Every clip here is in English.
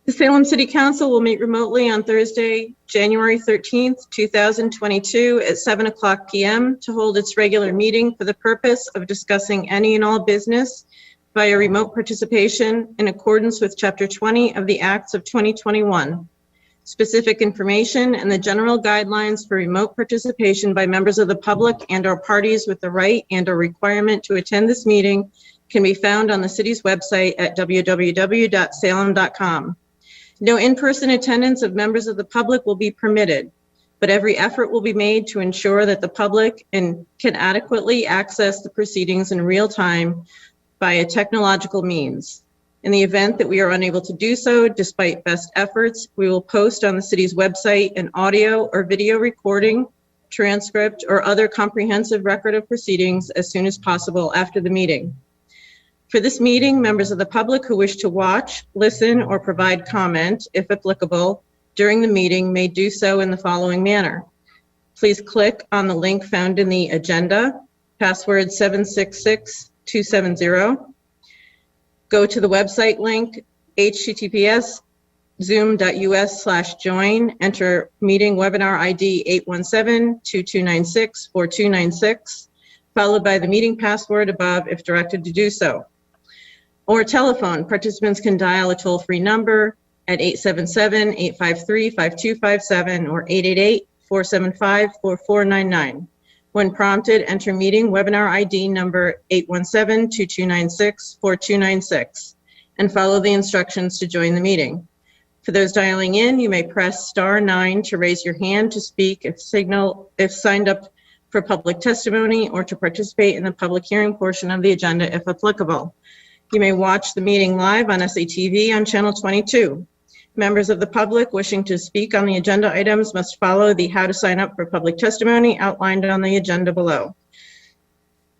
The Salem City Council will meet remotely on Thursday, January 13th, 2022 at 7:00 p.m. to hold its regular meeting for the purpose of discussing any and all business via remote participation in accordance with Chapter 20 of the Acts of 2021. Specific information and the general guidelines for remote participation by members of the public and/or parties with the right and/or requirement to attend this meeting can be found on the city's website at www.salem.com. No in-person attendance of members of the public will be permitted, but every effort will be made to ensure that the public can adequately access the proceedings in real time via technological means. In the event that we are unable to do so, despite best efforts, we will post on the city's website an audio or video recording, transcript, or other comprehensive record of proceedings as soon as possible after the meeting. For this meeting, members of the public who wish to watch, listen, or provide comment, if applicable, during the meeting may do so in the following manner. Please click on the link found in the agenda, password 766270. Go to the website link, https://zoom.us/join, enter meeting webinar ID 817-2296-4296, followed by the meeting password above if directed to do so. Or telephone, participants can dial a toll-free number at 877-853-5257 or 888-475-4499. When prompted, enter meeting webinar ID number 817-2296-4296 and follow the instructions to join the meeting. For those dialing in, you may press *9 to raise your hand to speak if signed up for public testimony or to participate in the public hearing portion of the agenda if applicable. You may watch the meeting live on SATV on channel 22. Members of the public wishing to speak on the agenda items must follow the how to sign up for public testimony outlined on the agenda below.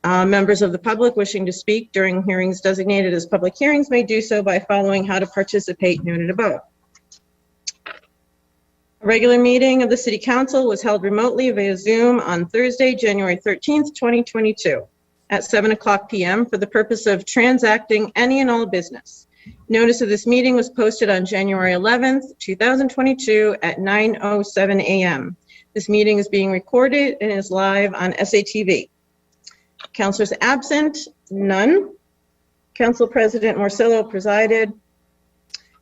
Members of the public wishing to speak during hearings designated as public hearings may do so by following how to participate noted above. A regular meeting of the City Council was held remotely via Zoom on Thursday, January 13th, 2022 at 7:00 p.m. for the purpose of transacting any and all business. Notice of this meeting was posted on January 11th, 2022 at 9:07 a.m. This meeting is being recorded and is live on SATV. Councilors absent, none. Council President Morcillo presided.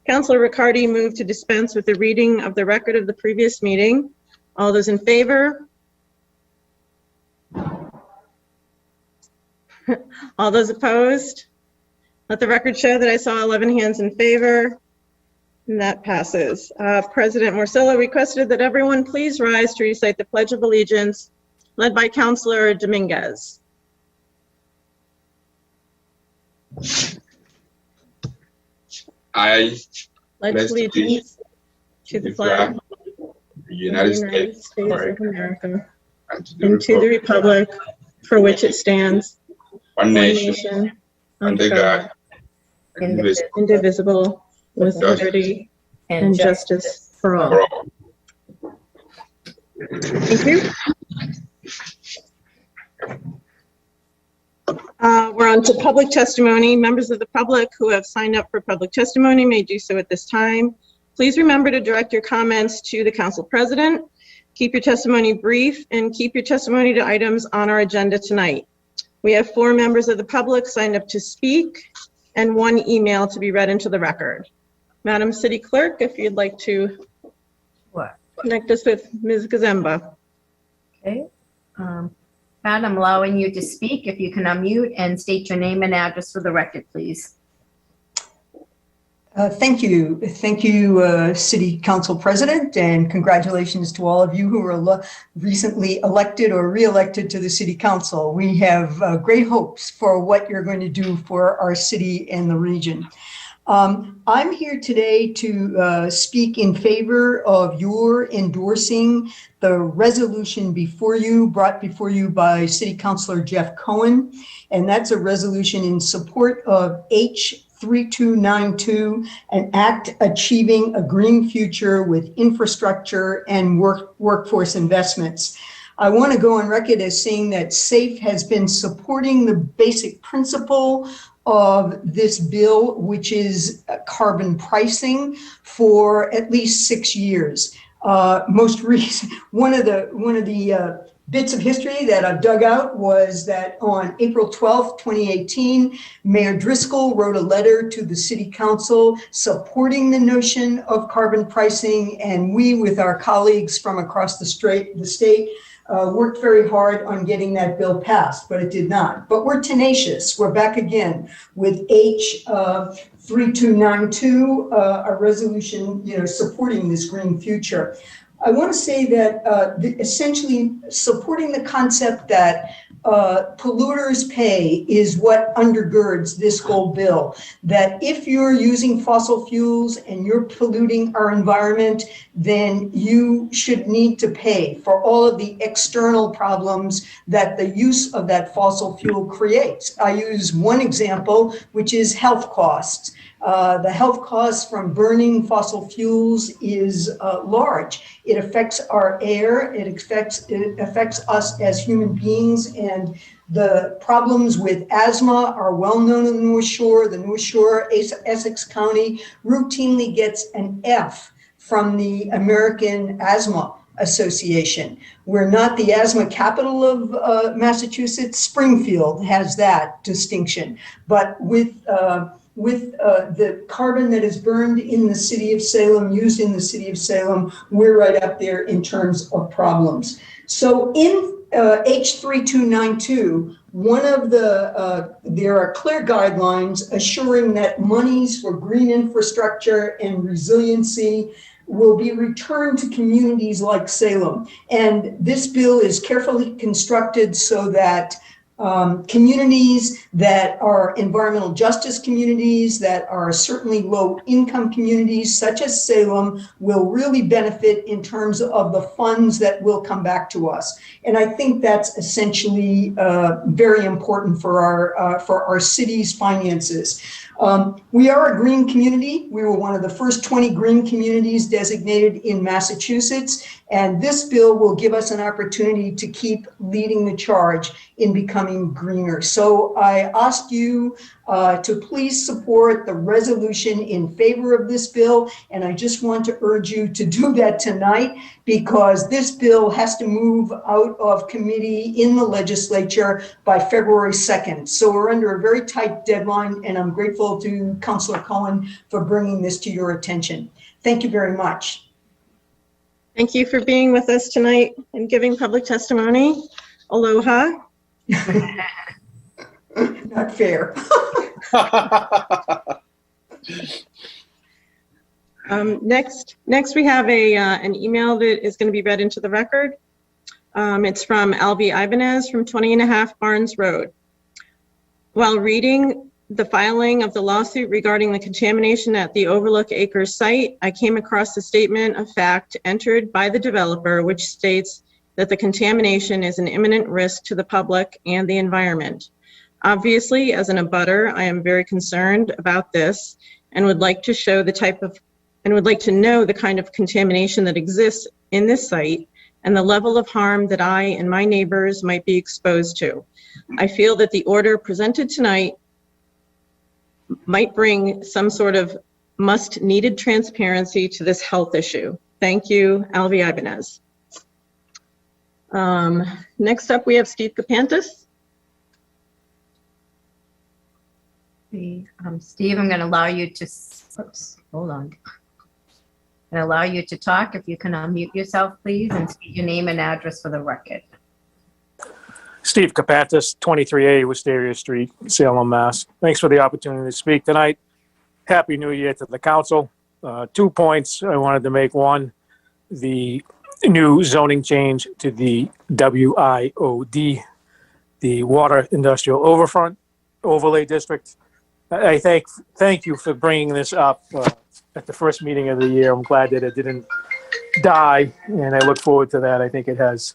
Councilor Riccardi moved to dispense with the reading of the record of the previous meeting. All those in favor? All those opposed? Let the record show that I saw 11 hands in favor, and that passes. President Morcillo requested that everyone please rise to recite the Pledge of Allegiance, led by Councilor Dominguez. I Pledge allegiance to the flag of the United States of America and to the republic for which it stands, one one nation, nation, under God, indivisible, with liberty and justice for all. for all. Thank you. We're on to public testimony. Members of the public who have signed up for public testimony may do so at this time. Please remember to direct your comments to the council president. Keep your testimony brief and keep your testimony to items on our agenda tonight. We have 4 members of the public signed up to speak and 1 email to be read into the record. Madam City Clerk, if you'd like to connect us with Ms. Gazemba. Okay. Pat, I'm allowing you to speak. If you can unmute and state your name and address for the record, please. Thank you. Thank you, City Council President, and congratulations to all of you who were recently elected or re-elected to the City Council. We have great hopes for what you're going to do for our city and the region. I'm here today to speak in favor of your endorsing the resolution brought before you by City Councilor Jeff Cohen, and that's a resolution in support of H3292, an act achieving a green future with infrastructure and workforce investments. I want to go on record as saying that SAFE has been supporting the basic principle of this bill, which is carbon pricing, for at least 6 years. Most recent, one of the bits of history that I've dug out was that on April 12th, 2018, Mayor Driscoll wrote a letter to the City Council supporting the notion of carbon pricing, and we, with our colleagues from across the state, worked very hard on getting that bill passed, but it did not. But we're tenacious. We're back again with H 3292, a resolution, supporting this green future. I want to say that essentially supporting the concept that polluters pay is what undergirds this whole bill. That if you're using fossil fuels and you're polluting our environment, then you should need to pay for all of the external problems that the use of that fossil fuel creates. I use one example, which is health costs. The health costs from burning fossil fuels is large. It affects our air, it affects us as human beings, and the problems with asthma are well known in the North Shore. The North Shore, Essex County, routinely gets an F from the American Asthma Association. We're not the asthma capital of Massachusetts. Springfield has that distinction, but with the carbon that is burned in the city of Salem, used in the city of Salem, we're right up there in terms of problems. So in H3292, one of there are clear guidelines assuring that monies for green infrastructure and resiliency will be returned to communities like Salem. And this bill is carefully constructed so that communities that are environmental justice communities, that are certainly low income communities such as Salem, will really benefit in terms of the funds that will come back to us. And I think that's essentially very important for our city's finances. We are a green community. We were one of the first 20 green communities designated in Massachusetts, and this bill will give us an opportunity to keep leading the charge in becoming greener. So I ask you to please support the resolution in favor of this bill, and I just want to urge you to do that tonight, because this bill has to move out of committee in the legislature by February 2nd. So we're under a very tight deadline, and I'm grateful to Councilor Cohen for bringing this to your attention. Thank you very much. Thank you for being with us tonight and giving public testimony. Aloha. Not fair. Next we have an email that is going to be read into the record. It's from Alvi Ibanez from 20.5 Barnes Road. While reading the filing of the lawsuit regarding the contamination at the Overlook Acres site, I came across a statement of fact entered by the developer, which states that the contamination is an imminent risk to the public and the environment. Obviously, as an abutter, I am very concerned about this and would like to know the kind of contamination that exists in this site and the level of harm that I and my neighbors might be exposed to. I feel that the order presented tonight might bring some sort of much needed transparency to this health issue. Thank you, Alvi Ibanez. Next up, we have Steve Kapantis. Steve, I'm going to allow you to, hold on. I'm going to allow you to talk. If you can unmute yourself, please, and state your name and address for the record. Steve Kapantis, 23A Wisteria Street, Salem, Mass. Thanks for the opportunity to speak tonight. Happy New Year to the council. 2 points I wanted to make. One, the new zoning change to the WIOD, the Water Industrial Overlay District. I thank you for bringing this up at the first meeting of the year. I'm glad that it didn't die, and I look forward to that. I think it has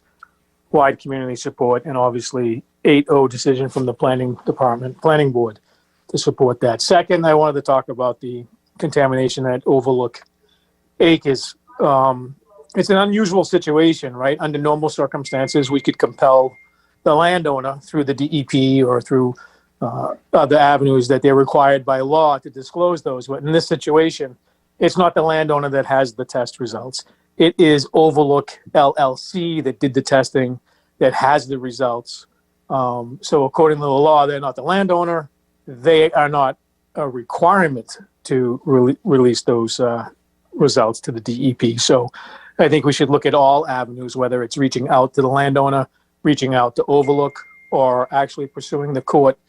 wide community support, and obviously 8-0 decision from the planning board to support that. Second, I wanted to talk about the contamination at Overlook Acres. It's an unusual situation, right? Under normal circumstances, we could compel the landowner through the DEP or through other avenues that they're required by law to disclose those. But in this situation, it's not the landowner that has the test results. It is Overlook LLC that did the testing, that has the results. So according to the law, they're not the landowner. They are not a requirement to release those results to the DEP. So I think we should look at all avenues, whether it's reaching out to the landowner, reaching out to Overlook, or actually pursuing the court,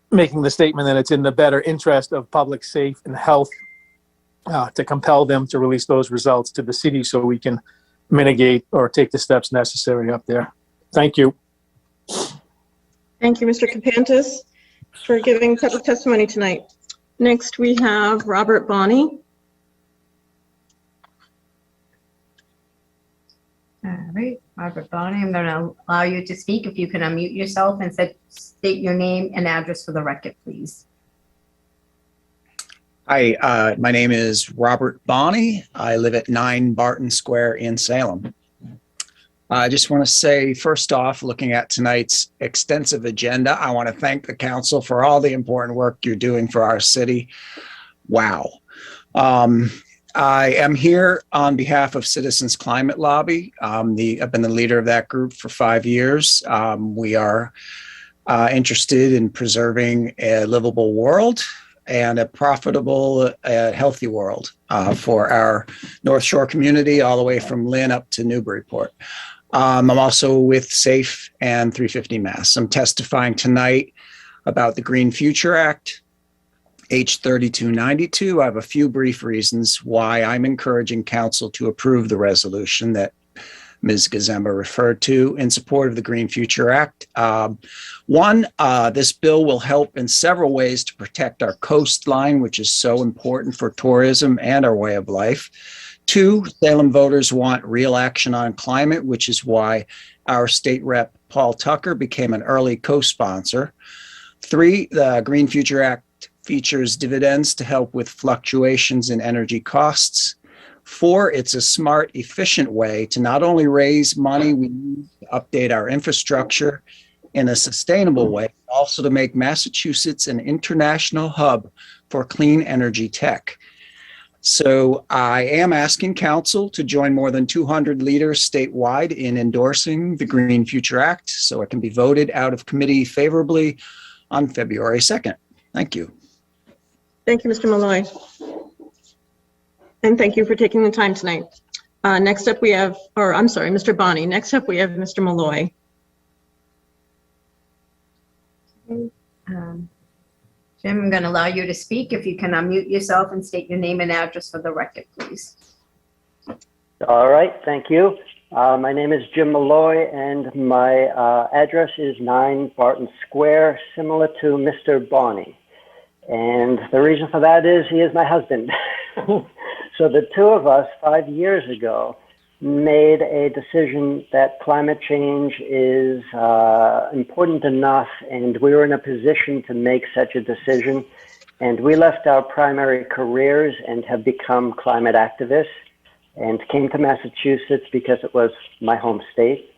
making the statement that it's in the better interest of public safety and health to compel them to release those results to the city so we can mitigate or take the steps necessary up there. Thank you. Thank you, Mr. Kapantis, for giving public testimony tonight. Next, we have Robert Bonney. All right, Robert Bonney, I'm going to allow you to speak. If you can unmute yourself and state your name and address for the record, please. Hi, my name is Robert Bonney. I live at 9 Barton Square in Salem. I just want to say, first off, looking at tonight's extensive agenda, I want to thank the council for all the important work you're doing for our city. Wow. I am here on behalf of Citizens Climate Lobby. I've been the leader of that group for 5 years. We are interested in preserving a livable world and a profitable, healthy world for our North Shore community, all the way from Lynn up to Newburyport. I'm also with SAFE and 350 Mass. I'm testifying tonight about the Green Future Act, H 3292. I have a few brief reasons why I'm encouraging council to approve the resolution that Ms. Gazemba referred to in support of the Green Future Act. One, this bill will help in several ways to protect our coastline, which is so important for tourism and our way of life. Two, Salem voters want real action on climate, which is why our state rep, Paul Tucker, became an early co-sponsor. Three, the Green Future Act features dividends to help with fluctuations in energy costs. Four, it's a smart, efficient way to not only raise money we need to update our infrastructure in a sustainable way, but also to make Massachusetts an international hub for clean energy tech. So I am asking council to join more than 200 leaders statewide in endorsing the Green Future Act so it can be voted out of committee favorably on February 2nd. Thank you. Thank you, Mr. Malloy. And thank you for taking the time tonight. Next up we have, or I'm sorry, Mr. Bonney. Next up we have Mr. Malloy. Jim, I'm going to allow you to speak. If you can unmute yourself and state your name and address for the record, please. All right, thank you. My name is Jim Malloy, and my address is 9 Barton Square, similar to Mr. Bonney. And the reason for that is he is my husband. So the two of us 5 years ago made a decision that climate change is important enough, and we were in a position to make such a decision. And we left our primary careers and have become climate activists and came to Massachusetts because it was my home state.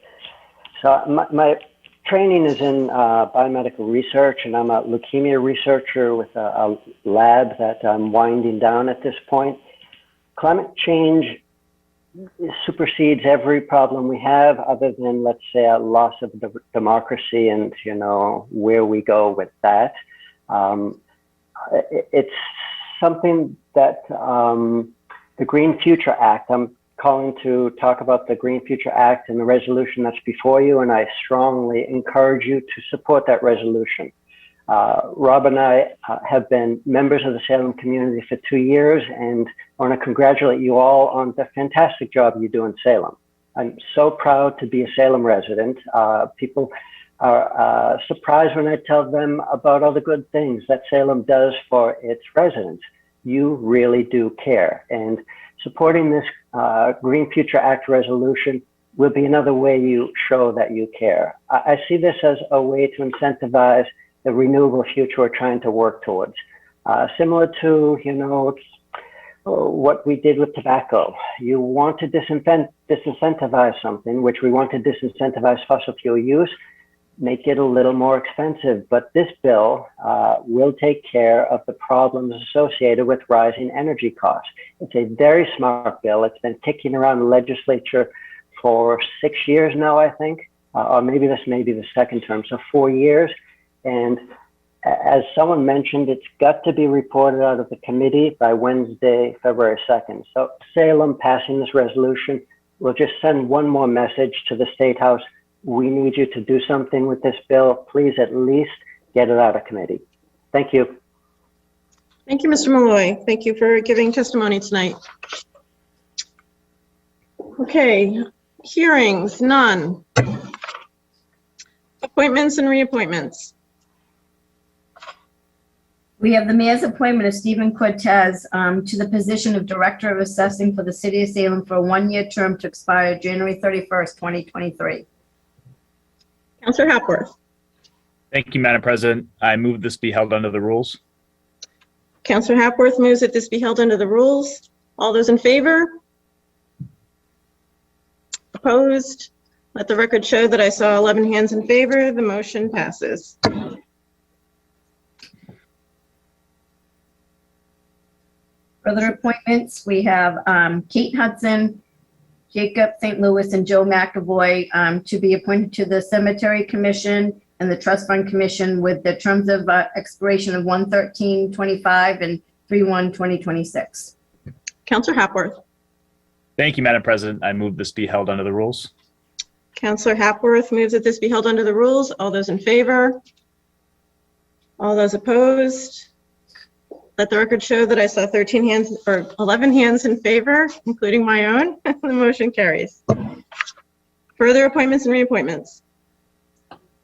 So my training is in biomedical research, and I'm a leukemia researcher with a lab that I'm winding down at this point. Climate change supersedes every problem we have, other than, let's say, a loss of democracy and, you know, where we go with that. It's something that the Green Future Act, I'm calling to talk about the Green Future Act and the resolution that's before you, and I strongly encourage you to support that resolution. Rob and I have been members of the Salem community for 2 years, and I want to congratulate you all on the fantastic job you do in Salem. I'm so proud to be a Salem resident. People are surprised when I tell them about all the good things that Salem does for its residents. You really do care, and supporting this Green Future Act resolution will be another way you show that you care. I see this as a way to incentivize the renewable future we're trying to work towards. Similar to, you know, what we did with tobacco. You want to disincentivize something, which we want to disincentivize fossil fuel use. make it a little more expensive. But this bill will take care of the problems associated with rising energy costs. It's a very smart bill. It's been kicking around the legislature for 6 years now, I think, or maybe this may be the second term, so 4 years. And as someone mentioned, it's got to be reported out of the committee by Wednesday, February 2nd. So Salem passing this resolution will just send one more message to the State House. We need you to do something with this bill. Please at least get it out of committee. Thank you. Thank you, Mr. Malloy. Thank you for giving testimony tonight. Okay, hearings, none. Appointments and reappointments. We have the mayor's appointment of Stephen Cortez to the position of Director of Assessing for the City of Salem for a one-year term to expire January 31st, 2023. Councillor Hapworth. Thank you, Madam President. I move this be held under the rules. Councillor Hapworth moves that this be held under the rules. All those in favor? Opposed? Let the record show that I saw 11 hands in favor. The motion passes. Further appointments, we have Kate Hudson, Jacob St. Louis, and Joe McAvoy to be appointed to the Cemetery Commission and the Trust Fund Commission with the terms of expiration of 1/13/25 and 3/1/2026. Councillor Hapworth. Thank you, Madam President. I move this be held under the rules. Councillor Hapworth moves that this be held under the rules. All those in favor? All those opposed? Let the record show that I saw 13 hands or 11 hands in favor, including my own. The motion carries. Further appointments and reappointments.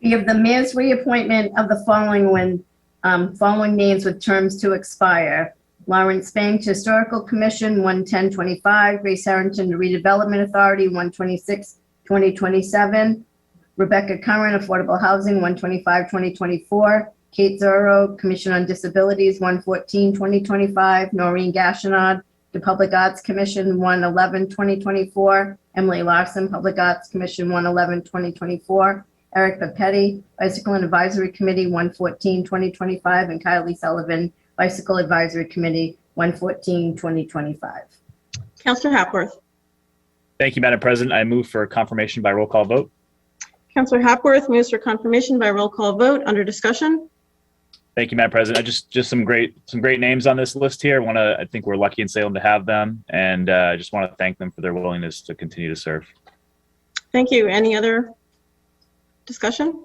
We have the mayor's reappointment of the following names with terms to expire. Lawrence Spang to Historical Commission, 1/10/25. Grace Harrington to Redevelopment Authority, 1/26/2027. Rebecca Curran, Affordable Housing, 1/25/2024. Kate Zorro, Commission on Disabilities, 1/14/2025. Noreen Gashanod, to Public Arts Commission, 1/11/2024. Emily Larson, Public Arts Commission, 1/11/2024. Eric Papetti, Bicycle and Advisory Committee, 1/14/2025. And Kylie Sullivan, Bicycle Advisory Committee, 1/14/2025. Councillor Hapworth. Thank you, Madam President. I move for confirmation by roll call vote. Councillor Hapworth moves for confirmation by roll call vote. Under discussion. Thank you, Madam President. Just some great names on this list here. I think we're lucky in Salem to have them, and I just want to thank them for their willingness to continue to serve. Thank you. Any other discussion?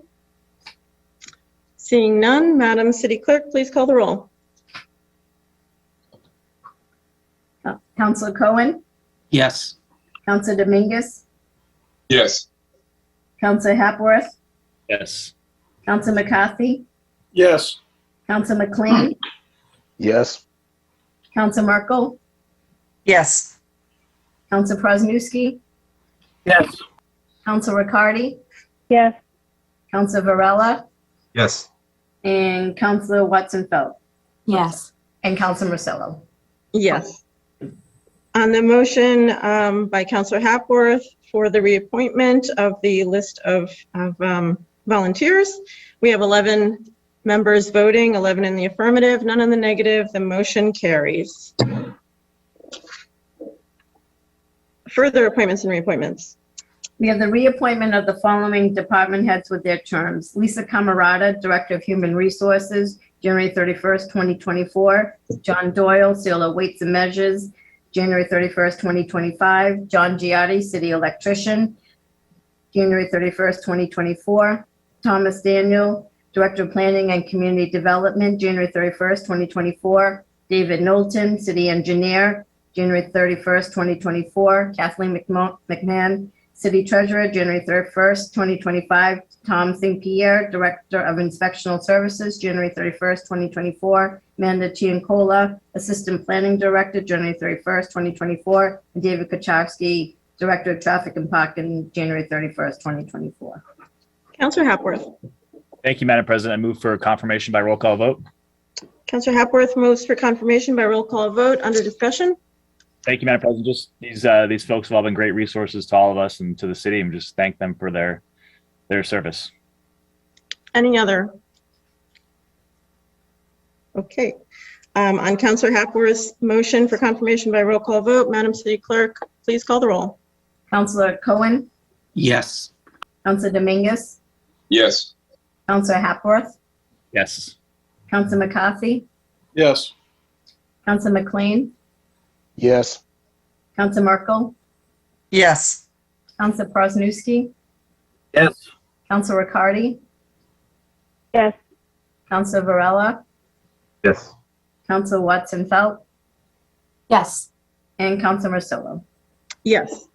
Seeing none, Madam City Clerk, please call the roll. Councilor Cohen, Yes. Councilor Dominguez, Yes. Councilor Hapworth, Yes. Councilor McCarthy, Yes. Councilor McLean, Yes. Councilor Merkel, Yes. Councilor Presnowski, Yes. Councilor Riccardi, yes, Councilor Varela, Yes. and Councilor Watson-Felt, yes, and Councilor Marcello. Yes. On the motion by Councillor Hapworth for the reappointment of the list of volunteers, we have 11 members voting, 11 in the affirmative, none in the negative. The motion carries. Further appointments and reappointments. We have the reappointment of the following department heads with their terms. Lisa Camarada, Director of Human Resources, January 31st, 2024. John Doyle, Sealer Weights and Measures, January 31st, 2025. John Giotti, City Electrician, January 31st, 2024. Thomas Daniel, Director of Planning and Community Development, January 31st, 2024. David Knowlton, City Engineer, January 31st, 2024. Kathleen McMahon, City Treasurer, January 31st, 2025. Tom St. Pierre, Director of Inspectional Services, January 31st, 2024. Amanda Chiancola, Assistant Planning Director, January 31st, 2024. And David Kucharski, Director of Traffic and Parking, January 31st, 2024. Councillor Hapworth. Thank you, Madam President. I move for confirmation by roll call vote. Councillor Hapworth moves for confirmation by roll call vote. Under discussion. Thank you, Madam President. Just these folks have all been great resources to all of us and to the city, and just thank them for their service. Any other? Okay. On Counselor Hapworth's motion for confirmation by roll call vote, Madam City Clerk, please call the roll. Counselor Cohen, Yes. Counselor Dominguez, Yes. Counselor Hapworth, Yes. Counselor McCarthy, Yes. Counselor McLean, Yes. Counselor Merkel, Yes. Counselor Prosnowski, Yes. Counselor Riccardi, Yes. Counselor Varela, Yes. Counselor Watson Felt, Yes. and Counselor Marcillo. Yes.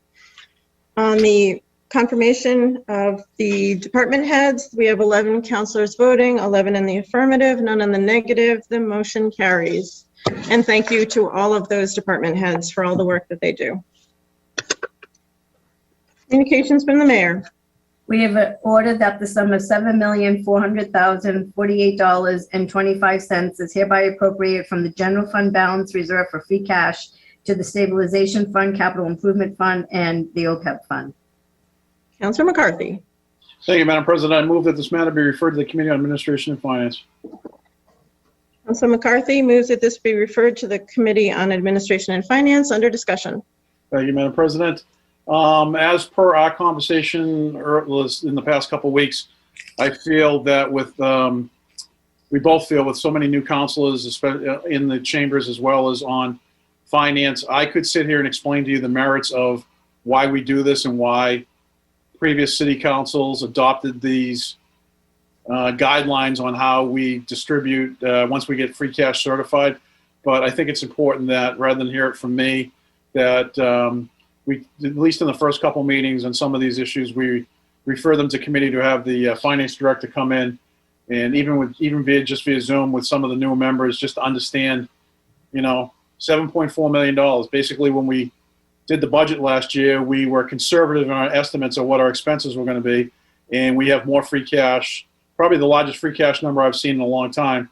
On the confirmation of the department heads, we have 11 counselors voting, 11 in the affirmative, none in the negative. The motion carries. And thank you to all of those department heads for all the work that they do. Communications from the mayor. We have ordered that the sum of $7,400,048.25 is hereby appropriated from the general fund balance reserved for free cash to the stabilization fund, capital improvement fund, and the OPEB fund. Counselor McCarthy. Thank you, Madam President. I move that this matter be referred to the Committee on Administration and Finance. Counselor McCarthy moves that this be referred to the Committee on Administration and Finance under discussion. Thank you, Madam President. As per our conversation in the past couple of weeks, I feel that we both feel with so many new councilors, especially in the chambers as well as on finance, I could sit here and explain to you the merits of why we do this and why previous city councils adopted these guidelines on how we distribute once we get free cash certified. But I think it's important that rather than hear it from me, that we, at least in the first couple meetings on some of these issues, we refer them to committee to have the finance director come in, and even via Zoom with some of the newer members, just to understand, $7.4 million. Basically, when we did the budget last year, we were conservative in our estimates of what our expenses were going to be, and we have more free cash, probably the largest free cash number I've seen in a long time.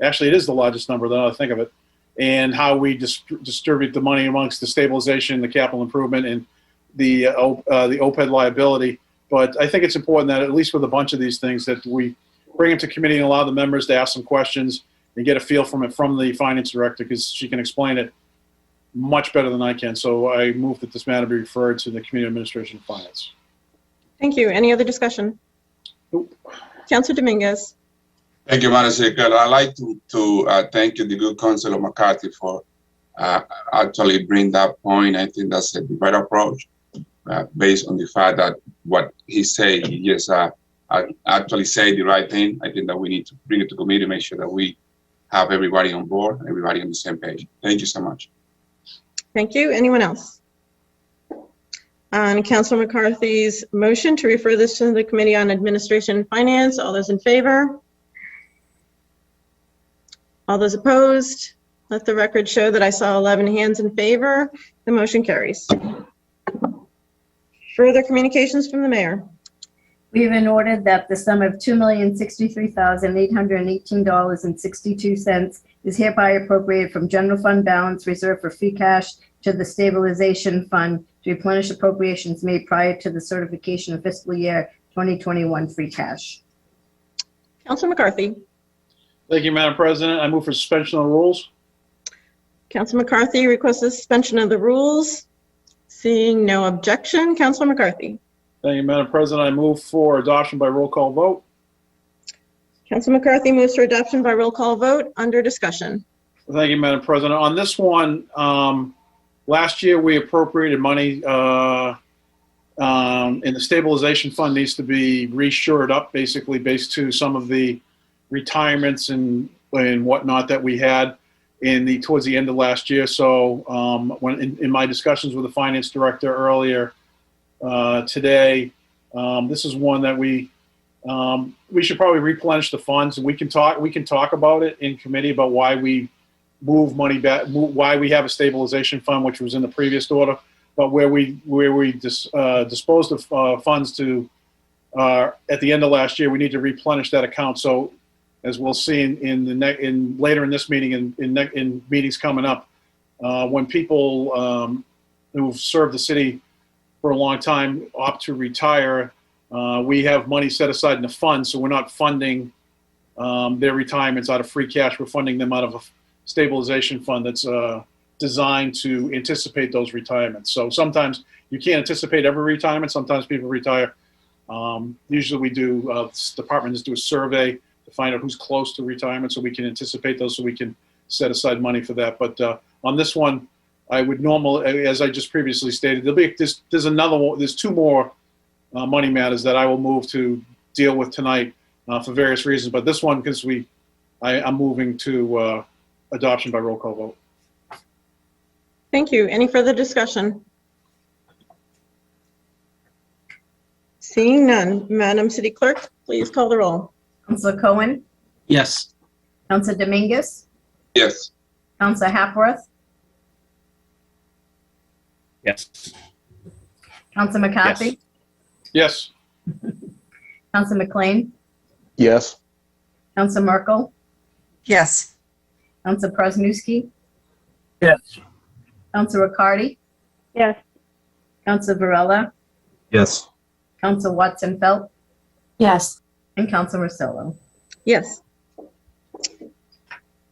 Actually, it is the largest number, now that I think of it. And how we distribute the money amongst the stabilization, the capital improvement, and the OPEB liability. But I think it's important that at least with a bunch of these things that we bring them to committee and allow the members to ask some questions and get a feel from it from the finance director, because she can explain it much better than I can. So I move that this matter be referred to the Committee on Administration and Finance. Thank you. Any other discussion? Nope. Counselor Dominguez. Thank you, Madam Secretary. I'd like to thank you, the good Councilor McCarthy, for actually bring that point. I think that's the right approach based on the fact that what he said, he just actually say the right thing. I think that we need to bring it to committee, make sure that we have everybody on board, everybody on the same page. Thank you so much. Thank you. Anyone else? On Counselor McCarthy's motion to refer this to the Committee on Administration and Finance, all those in favor? All those opposed? Let the record show that I saw 11 hands in favor. The motion carries. Further communications from the mayor. We have been ordered that the sum of $2,063,818.62 is hereby appropriated from general fund balance reserved for free cash to the stabilization fund to replenish appropriations made prior to the certification of fiscal year 2021 free cash. Counselor McCarthy. Thank you, Madam President. I move for suspension of the rules. Counselor McCarthy requests a suspension of the rules. Seeing no objection, Counselor McCarthy. Thank you, Madam President. I move for adoption by roll call vote. Counselor McCarthy moves for adoption by roll call vote under discussion. Thank you, Madam President. On this one, last year we appropriated money and the stabilization fund needs to be reshored up, basically based to some of the retirements and whatnot that we had towards the end of last year. So when in my discussions with the finance director earlier today, this is one that we should probably replenish the funds, and we can talk about it in committee about why we move money back, why we have a stabilization fund, which was in the previous order, but where we disposed of funds to at the end of last year, we need to replenish that account. So as we'll see later in this meeting and in meetings coming up, when people who've served the city for a long time opt to retire, we have money set aside in the fund, so we're not funding their retirements out of free cash. We're funding them out of a stabilization fund that's designed to anticipate those retirements. So sometimes you can't anticipate every retirement. Sometimes people retire. Usually we do, departments do a survey to find out who's close to retirement so we can anticipate those, so we can set aside money for that. But on this one, I would normally, as I just previously stated, there's two more money matters that I will move to deal with tonight for various reasons. But this one, because I'm moving to adoption by roll call vote. Thank you. Any further discussion? Seeing none, Madam City Clerk, please call the roll. Counselor Cohen, Yes. Counselor Dominguez, Yes. Counselor Hapworth, Yes. Counselor McCarthy, Yes. Counselor McLean, Yes. Counselor Merkel, Yes. Counselor Presnowski, Yes. Counselor Riccardi, Yes. Counselor Varela, Yes. Counselor Watson Felt, Yes. and Counselor Rosillo. Yes.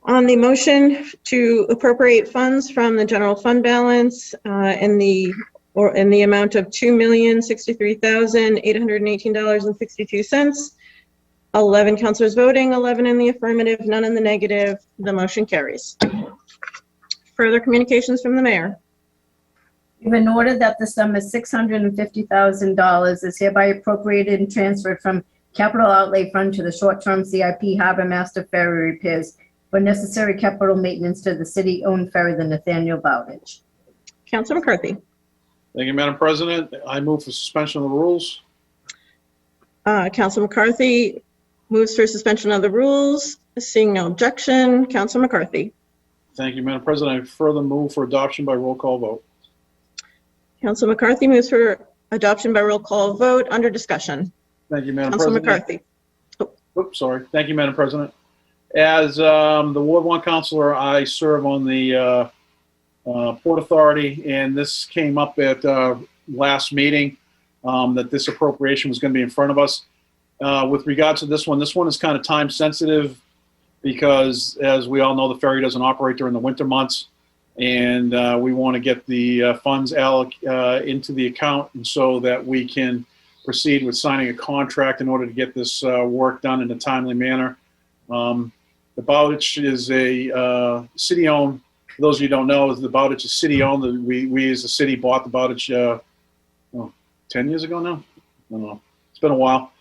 On the motion to appropriate funds from the general fund balance in the amount of $2,063,818.62. 11 councilors voting, 11 in the affirmative, none in the negative. The motion carries. Further communications from the mayor. You've been ordered that the sum of $650,000 is hereby appropriated and transferred from capital outlay fund to the short-term CIP Harbor Master Ferry repairs for necessary capital maintenance to the city-owned ferry, the Nathaniel Bowditch. Councilor McCarthy. Thank you, Madam President. I move for suspension of the rules. Councilor McCarthy moves for suspension of the rules. Seeing no objection, Councilor McCarthy. Thank you, Madam President. I further move for adoption by roll call vote. Councilor McCarthy moves for adoption by roll call vote. Under discussion. Thank you, Madam Councilor President. McCarthy. Oops, sorry. Thank you, Madam President. As the Ward 1 Councilor, I serve on the Port Authority, and this came up at last meeting that this appropriation was going to be in front of us. With regard to this one is kind of time sensitive because, as we all know, the ferry doesn't operate during the winter months, and we want to get the funds into the account, and so that we can proceed with signing a contract in order to get this work done in a timely manner. The Bowditch is a city-owned. For those of you who don't know, the Bowditch is city-owned. We as a city bought the Bowditch 10 years ago now. I don't know. It's been a while.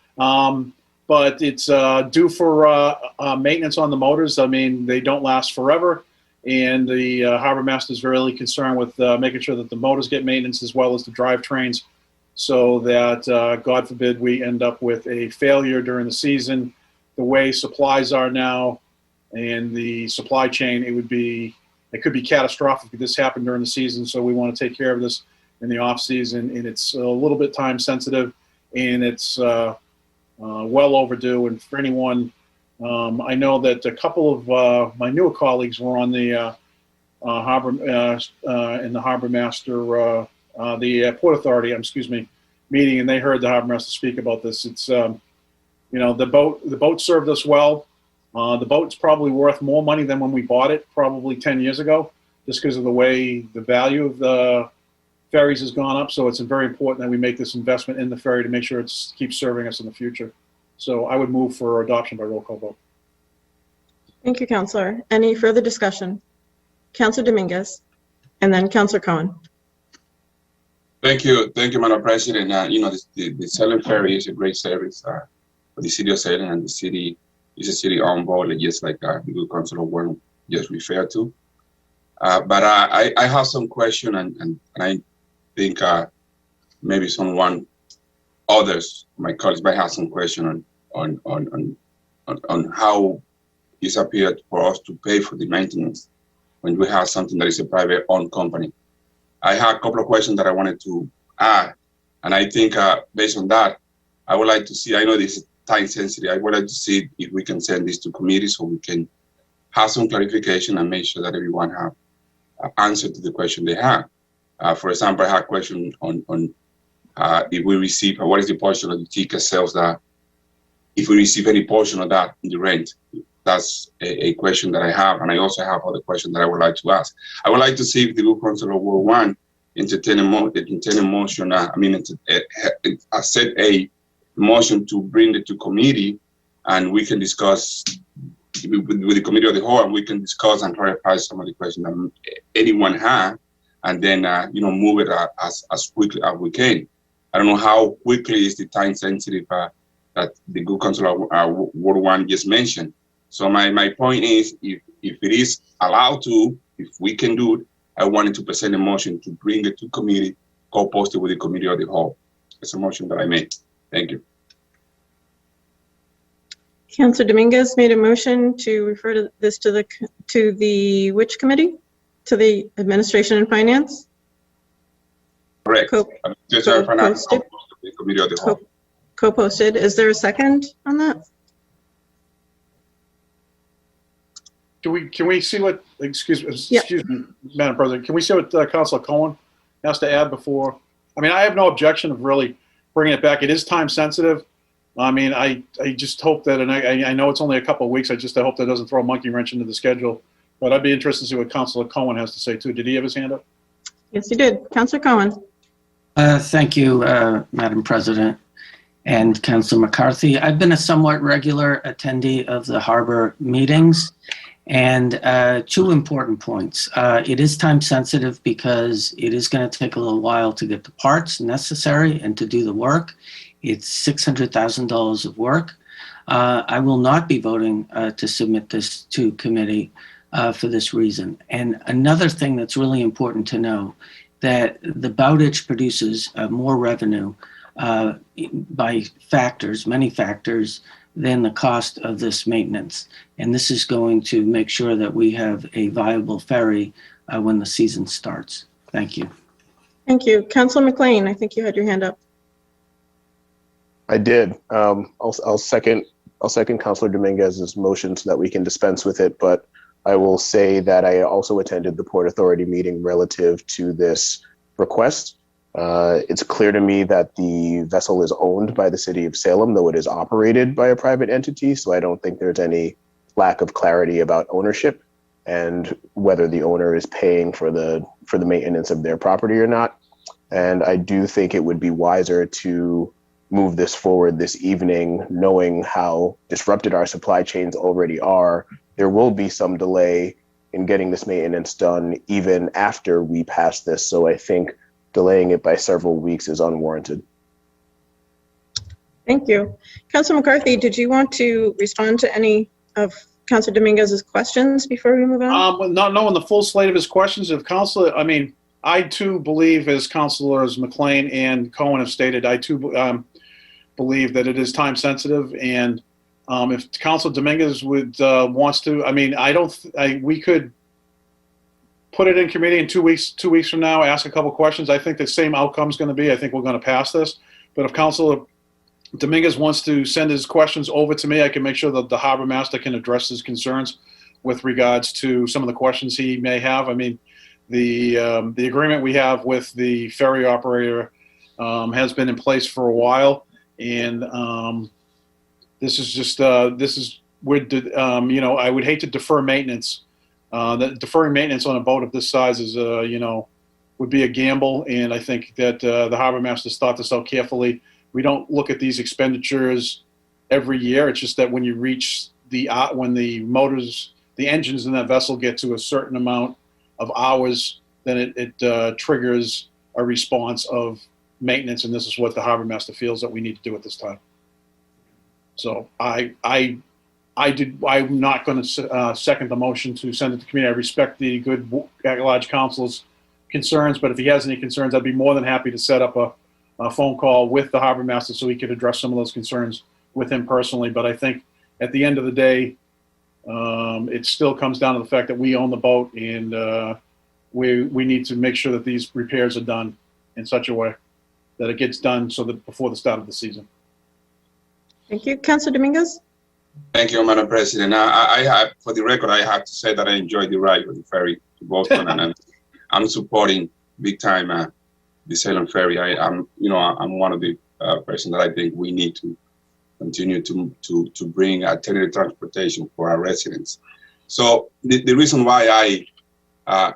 But it's due for maintenance on the motors. I mean, they don't last forever. And the harbor master is really concerned with making sure that the motors get maintenance as well as the drivetrains, so that, God forbid, we end up with a failure during the season. The way supplies are now and the supply chain, it could be catastrophic if this happened during the season. So we want to take care of this in the off season, and it's a little bit time sensitive, and it's well overdue. And for anyone, I know that a couple of my newer colleagues were on the harbor master, the Port Authority, meeting, and they heard the harbor master speak about this. It's the boat served us well. The boat's probably worth more money than when we bought it, probably 10 years ago, just because of the way the value of the ferries has gone up. So it's very important that we make this investment in the ferry to make sure it keeps serving us in the future. So I would move for adoption by roll call vote. Thank you, Councilor. Any further discussion? Councilor Dominguez, and then Councilor Cohen. Thank you, Madam President. The Salem Ferry is a great service for the city of Salem, and the city is a city-owned boat, just like the good Councilor Warren just referred to. But I have some question, and I think maybe others, my colleagues, might have some question on how it's appeared for us to pay for the maintenance when we have something that is a private-owned company. I have a couple of questions that I wanted to add, and I think based on that, I would like to see, I know this is time sensitive, I would like to see if we can send this to committee so we can have some clarification and make sure that everyone have an answer to the question they have. For example, I have a question on if we receive, what is the portion of the ticket sales that, if we receive any portion of that in the rent? That's a question that I have, and I also have other questions that I would like to ask. I would like to see if the good council of Ward 1 entertain a motion, set a motion to bring it to committee, and we can discuss with the committee of the whole, and we can discuss and clarify some of the questions that anyone has, and then move it as quickly as we can. I don't know how quickly is the time sensitive that the good council of Ward 1 just mentioned. So my point is, if it is allowed to, if we can do it, I wanted to present a motion to bring it to committee, co-post it with the committee of the whole. It's a motion that I made. Thank you. Councilor Dominguez made a motion to refer this to the which committee? To the Administration and Finance? Correct. Co-posted. The committee of the whole. Co-posted. Is there a second on that? Can we see what, excuse me, Madam President, can we see what Councilor Cohen has to add before? I mean, I have no objection of really bringing it back. It is time sensitive. I mean, I just hope that, and I know it's only a couple of weeks, I hope that doesn't throw a monkey wrench into the schedule. But I'd be interested to see what Councilor Cohen has to say too. Did he have his hand up? Yes, he did. Councilor Cohen. Thank you, Madam President and Councilor McCarthy. I've been a somewhat regular attendee of the Harbor meetings, and two important points. It is time sensitive because it is going to take a little while to get the parts necessary and to do the work. It's $600,000 of work. I will not be voting to submit this to committee for this reason. And another thing that's really important to know, that the Bowditch produces more revenue by factors, many factors, than the cost of this maintenance. And this is going to make sure that we have a viable ferry when the season starts. Thank you. Thank you. Councilor McLean, I think you had your hand up. I did. I'll second Councilor Dominguez's motion so that we can dispense with it, but I will say that I also attended the Port Authority meeting relative to this request. It's clear to me that the vessel is owned by the city of Salem, though it is operated by a private entity, so I don't think there's any lack of clarity about ownership and whether the owner is paying for the maintenance of their property or not. And I do think it would be wiser to move this forward this evening, knowing how disrupted our supply chains already are. There will be some delay in getting this maintenance done even after we pass this. So I think delaying it by several weeks is unwarranted. Thank you. Councilor McCarthy, did you want to respond to any of Councilor Dominguez's questions before we move on? Not knowing the full slate of his questions, I too believe, as Councilors McLean and Cohen have stated, I too believe that it is time sensitive. And if Councilor Dominguez wants to, we could put it in committee in 2 weeks from now, ask a couple questions. I think the same outcome is going to be, I think we're going to pass this. But if Councilor Dominguez wants to send his questions over to me, I can make sure that the harbor master can address his concerns with regards to some of the questions he may have. I mean, the agreement we have with the ferry operator has been in place for a while, and this is just I would hate to defer maintenance. Deferring maintenance on a boat of this size is would be a gamble, and I think that the harbor masters thought this out carefully. We don't look at these expenditures every year. It's just that when you reach when the engines in that vessel get to a certain amount of hours, then it triggers a response of maintenance, and this is what the harbor master feels that we need to do at this time. So I'm not going to second the motion to send it to committee. I respect the good at-large council's concerns, but if he has any concerns, I'd be more than happy to set up a phone call with the harbor master so he could address some of those concerns with him personally. But I think at the end of the day, it still comes down to the fact that we own the boat, and we need to make sure that these repairs are done in such a way that it gets done so that before the start of the season. Thank you. Councilor Dominguez? Thank you, Madam President. For the record, I have to say that I enjoyed the ride with the ferry to Boston, and I'm supporting big time the Salem Ferry. I'm one of the person that I think we need to continue to bring alternative transportation for our residents. So the reason why I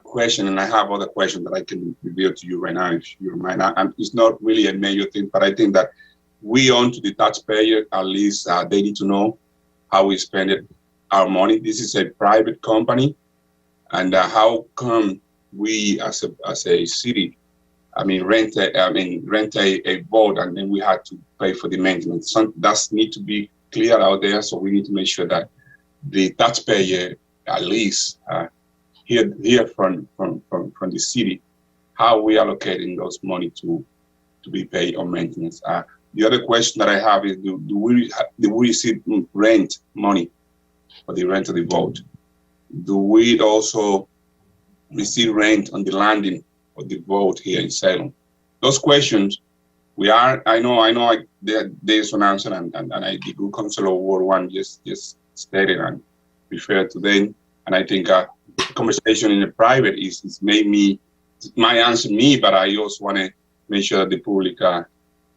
question, and I have other questions that I can reveal to you right now, if you don't mind, and it's not really a major thing, but I think that we own to the taxpayer, at least they need to know how we spend our money. This is a private company, and how come we as a city, rent a boat, and then we had to pay for the maintenance. So that needs to be clear out there. So we need to make sure that the taxpayer at least hear from the city how we allocating those money to be paid on maintenance. The other question that I have is, do we receive rent money for the rent of the boat? Do we also receive rent on the landing of the boat here in Salem? Those questions, I know there's an answer, and the good Councilor Ward 1 just stated and referred to them. And I think conversation in the private is might answer me, but I also want to make sure that the public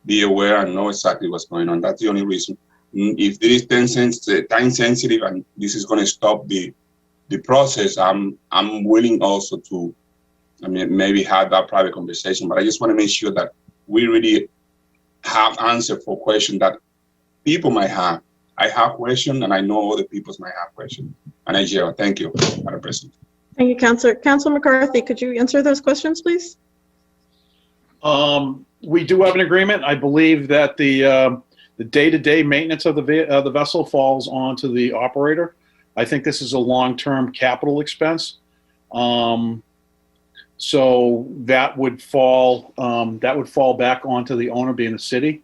be aware and know exactly what's going on. That's the only reason. If there is time sensitive and this is going to stop the process, I'm willing also to maybe have that private conversation, but I just want to make sure that we really have answer for questions that people might have. I have questions, and I know other people might have questions. And I hear. Thank you, Madam President. Thank you, Councilor. Councilor McCarthy, could you answer those questions, please? We do have an agreement. I believe that the day-to-day maintenance of the vessel falls onto the operator. I think this is a long-term capital expense. So that would fall back onto the owner, being the city.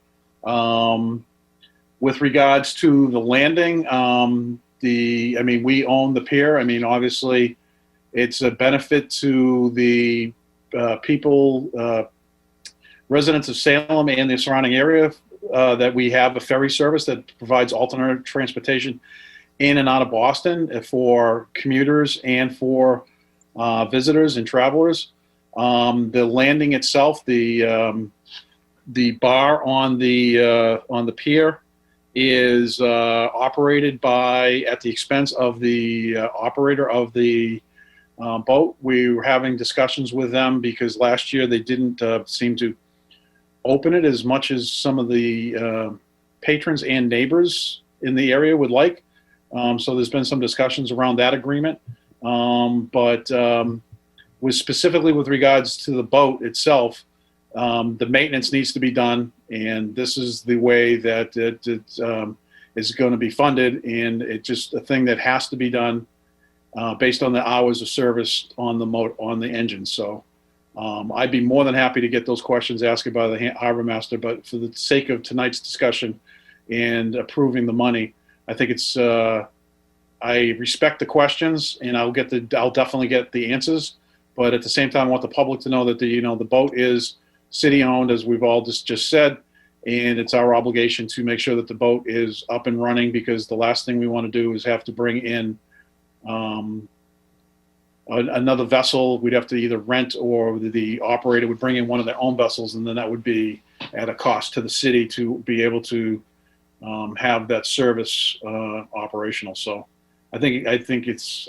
With regards to the landing, we own the pier. Obviously, it's a benefit to the people, residents of Salem and the surrounding area, that we have a ferry service that provides alternate transportation in and out of Boston for commuters and for visitors and travelers. The landing itself, the bar on the pier is operated at the expense of the operator of the boat. We were having discussions with them because last year they didn't seem to open it as much as some of the patrons and neighbors in the area would like. So there's been some discussions around that agreement. But specifically with regards to the boat itself, the maintenance needs to be done, and this is the way that it is going to be funded, and it's just a thing that has to be done based on the hours of service on the engine. So I'd be more than happy to get those questions asked by the harbor master, but for the sake of tonight's discussion and approving the money, I think it's I respect the questions, and I'll definitely get the answers. But at the same time, I want the public to know that the boat is city-owned, as we've all just said, and it's our obligation to make sure that the boat is up and running, because the last thing we want to do is have to bring in another vessel. We'd have to either rent, or the operator would bring in one of their own vessels, and then that would be at a cost to the city to be able to have that service operational. So I think there's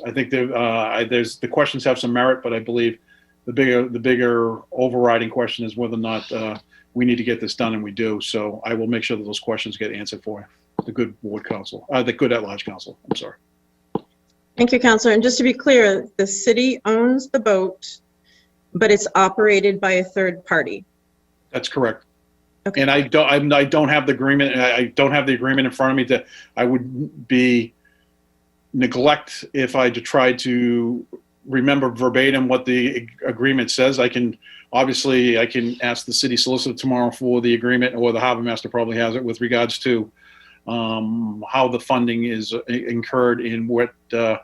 the questions have some merit, but I believe the bigger overriding question is whether or not we need to get this done, and we do. So I will make sure that those questions get answered for the good the good at-large council. I'm sorry. Thank you, Councilor. And just to be clear, the city owns the boat, but it's operated by a third party. That's correct. Okay. And I don't have the agreement. I don't have the agreement in front of me. That I would be neglect if I tried to remember verbatim what the agreement says. I can ask the city solicitor tomorrow for the agreement, or the harbor master probably has it, with regards to how the funding is incurred in what the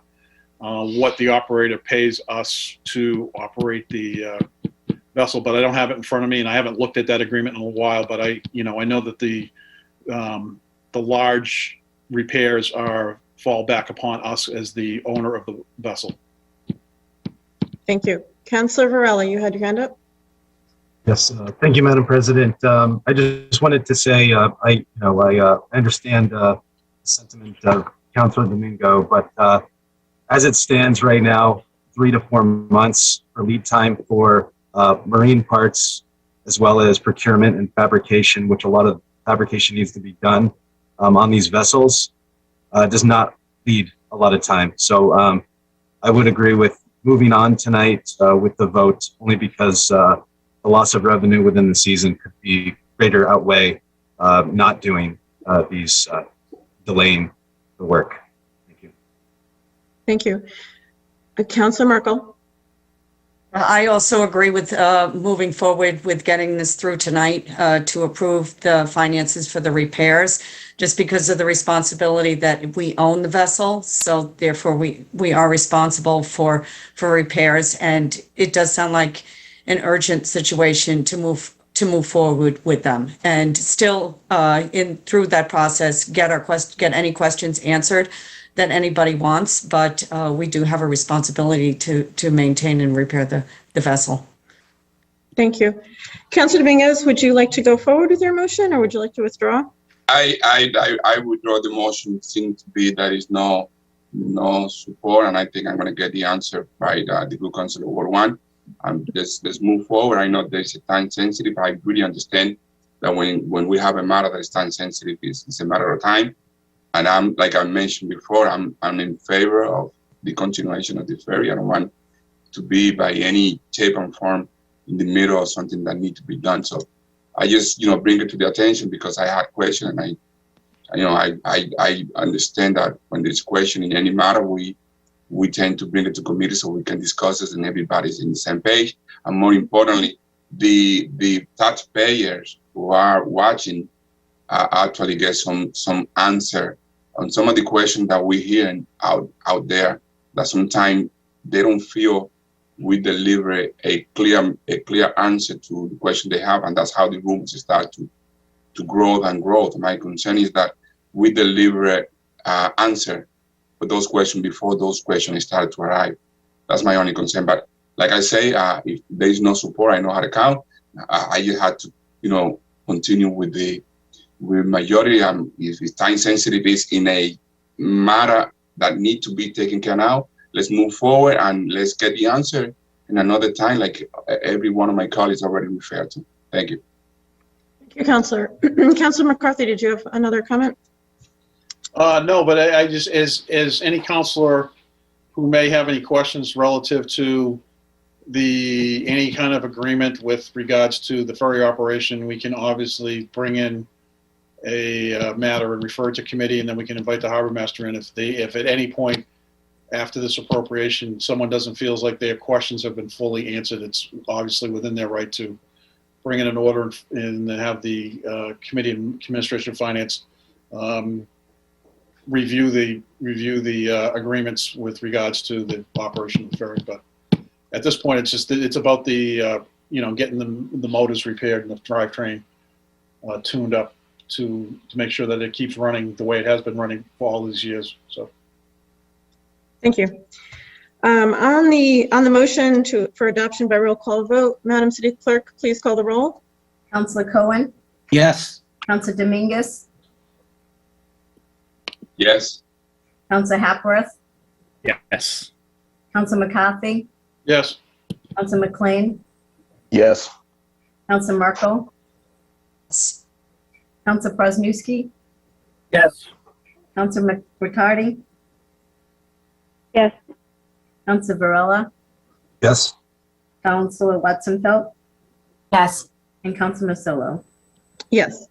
operator pays us to operate the vessel. But I don't have it in front of me, and I haven't looked at that agreement in a while. But I know that the large repairs fall back upon us as the owner of the vessel. Thank you. Councilor Varela, you had your hand up? Yes, thank you, Madam President. I just wanted to say, I understand the sentiment of Councilor Domingo, but as it stands right now, 3 to 4 months for lead time for marine parts, as well as procurement and fabrication, which a lot of fabrication needs to be done on these vessels, does not leave a lot of time. So I would agree with moving on tonight with the vote, only because the loss of revenue within the season could be greater outweigh not doing these delaying the work. Thank you. Thank you. Councilor Merkel. I also agree with moving forward with getting this through tonight to approve the finances for the repairs, just because of the responsibility that we own the vessel. So therefore we are responsible for repairs, and it does sound like an urgent situation to move forward with them, and still through that process get any questions answered that anybody wants, but we do have a responsibility to maintain and repair the vessel. Thank you. Councilor Dominguez, would you like to go forward with your motion, or would you like to withdraw? I withdraw the motion. It seems to be there is no support, and I think I'm going to get the answer by the good Councilor Ward 1. Let's move forward. I know there's a time sensitive. I really understand that when we have a matter that is time sensitive, it's a matter of time. And I'm, like I mentioned before, I'm in favor of the continuation of the ferry. I don't want to be by any shape and form in the middle of something that needs to be done. So I just, bring it to the attention because I had questions, and I understand that when there's question in any matter, we tend to bring it to committee so we can discuss it and everybody's in the same page. And more importantly, the taxpayers who are watching actually get some answer on some of the questions that we hear out there, that sometimes they don't feel we deliver a clear answer to the question they have, and that's how the rumors start to grow and grow. My concern is that we deliver answer for those questions before those questions start to arrive. That's my only concern. But like I say, if there is no support, I know how to count. I just had to, continue with majority. If it's time sensitive, is in a matter that need to be taken care of now. Let's move forward and let's get the answer in another time, like every one of my colleagues already referred to. Thank you. Thank you, Councilor. Councilor McCarthy, did you have another comment? No, but I just, as any counselor who may have any questions relative to any kind of agreement with regards to the ferry operation, we can obviously bring in a matter and refer it to committee, and then we can invite the harbor master in if at any point after this appropriation someone doesn't feel like their questions have been fully answered. It's obviously within their right to bring in an order and have the committee and administration of finance review the agreements with regards to the operation of the ferry. But at this point, it's about the getting the motors repaired and the drivetrain tuned up to make sure that it keeps running the way it has been running for all these years. So, thank you. On the motion for adoption by roll call vote, Madam City Clerk, please call the roll. Councilor Cohen, Yes. Councilor Dominguez, Yes. Councilor Hapworth, Yes. Councilor McCarthy, yes. Councilor McLean, Yes. Councilor Merkel, Yes. Councilor Presnewski, Yes. Councilor McCarty, Yes. Councilor Varela, Yes. Councilor Watson-Felt, Yes. and Councilor Masillo. Yes.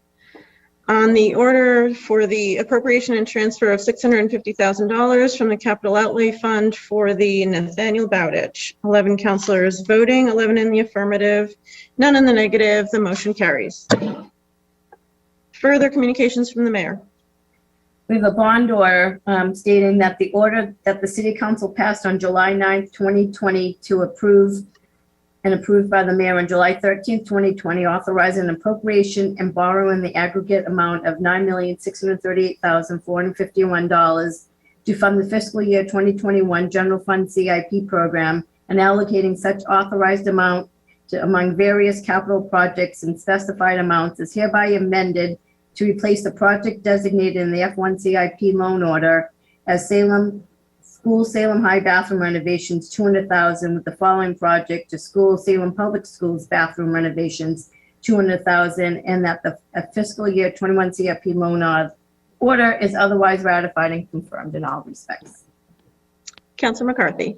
On the order for the appropriation and transfer of $650,000 from the Capital Outlay Fund for the Nathaniel Bowditch. 11 councilors voting, 11 in the affirmative, none in the negative. The motion carries. Further communications from the mayor. We have a bond order stating that the order that the City Council passed on July 9th, 2020 to approve and approved by the mayor on July 13th, 2020, authorizing an appropriation and borrowing the aggregate amount of $9,638,451 to fund the fiscal year 2021 General Fund CIP program and allocating such authorized amount among various capital projects and specified amounts is hereby amended to replace the project designated in the F1 CIP loan order as Salem High bathroom renovations, $200,000, with the following project to Salem Public Schools bathroom renovations, $200,000, and that the fiscal year 21 CIP loan order is otherwise ratified and confirmed in all respects. Counselor McCarthy.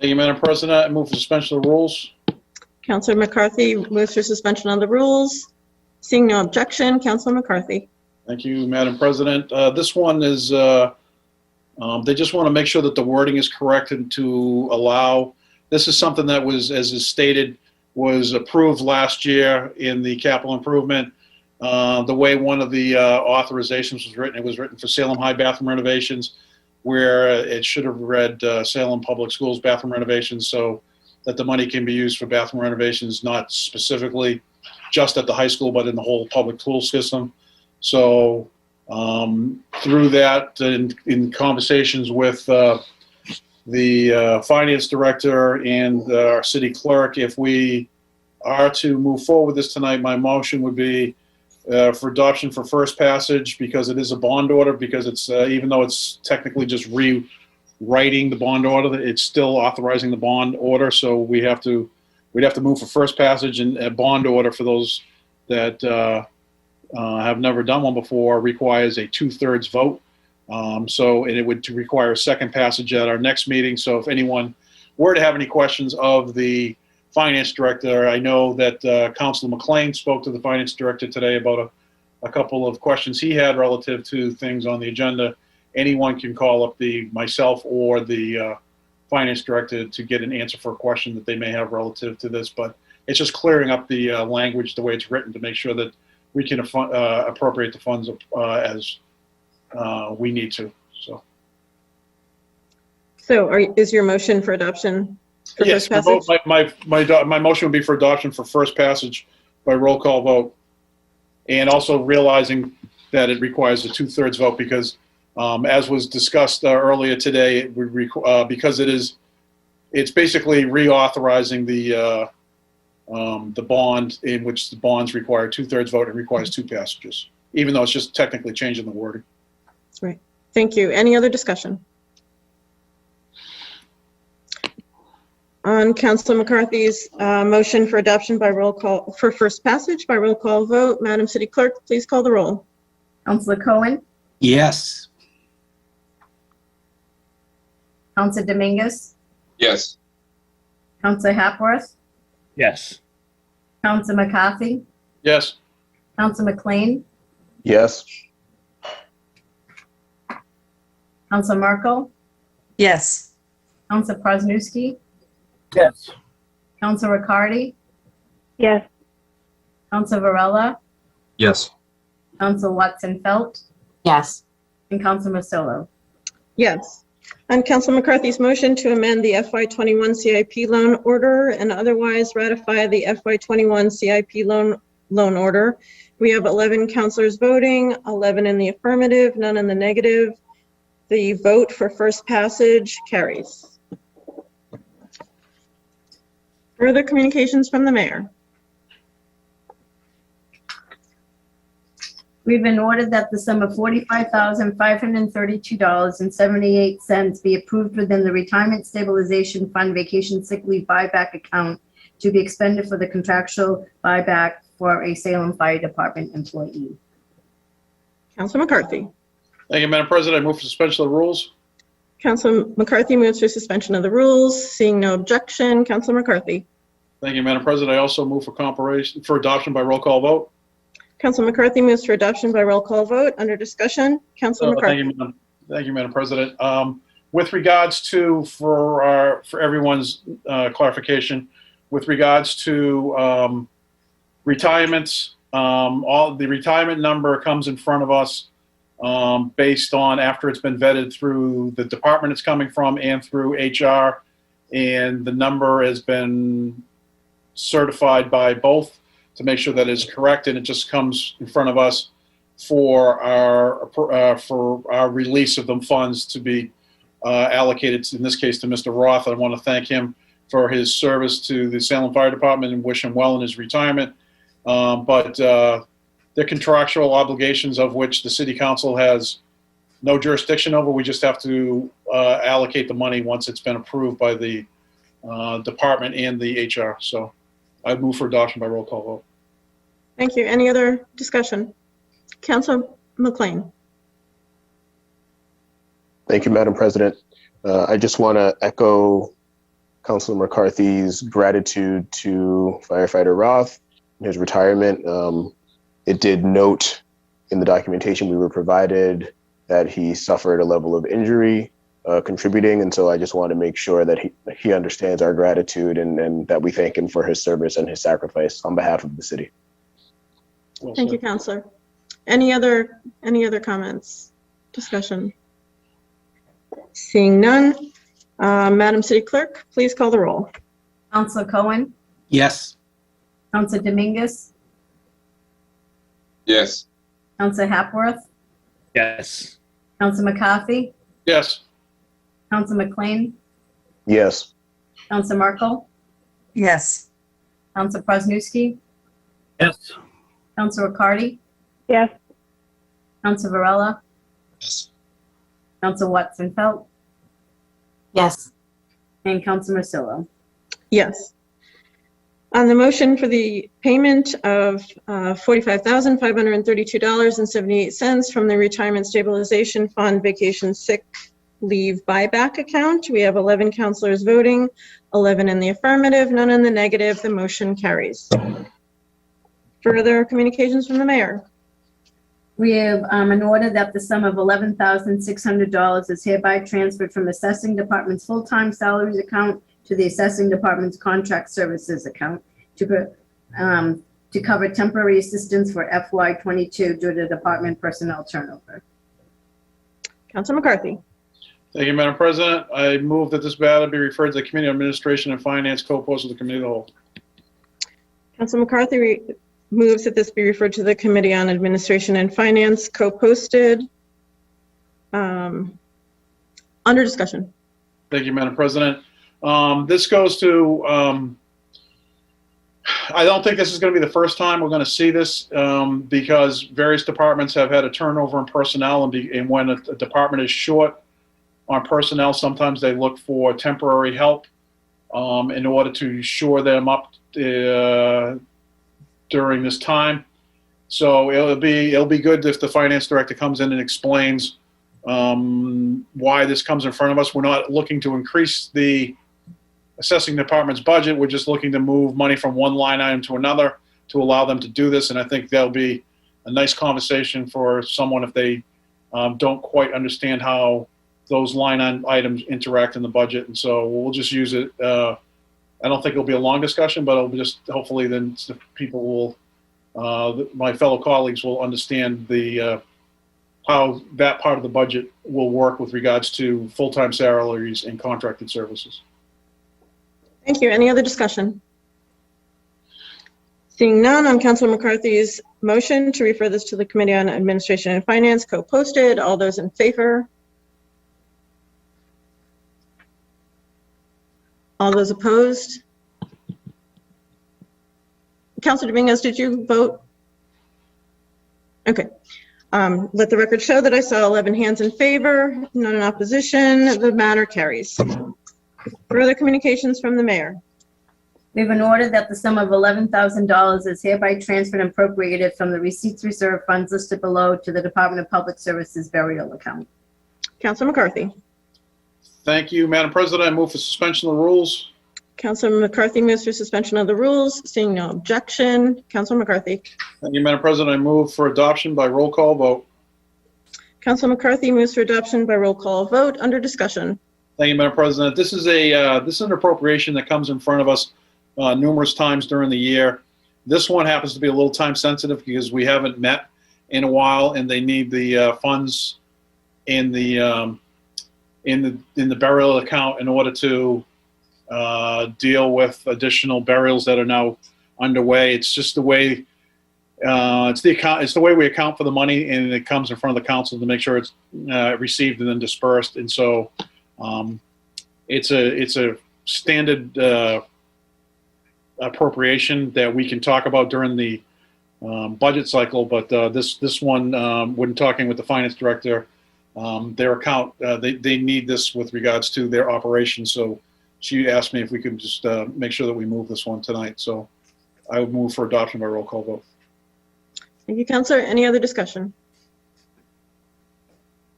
Thank you, Madam President. I move for suspension of the rules. Counselor McCarthy moves for suspension of the rules. Seeing no objection, Counselor McCarthy. Thank you, Madam President. This one is, they just want to make sure that the wording is correct and to allow, this is something that was, as is stated, was approved last year in the capital improvement. The way one of the authorizations was written, it was written for Salem High bathroom renovations, where it should have read Salem Public Schools bathroom renovations, so that the money can be used for bathroom renovations, not specifically just at the high school, but in the whole public school system. So through that, in conversations with the finance director and our city clerk, if we are to move forward with this tonight, my motion would be for adoption for first passage, because it is a bond order, because it's even though it's technically just rewriting the bond order, it's still authorizing the bond order. So we'd have to move for first passage, and a bond order, for those that have never done one before, requires a 2/3 vote. And it would require a second passage at our next meeting. So if anyone were to have any questions of the finance director, I know that Councilor McLean spoke to the finance director today about a couple of questions he had relative to things on the agenda. Anyone can call up myself or the finance director to get an answer for a question that they may have relative to this. But it's just clearing up the language, the way it's written, to make sure that we can appropriate the funds as we need to. So is your motion for adoption for yes, first passage? my motion would be for adoption for first passage by roll call vote, and also realizing that it requires a 2/3 vote, because as was discussed earlier today, it would because it's basically reauthorizing the bond, in which the bonds require 2/3 vote. It requires 2 passages, even though it's just technically changing the wording. That's right. Thank you. Any other discussion? On Councilor McCarthy's motion for adoption by roll call, for first passage by roll call vote, Madam City Clerk, please call the roll. Councilor Cohen, Yes. Councilor Dominguez, Yes. Councilor Hapworth, Yes. Councilor McCarthy, Yes. Councilor McLean, Yes. Councilor Merkel, Yes. Councilor Krasnowski, Yes. Councilor Riccardi, Yes. Councilor Varela, Yes. Councilor Watson Felt, Yes. and Councilor Masillo. Yes. On Councilor McCarthy's motion to amend the FY21 CIP loan order and otherwise ratify the FY21 CIP loan order, we have 11 councilors voting, 11 in the affirmative, none in the negative. The vote for first passage carries. Further communications from the mayor. We've been ordered that the sum of $45,532.78 be approved within the Retirement Stabilization Fund Vacation Sick Leave Buyback account to be expended for the contractual buyback for a Salem Fire Department employee. Councilor McCarthy. Thank you, Madam President. I move for suspension of the rules. Councilor McCarthy moves for suspension of the rules. Seeing no objection, Councilor McCarthy. Thank you, Madam President. I also move for adoption by roll call vote. Councilor McCarthy moves for adoption by roll call vote. Under discussion, Councilor McCarthy. Thank you, Madam President. With regards to, for everyone's clarification, with regards to retirements, all the retirement number comes in front of us based on after it's been vetted through the department it's coming from and through HR, and the number has been certified by both to make sure that it's correct, and it just comes in front of us for our release of the funds to be allocated, in this case, to Mr. Roth. I want to thank him for his service to the Salem Fire Department and wish him well in his retirement. But they're contractual obligations of which the city council has no jurisdiction over. We just have to allocate the money once it's been approved by the department and the HR. So I move for adoption by roll call vote. Thank you. Any other discussion? Councilor McLean. Thank you, Madam President. I just want to echo Councilor McCarthy's gratitude to Firefighter Roth and his retirement. It did note in the documentation we were provided that he suffered a level of injury contributing, and so I just want to make sure that he understands our gratitude and that we thank him for his service and his sacrifice on behalf of the city. Well Thank said. you, Councilor. Any other comments, discussion? Seeing none, Madam City Clerk, please call the roll. Councilor Cohen, Yes. Councilor Dominguez, Yes. Councilor Hapworth, Yes. Councilor McCarthy, Yes. Councilor McLean, Yes. Councilor Merkel, Yes. Councilor Kwasniewski, Yes. Councilor Riccardi, Yes. Councilor Varela, Yes. Councilor Watson-Felt, Yes. and Councilor Marcillo. Yes. On the motion for the payment of $45,532.78 from the Retirement Stabilization Fund Vacation Sick Leave Buyback Account, we have 11 councilors voting, 11 in the affirmative, none in the negative. The motion carries. Further communications from the mayor. We have an order that the sum of $11,600 is hereby transferred from Assessing Department's full-time salaries account to the Assessing Department's contract services account to cover temporary assistance for FY22 due to department personnel turnover. Councilor McCarthy. Thank you, Madam President. I move that this matter be referred to the Committee on Administration and Finance, co-posted to the Committee of the Whole. Councilor McCarthy moves that this be referred to the Committee on Administration and Finance, co-posted. Under discussion. Thank you, Madam President. This goes to, I don't think this is going to be the first time we're going to see this because various departments have had a turnover in personnel, and when a department is short on personnel, sometimes they look for temporary help in order to shore them up during this time. So it'll be good if the finance director comes in and explains why this comes in front of us. We're not looking to increase the assessing department's budget. We're just looking to move money from one line item to another to allow them to do this. And I think that'll be a nice conversation for someone if they don't quite understand how those line items interact in the budget. And so we'll just use it. I don't think it'll be a long discussion, but it'll be just hopefully then people will, my fellow colleagues will understand how that part of the budget will work with regards to full-time salaries and contracted services. Thank you. Any other discussion? Seeing none, on Councilor McCarthy's motion to refer this to the Committee on Administration and Finance, co-posted. All those in favor? All those opposed? Councilor Dominguez, did you vote? Okay. Let the record show that I saw 11 hands in favor, none in opposition. The matter carries. Further communications from the mayor. We have an order that the sum of $11,000 is hereby transferred and appropriated from the receipts reserve funds listed below to the Department of Public Services burial account. Councilor McCarthy. Thank you, Madam President. I move for suspension of the rules. Councilor McCarthy moves for suspension of the rules. Seeing no objection, Councilor McCarthy. Thank you, Madam President. I move for adoption by roll call vote. Councilor McCarthy moves for adoption by roll call vote. Under discussion. Thank you, Madam President. This is an appropriation that comes in front of us numerous times during the year. This one happens to be a little time sensitive because we haven't met in a while, and they need the funds in the burial account in order to deal with additional burials that are now underway. It's just the way it's the way we account for the money, and it comes in front of the council to make sure it's received and then dispersed. And so it's a standard appropriation that we can talk about during the budget cycle, but this one, when talking with the finance director, their account, they need this with regards to their operation. So she asked me if we could just make sure that we move this one tonight. So I would move for adoption by roll call vote. Thank you, Counselor. Any other discussion?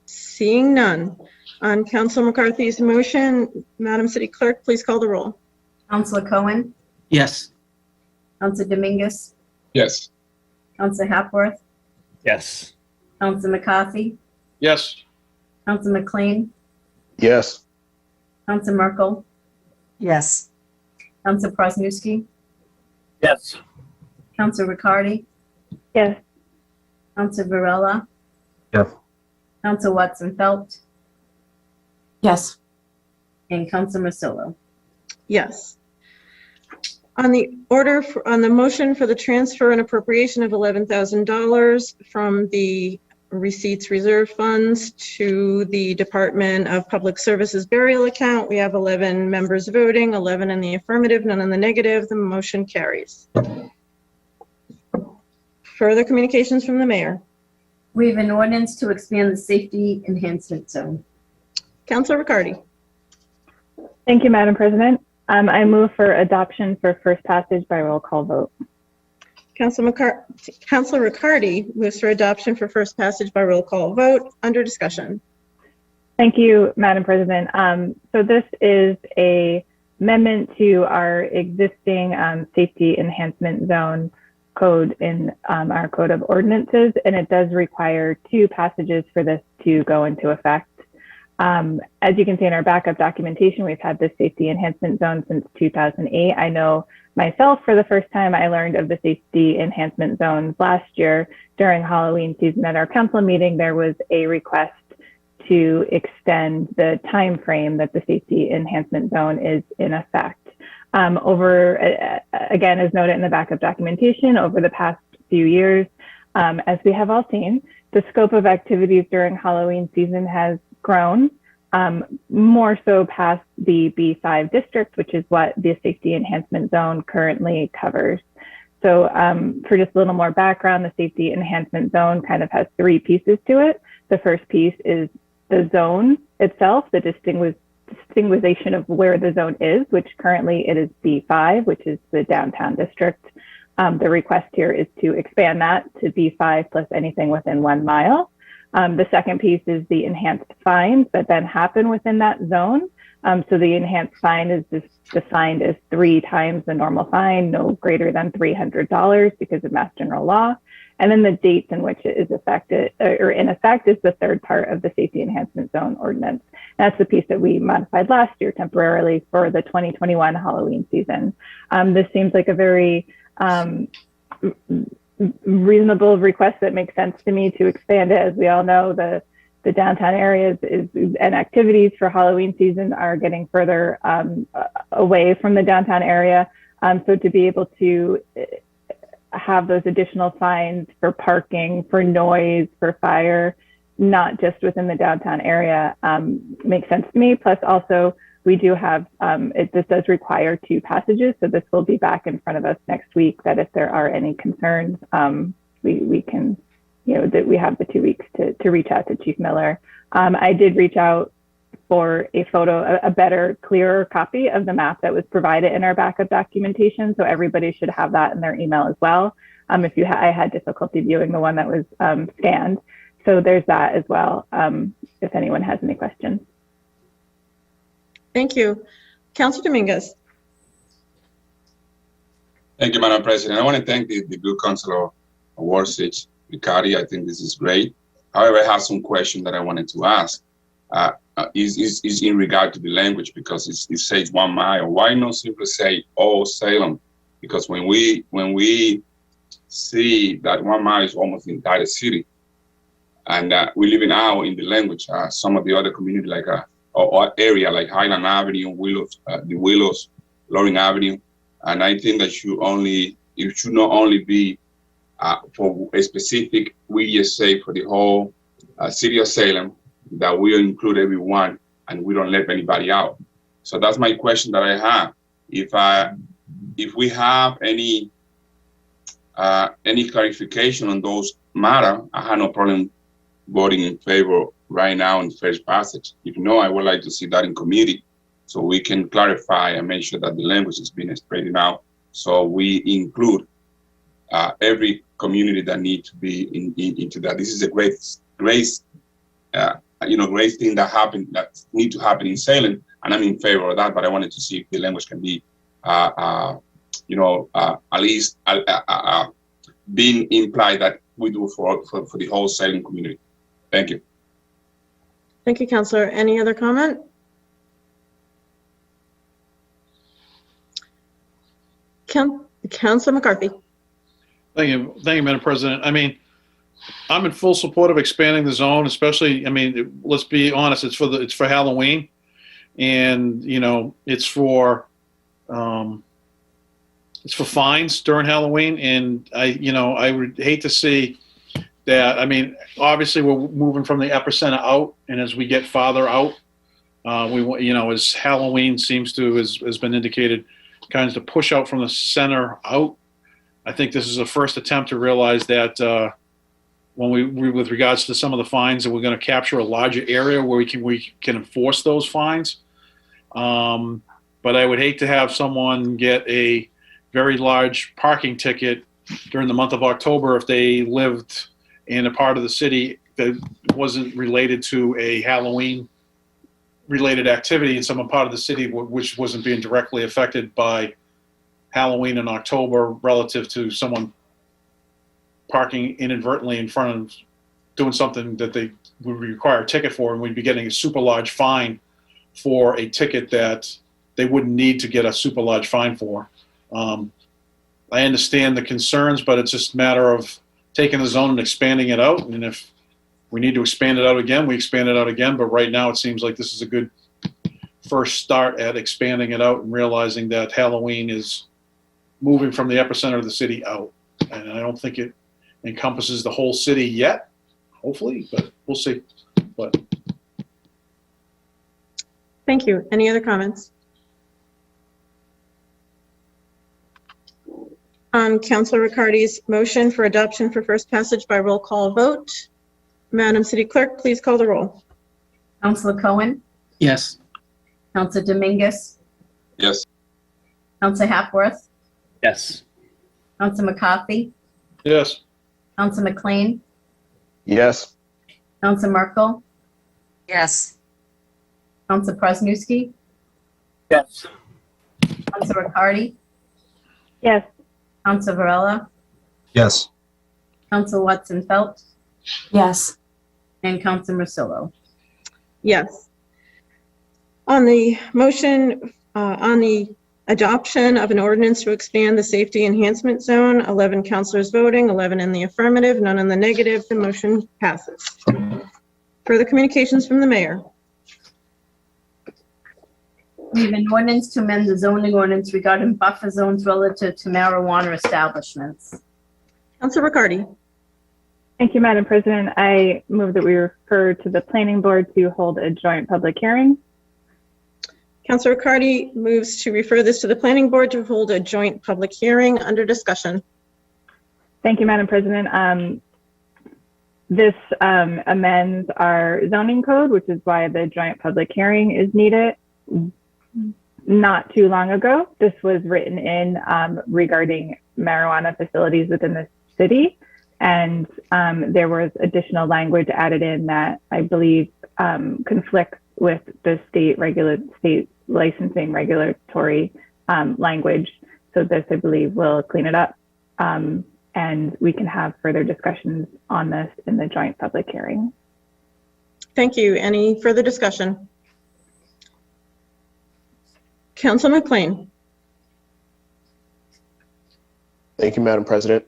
Seeing none. On Counselor McCarthy's motion, Madam City Clerk, please call the roll. Counselor Cohen, Yes. Counselor Dominguez, Yes. Counselor Hapworth, Yes. Counselor McCarthy, Yes. Counselor McLean, Yes. Counselor Merkel, Yes. Counselor Prosnowski, Yes. Counselor Riccardi, Yes. Counselor Varela, Yes. Counselor Watson Felt, Yes. and Counselor Masillo. Yes. On the motion for the transfer and appropriation of $11,000 from the receipts reserve funds to the Department of Public Services burial account, we have 11 members voting, 11 in the affirmative, none in the negative. The motion carries. Further communications from the mayor. We have an ordinance to expand the safety enhancement zone. Counselor Riccardi. Thank you, Madam President. I move for adoption for first passage by roll call vote. Counselor Riccardi moves for adoption for first passage by roll call vote. Under discussion. Thank you, Madam President. So this is a amendment to our existing safety enhancement zone code in our code of ordinances, and it does require 2 passages for this to go into effect. As you can see in our backup documentation, we've had this safety enhancement zone since 2008. I know myself, for the first time, I learned of the safety enhancement zones last year during Halloween season. At our council meeting, there was a request to extend the time frame that the safety enhancement zone is in effect. Again, as noted in the backup documentation, over the past few years, as we have all seen, the scope of activities during Halloween season has grown, more so past the B5 district, which is what the safety enhancement zone currently covers. So for just a little more background, the safety enhancement zone kind of has 3 pieces to it. The first piece is the zone itself, the distinguishation of where the zone is, which currently it is B5, which is the downtown district. The request here is to expand that to B5 plus anything within 1 mile. The second piece is the enhanced fines that then happen within that zone. So the enhanced fine is defined as 3 times the normal fine, no greater than $300 because of Mass General Law. And then the dates in which it is affected or in effect is the third part of the safety enhancement zone ordinance. That's the piece that we modified last year temporarily for the 2021 Halloween season. This seems like a very reasonable request that makes sense to me to expand it. As we all know, the downtown areas and activities for Halloween season are getting further away from the downtown area. So to be able to have those additional fines for parking, for noise, for fire, not just within the downtown area, makes sense to me. Plus also, we do have, this does require 2 passages, so this will be back in front of us next week, that if there are any concerns, we can, that we have the 2 weeks to reach out to Chief Miller. I did reach out for a photo, a better, clearer copy of the map that was provided in our backup documentation, so everybody should have that in their email as well. I had difficulty viewing the one that was scanned, so there's that as well, if anyone has any questions. Thank you. Counselor Dominguez. Thank you, Madam President. I want to thank the good Councilor Warsich, Riccardi. I think this is great. However, I have some question that I wanted to ask. Is in regard to the language, because it says 1 mile. Why not simply say all Salem? Because when we see that 1 mile is almost the entire city, and we live now in the language, some of the other community like or area like Highland Avenue, the Willows, Loring Avenue, and I think that it should not only be for a specific. We just say for the whole city of Salem that we include everyone and we don't let anybody out. So that's my question that I have. If we have any clarification on those matter, I have no problem voting in favor right now in first passage. If no, I would like to see that in committee so we can clarify and make sure that the language is being straightened out. So we include every community that need to be into that. This is a great thing that need to happen in Salem, and I'm in favor of that. But I wanted to see if the language can be, at least being implied that we do for the whole Salem community. Thank you. Thank you, Councilor. Any other comment? Councilor McCarthy. Thank you, Madam President. I mean, I'm in full support of expanding the zone, especially. I mean, let's be honest. It's for Halloween, and it's for fines during Halloween. And I would hate to see that. I mean, obviously we're moving from the epicenter out, and as we get farther out, as Halloween has been indicated, kind of to push out from the center out. I think this is a first attempt to realize that when we with regards to some of the fines, that we're going to capture a larger area where we can enforce those fines. But I would hate to have someone get a very large parking ticket during the month of October if they lived in a part of the city that wasn't related to a Halloween related activity in some part of the city which wasn't being directly affected by Halloween in October relative to someone parking inadvertently in front of doing something that they would require a ticket for, and we'd be getting a super large fine for a ticket that they wouldn't need to get a super large fine for. I understand the concerns, but it's just a matter of taking the zone and expanding it out. And if we need to expand it out again, we expand it out again. But right now it seems like this is a good first start at expanding it out and realizing that Halloween is moving from the epicenter of the city out. And I don't think it encompasses the whole city yet, hopefully, but we'll see. But Thank you. Any other comments? On Councilor Riccardi's motion for adoption for first passage by roll call vote, Madam City Clerk, please call the roll. Councilor Cohen, Yes. Councilor Dominguez, Yes. Councilor Hapworth, Yes. Councilor McCarthy, yes. Councilor McLean, Yes. Councilor Merkel, Yes. Councilor Presnowski, Yes. Councilor Riccardi, Yes. Councilor Varela, Yes. Councilor Watson Phelps, Yes. and Councilor Marcillo. Yes. On the motion, on the adoption of an ordinance to expand the safety enhancement zone, 11 councilors voting, 11 in the affirmative, none in the negative, the motion passes. Further communications from the mayor. We have an ordinance to amend the zoning ordinance regarding buffer zones relative to marijuana establishments. Councilor Riccardi. Thank you, Madam President. I move that we refer to the planning board to hold a joint public hearing. Councilor Riccardi moves to refer this to the planning board to hold a joint public hearing under discussion. Thank you, Madam President. This amends our zoning code, which is why the joint public hearing is needed. Not too long ago, this was written in regarding marijuana facilities within the city, and there was additional language added in that I believe conflicts with the state licensing regulatory language. So this, I believe, will clean it up, and we can have further discussions on this in the joint public hearing. Thank you. Any further discussion? Councilor McLean. Thank you, Madam President.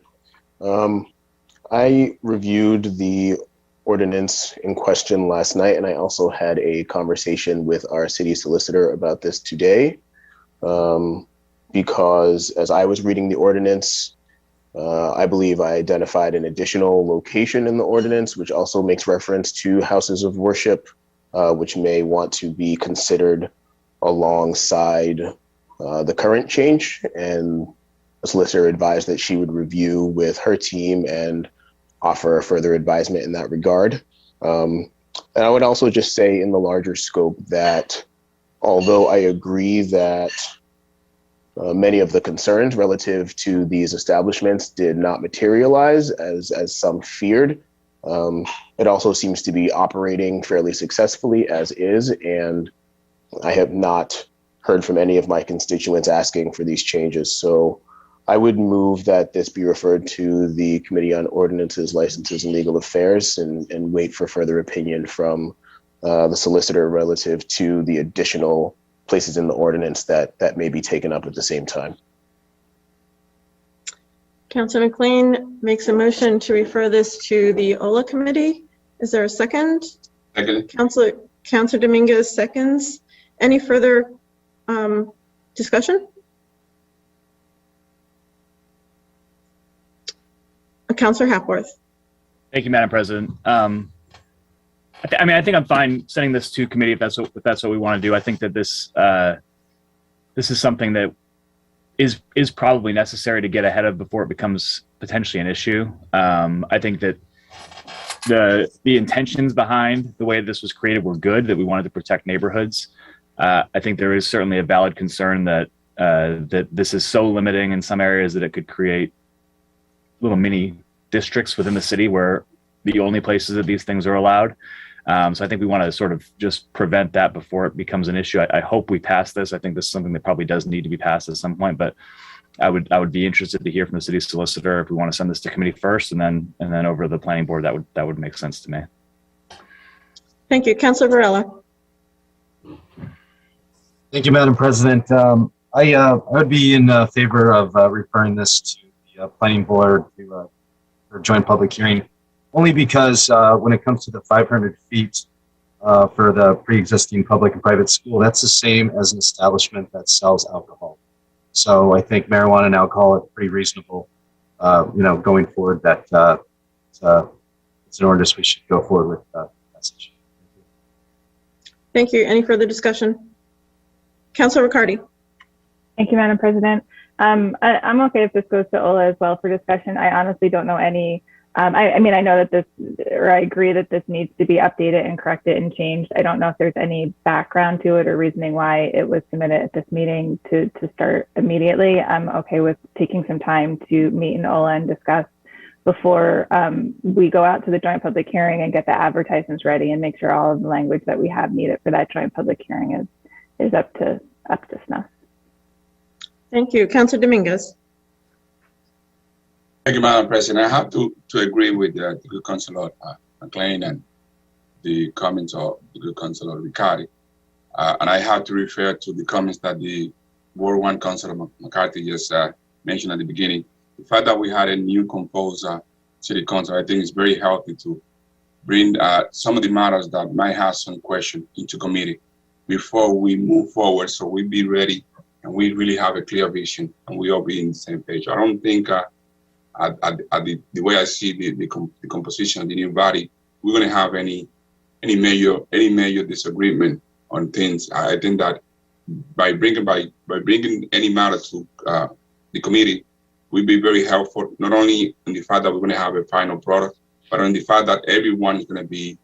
I reviewed the ordinance in question last night, and I also had a conversation with our city solicitor about this today, because as I was reading the ordinance, I believe I identified an additional location in the ordinance, which also makes reference to houses of worship, which may want to be considered alongside the current change, and the solicitor advised that she would review with her team and offer further advisement in that regard. And I would also just say in the larger scope that although I agree that many of the concerns relative to these establishments did not materialize as some feared, it also seems to be operating fairly successfully as is, and I have not heard from any of my constituents asking for these changes. So I would move that this be referred to the Committee on Ordinances, Licenses, and Legal Affairs and wait for further opinion from the solicitor relative to the additional places in the ordinance that may be taken up at the same time. Councilor McLean makes a motion to refer this to the OLA committee. Is there a second? Second. Councilor Dominguez seconds. Any further discussion? Councilor Hapworth. Thank you, Madam President. I think I'm fine sending this to committee if that's what we want to do. I think that this is something that is probably necessary to get ahead of before it becomes potentially an issue. I think that the intentions behind the way this was created were good, that we wanted to protect neighborhoods. I think there is certainly a valid concern that that this is so limiting in some areas that it could create little mini districts within the city where the only places that these things are allowed. So I think we want to sort of just prevent that before it becomes an issue. I hope we pass this. I think this is something that probably does need to be passed at some point, but I would be interested to hear from the city solicitor if we want to send this to committee first and then over the planning board. That would make sense to me. Thank you. Councilor Varela. Thank you, Madam President. I would be in favor of referring this to the planning board for joint public hearing, only because when it comes to the 500 feet for the pre-existing public and private school, that's the same as an establishment that sells alcohol. So I think marijuana and alcohol are pretty reasonable, going forward, that it's an ordinance we should go forward with that message. Thank you. Any further discussion? Councilor Riccardi. Thank you, Madam President. I'm okay if this goes to Ola as well for discussion. I honestly don't know any. I know that I agree that this needs to be updated and corrected and changed. I don't know if there's any background to it or reasoning why it was submitted at this meeting to start immediately. I'm okay with taking some time to meet in Ola and discuss before we go out to the joint public hearing and get the advertisements ready and make sure all of the language that we have needed for that joint public hearing is up to snuff. Thank you. Councilor Dominguez. Thank you, Madam President. I have to agree with the good Councilor McLean and the comments of the good Councilor Riccardi. And I have to refer to the comments that the Ward 1 Councilor McCarthy just mentioned at the beginning. The fact that we had a new composed city council, I think is very healthy to bring some of the matters that might have some question into committee before we move forward, so we be ready and we really have a clear vision and we all be in the same page. I don't think the way I see the composition of the new body, we're going to have any major disagreement on things. I think that by bringing any matter to the committee, will be very helpful, not only in the fact that we're going to have a final product, but on the fact that everyone is going to be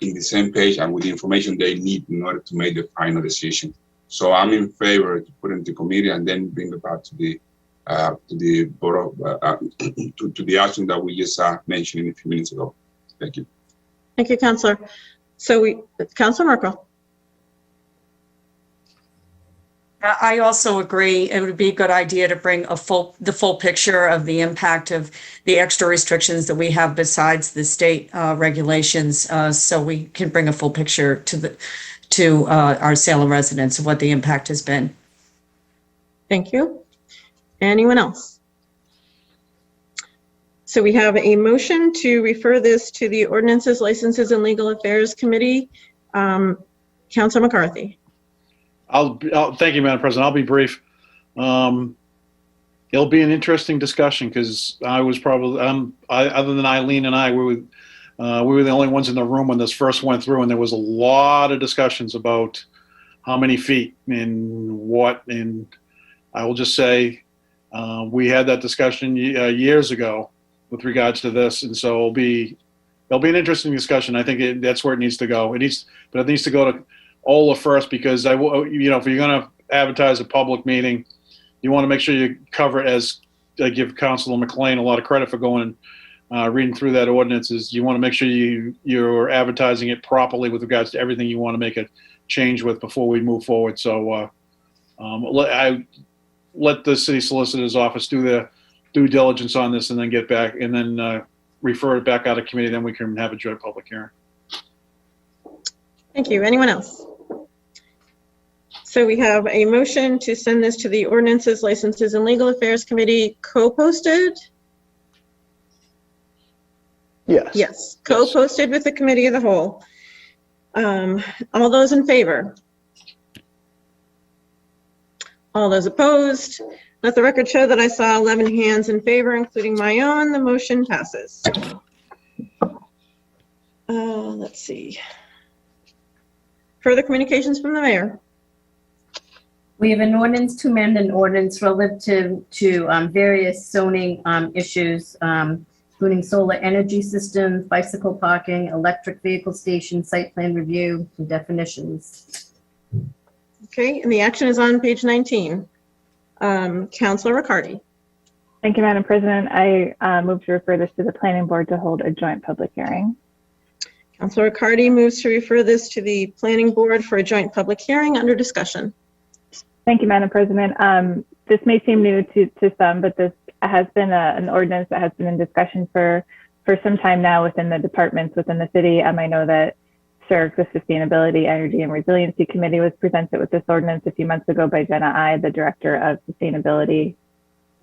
in the same page and with the information they need in order to make the final decision. So I'm in favor to put it into committee and then bring it back to the board to the action that we just mentioned a few minutes ago. Thank you. Thank you, Councilor. So Councilor Merkel. I also agree. It would be a good idea to bring the full picture of the impact of the extra restrictions that we have besides the state regulations, so we can bring a full picture to our Salem residents of what the impact has been. Thank you. Anyone else? So we have a motion to refer this to the Ordinances, Licenses, and Legal Affairs Committee. Councilor McCarthy. Thank you, Madam President. I'll be brief. It'll be an interesting discussion because I was probably, other than Eileen and I, we were the only ones in the room when this first went through, and there was a lot of discussions about how many feet and what. And I will just say, we had that discussion years ago with regards to this, and so it'll be an interesting discussion. I think that's where it needs to go. It needs to go to Ola first, because if you're going to advertise a public meeting, you want to make sure you cover it. As I give Councilor McLean a lot of credit for going and reading through that ordinance, is you want to make sure you're advertising it properly with regards to everything you want to make a change with before we move forward. So I let the city solicitor's office do their due diligence on this, and then get back, and then refer it back out of committee. Then we can have a joint public hearing. Thank you. Anyone else? So we have a motion to send this to the Ordinances, Licenses, and Legal Affairs Committee, co-posted? Yes. Yes, co-posted with the Committee of the Whole. All those in favor? All those opposed? Let the record show that I saw 11 hands in favor, including my own. The motion passes. Let's see. Further communications from the mayor. We have an ordinance to amend an ordinance relative to various zoning issues, including solar energy systems, bicycle parking, electric vehicle station, site plan review, and definitions. Okay, and the action is on page 19. Councilor Riccardi. Thank you, Madam President. I move to refer this to the planning board to hold a joint public hearing. Councilor Riccardi moves to refer this to the planning board for a joint public hearing. Under discussion. Thank you, Madam President. This may seem new to some, but this has been an ordinance that has been in discussion for some time now within the departments within the city. I know that CERC, the Sustainability, Energy, and Resiliency Committee, was presented with this ordinance a few months ago by Jenna I, the Director of Sustainability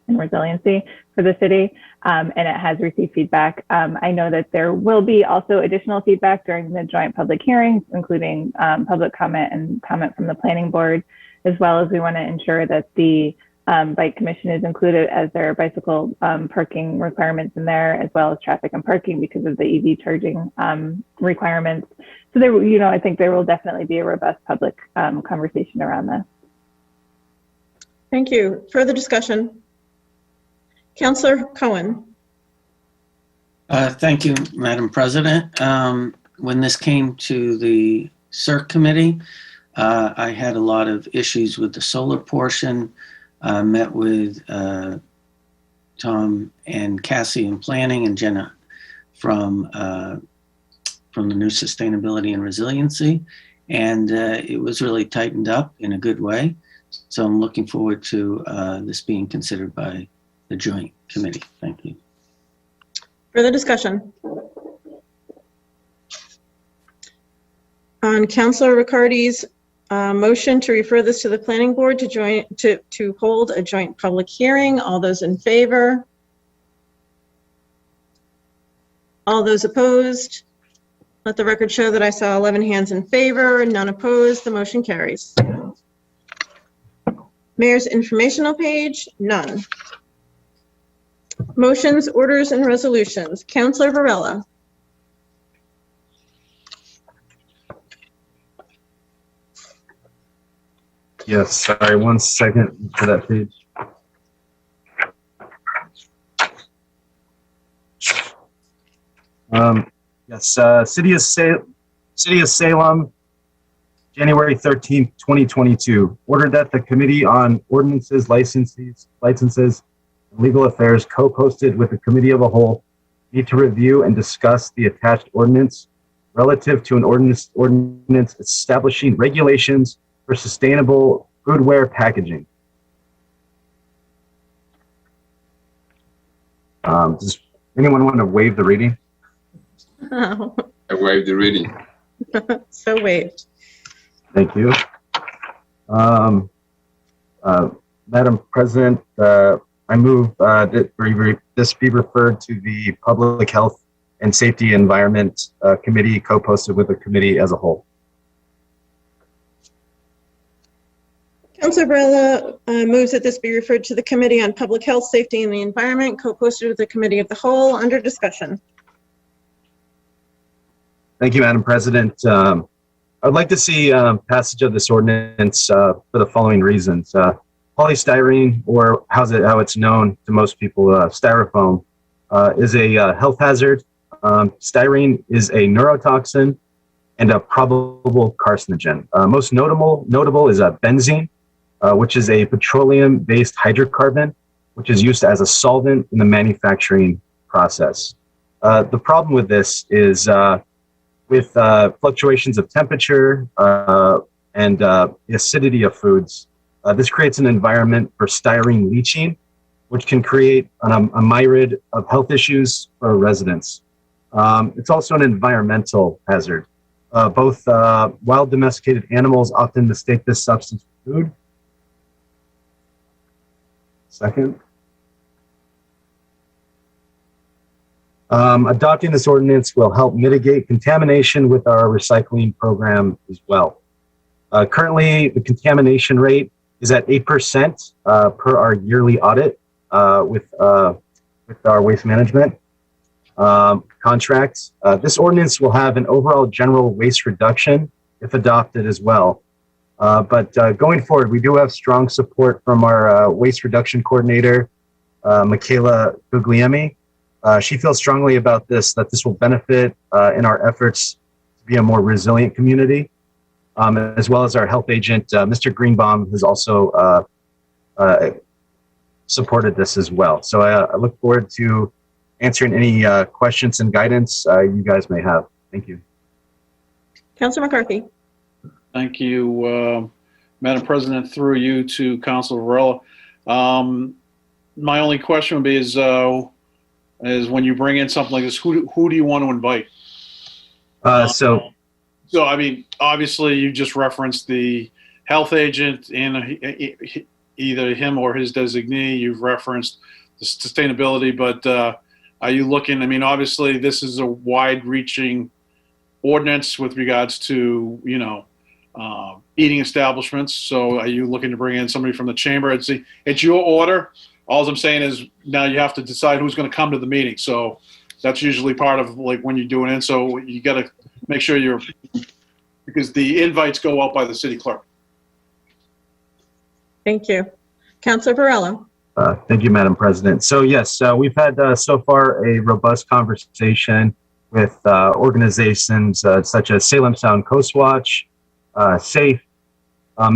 and Resiliency for the city, and it has received feedback. I know that there will be also additional feedback during the joint public hearings, including public comment and comment from the planning board, as well as we want to ensure that the bike commission is included, as there are bicycle parking requirements in there, as well as traffic and parking because of the EV charging requirements. So there, I think there will definitely be a robust public conversation around this. Thank you. Further discussion. Councilor Cohen. Thank you, Madam President. When this came to the CERC committee, I had a lot of issues with the solar portion. Met with Tom and Cassie in planning, and Jenna from the new Sustainability and Resiliency, and it was really tightened up in a good way. So I'm looking forward to this being considered by the joint committee. Thank you. Further discussion. On Councilor Riccardi's motion to refer this to the planning board to hold a joint public hearing. All those in favor? All those opposed? Let the record show that I saw 11 hands in favor, none opposed. The motion carries. Mayor's informational page, none. Motions, orders, and resolutions. Councilor Varela. Yes, sorry, 1 second for that page. Yes, City of Salem, January 13th, 2022. Ordered that the Committee on Ordinances, Licenses, and Legal Affairs, co-posted with the Committee of the Whole, need to review and discuss the attached ordinance relative to an ordinance establishing regulations for sustainable foodware packaging. Does anyone want to waive the reading? Oh, I waive the reading. so waived. Thank you. Madam President, I move that this be referred to the Public Health and Safety Environment Committee, co-posted with the committee as a whole. Councilor Varela moves that this be referred to the Committee on Public Health, Safety, and the Environment, co-posted with the Committee of the Whole. Under discussion. Thank you, Madam President. I'd like to see passage of this ordinance for the following reasons. Polystyrene, or how it's known to most people, styrofoam, is a health hazard. Styrene is a neurotoxin and a probable carcinogen. Most notable is benzene, which is a petroleum-based hydrocarbon, which is used as a solvent in the manufacturing process. The problem with this is with fluctuations of temperature and the acidity of foods, this creates an environment for styrene leaching, which can create a myriad of health issues for residents. It's also an environmental hazard. Both wild domesticated animals often mistake this substance for food. Second. Adopting this ordinance will help mitigate contamination with our recycling program as well. Currently, the contamination rate is at 8% per our yearly audit with our waste management contracts. This ordinance will have an overall general waste reduction if adopted as well. But going forward, we do have strong support from our waste reduction coordinator, Michaela Guglielmi. She feels strongly about this, that this will benefit in our efforts to be a more resilient community, as well as our health agent, Mr. Greenbaum, has also supported this as well. So I look forward to answering any questions and guidance you guys may have. Thank you. Councilor McCarthy. Thank you, Madam President, through you to Councilor Varela. My only question would be is when you bring in something like this, who do you want to invite? So I mean, obviously you just referenced the health agent and either him or his designee. You've referenced the sustainability, but are you looking, I mean, obviously this is a wide-reaching ordinance with regards to, eating establishments. So are you looking to bring in somebody from the chamber? It's your order. All I'm saying is now you have to decide who's going to come to the meeting. So that's usually part of like when you're doing it. So you got to make sure because the invites go out by the city clerk. Thank you. Councilor Varela. Thank you, Madam President. So yes, we've had so far a robust conversation with organizations such as Salem Sound Coast Watch, SAFE,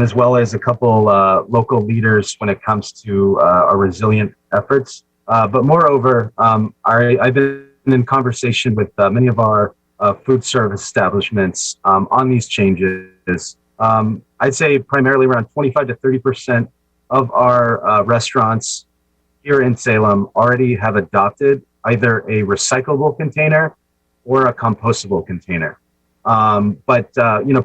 as well as a couple local leaders when it comes to our resilient efforts. But moreover, I've been in conversation with many of our food service establishments on these changes. I'd say primarily around 25 to 30% of our restaurants here in Salem already have adopted either a recyclable container or a compostable container. But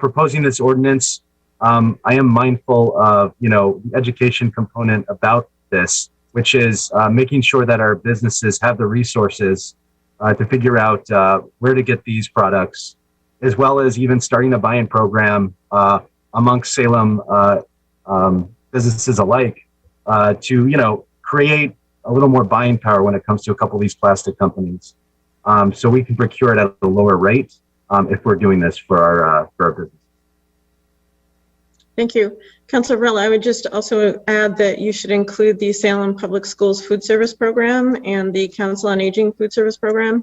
proposing this ordinance, I am mindful of, the education component about this, which is making sure that our businesses have the resources to figure out where to get these products, as well as even starting a buy-in program amongst Salem businesses alike to, create a little more buying power when it comes to a couple of these plastic companies. So we can procure it at a lower rate if we're doing this for our business. Thank you. Councilor Varela, I would just also add that you should include the Salem Public Schools Food Service Program and the Council on Aging Food Service Program.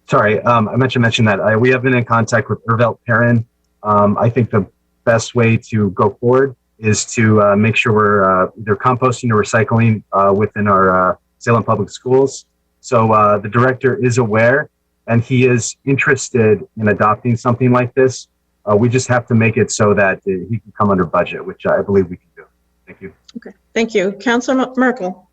Sorry, I meant to mention that we have been in contact with Irvelt Perrin. I think the best way to go forward is to make sure we're either composting or recycling within our Salem Public Schools. So the director is aware and he is interested in adopting something like this. We just have to make it so that he can come under budget, which I believe we can do. Thank you. Okay, thank you. Councilor Merkel.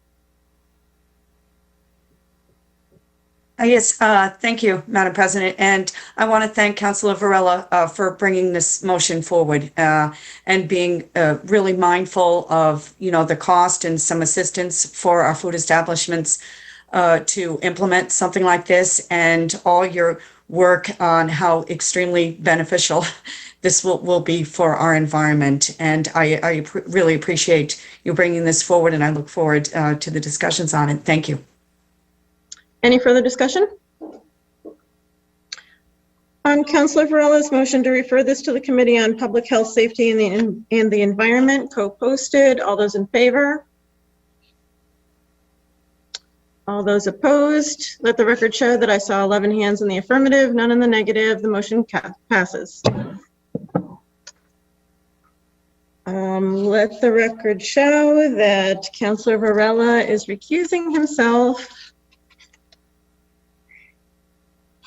Yes, thank you, Madam President. And I want to thank Councilor Varela for bringing this motion forward and being really mindful of, the cost and some assistance for our food establishments to implement something like this, and all your work on how extremely beneficial this will be for our environment. And I really appreciate you bringing this forward, and I look forward to the discussions on it. Thank you. Any further discussion? On Councilor Varela's motion to refer this to the Committee on Public Health, Safety, and the Environment, co-posted, all those in favor? All those opposed? Let the record show that I saw 11 hands in the affirmative, none in the negative. The motion passes. Let the record show that Councilor Varela is recusing himself.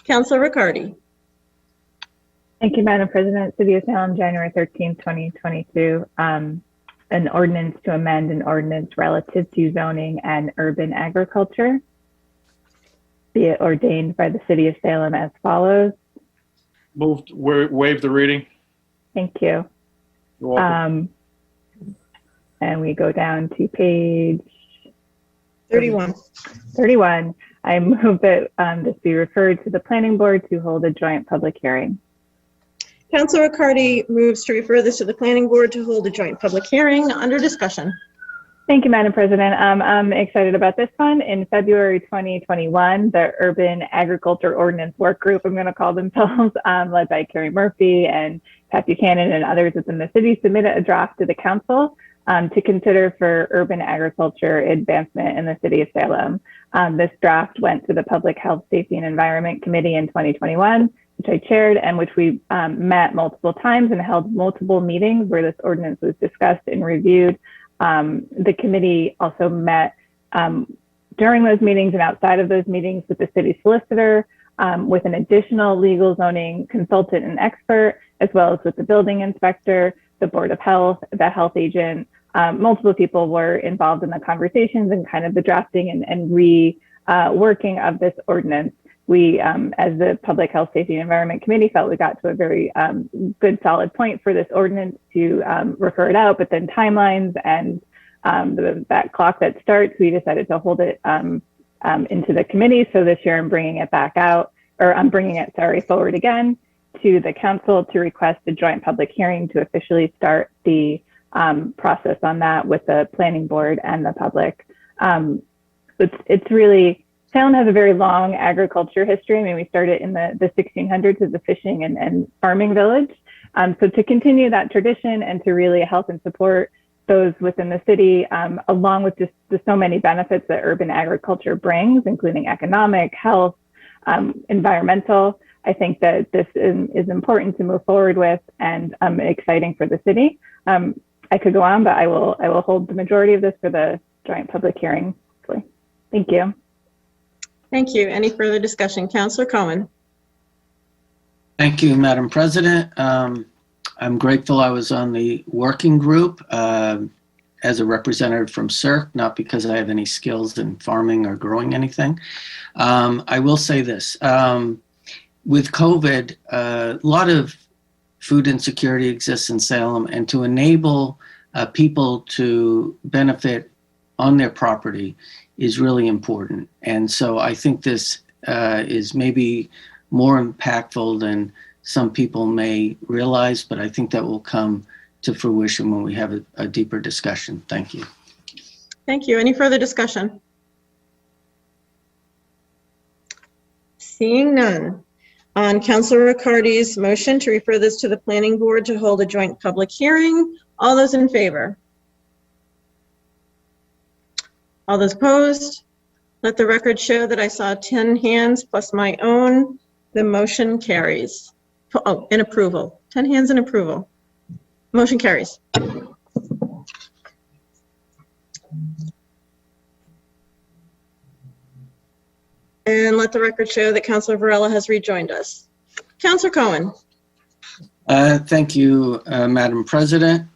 Councilor Riccardi. Thank you, Madam President. City of Salem, January 13, 2022. An ordinance to amend an ordinance relative to zoning and urban agriculture. Be it ordained by the City of Salem as follows. Moved, waive the reading. Thank you. You're welcome. And we go down to page 31. 31. I move that this be referred to the planning board to hold a joint public hearing. Councilor Riccardi moves to refer this to the planning board to hold a joint public hearing. Under discussion. Thank you, Madam President. I'm excited about this one. In February 2021, the Urban Agriculture Ordinance Work Group, I'm going to call themselves, led by Carrie Murphy and Pat Buchanan and others within the city, submitted a draft to the council to consider for urban agriculture advancement in the City of Salem. This draft went to the Public Health, Safety, and Environment Committee in 2021, which I chaired, and which we met multiple times and held multiple meetings where this ordinance was discussed and reviewed. The committee also met during those meetings and outside of those meetings with the city solicitor, with an additional legal zoning consultant and expert, as well as with the building inspector, the Board of Health, the health agent. Multiple people were involved in the conversations and kind of the drafting and reworking of this ordinance. We, as the Public Health, Safety, and Environment Committee, felt we got to a very good, solid point for this ordinance to refer it out, but then timelines and that clock that starts, we decided to hold it into the committee. So this year I'm bringing it back out, or I'm bringing it, forward again to the council to request a joint public hearing to officially start the process on that with the planning board and the public. It's really, Salem has a very long agriculture history. I mean, we started in the 1600s as a fishing and farming village. So to continue that tradition and to really help and support those within the city, along with just the so many benefits that urban agriculture brings, including economic, health, environmental, I think that this is important to move forward with and exciting for the city. I could go on, but I will hold the majority of this for the joint public hearing. Thank you. Thank you. Any further discussion? Councilor Cohen. Thank you, Madam President. I'm grateful I was on the working group as a representative from CERC, not because I have any skills in farming or growing anything. I will say this. With COVID, a lot of food insecurity exists in Salem, and to enable people to benefit on their property is really important. And so I think this is maybe more impactful than some people may realize, but I think that will come to fruition when we have a deeper discussion. Thank you. Thank you. Any further discussion? Seeing none. On Councilor Riccardi's motion to refer this to the planning board to hold a joint public hearing, all those in favor? All those opposed? Let the record show that I saw 10 hands plus my own. The motion carries. Oh, in approval. 10 hands in approval. Motion carries. And let the record show that Councilor Varela has rejoined us. Councilor Cohen. Thank you, Madam President.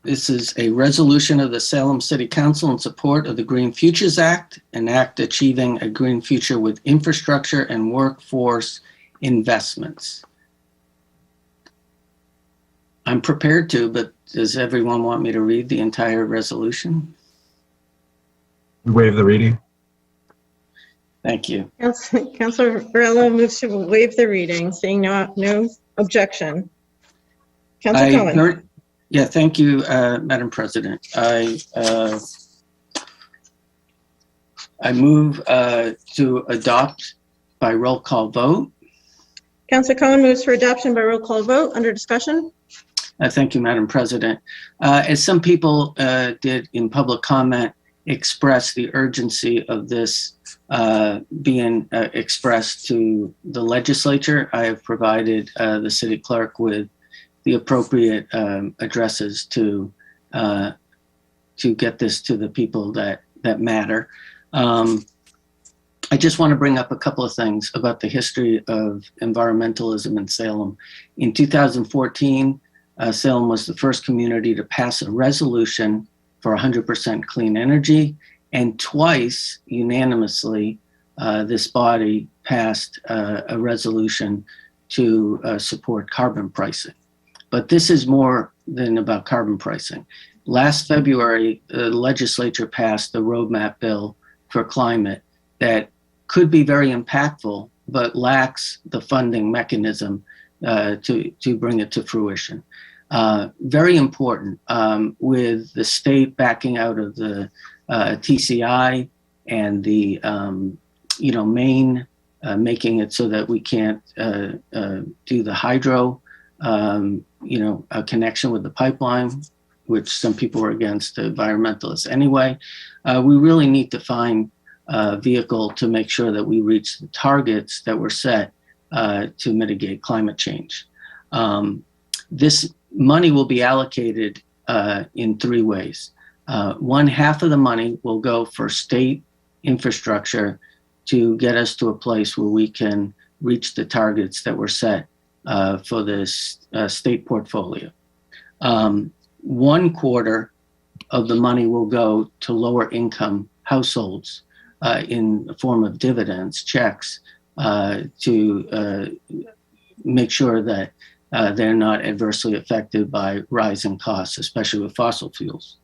This is a resolution of the Salem City Council in support of the Green Futures Act, an act achieving a green future with infrastructure and workforce investments. I'm prepared to, but does everyone want me to read the entire resolution? Waive the reading. Thank you. Councilor Varela moves to waive the reading, seeing no objection. Councilor Cohen. Yeah, thank you, Madam President. I move to adopt by roll call vote. Counselor Cohen moves for adoption by roll call vote. Under discussion? Thank you, Madam President. As some people did in public comment, express the urgency of this being expressed to the legislature, I have provided the city clerk with the appropriate addresses to get this to the people that matter. I just want to bring up a couple of things about the history of environmentalism in Salem. In 2014, Salem was the first community to pass a resolution for 100% clean energy, and twice unanimously, this body passed a resolution to support carbon pricing. But this is more than about carbon pricing. Last February, the legislature passed the roadmap bill for climate that could be very impactful, but lacks the funding mechanism to bring it to fruition. Very important, with the state backing out of the TCI and the Maine making it so that we can't do the hydro a connection with the pipeline, which some people are against, the environmentalists anyway. We really need to find a vehicle to make sure that we reach the targets that were set to mitigate climate change. This money will be allocated in three ways. One half of the money will go for state infrastructure to get us to a place where we can reach the targets that were set for this state portfolio. 1/4 of the money will go to lower income households in the form of dividends, checks, to make sure that they're not adversely affected by rising costs, especially with fossil fuels.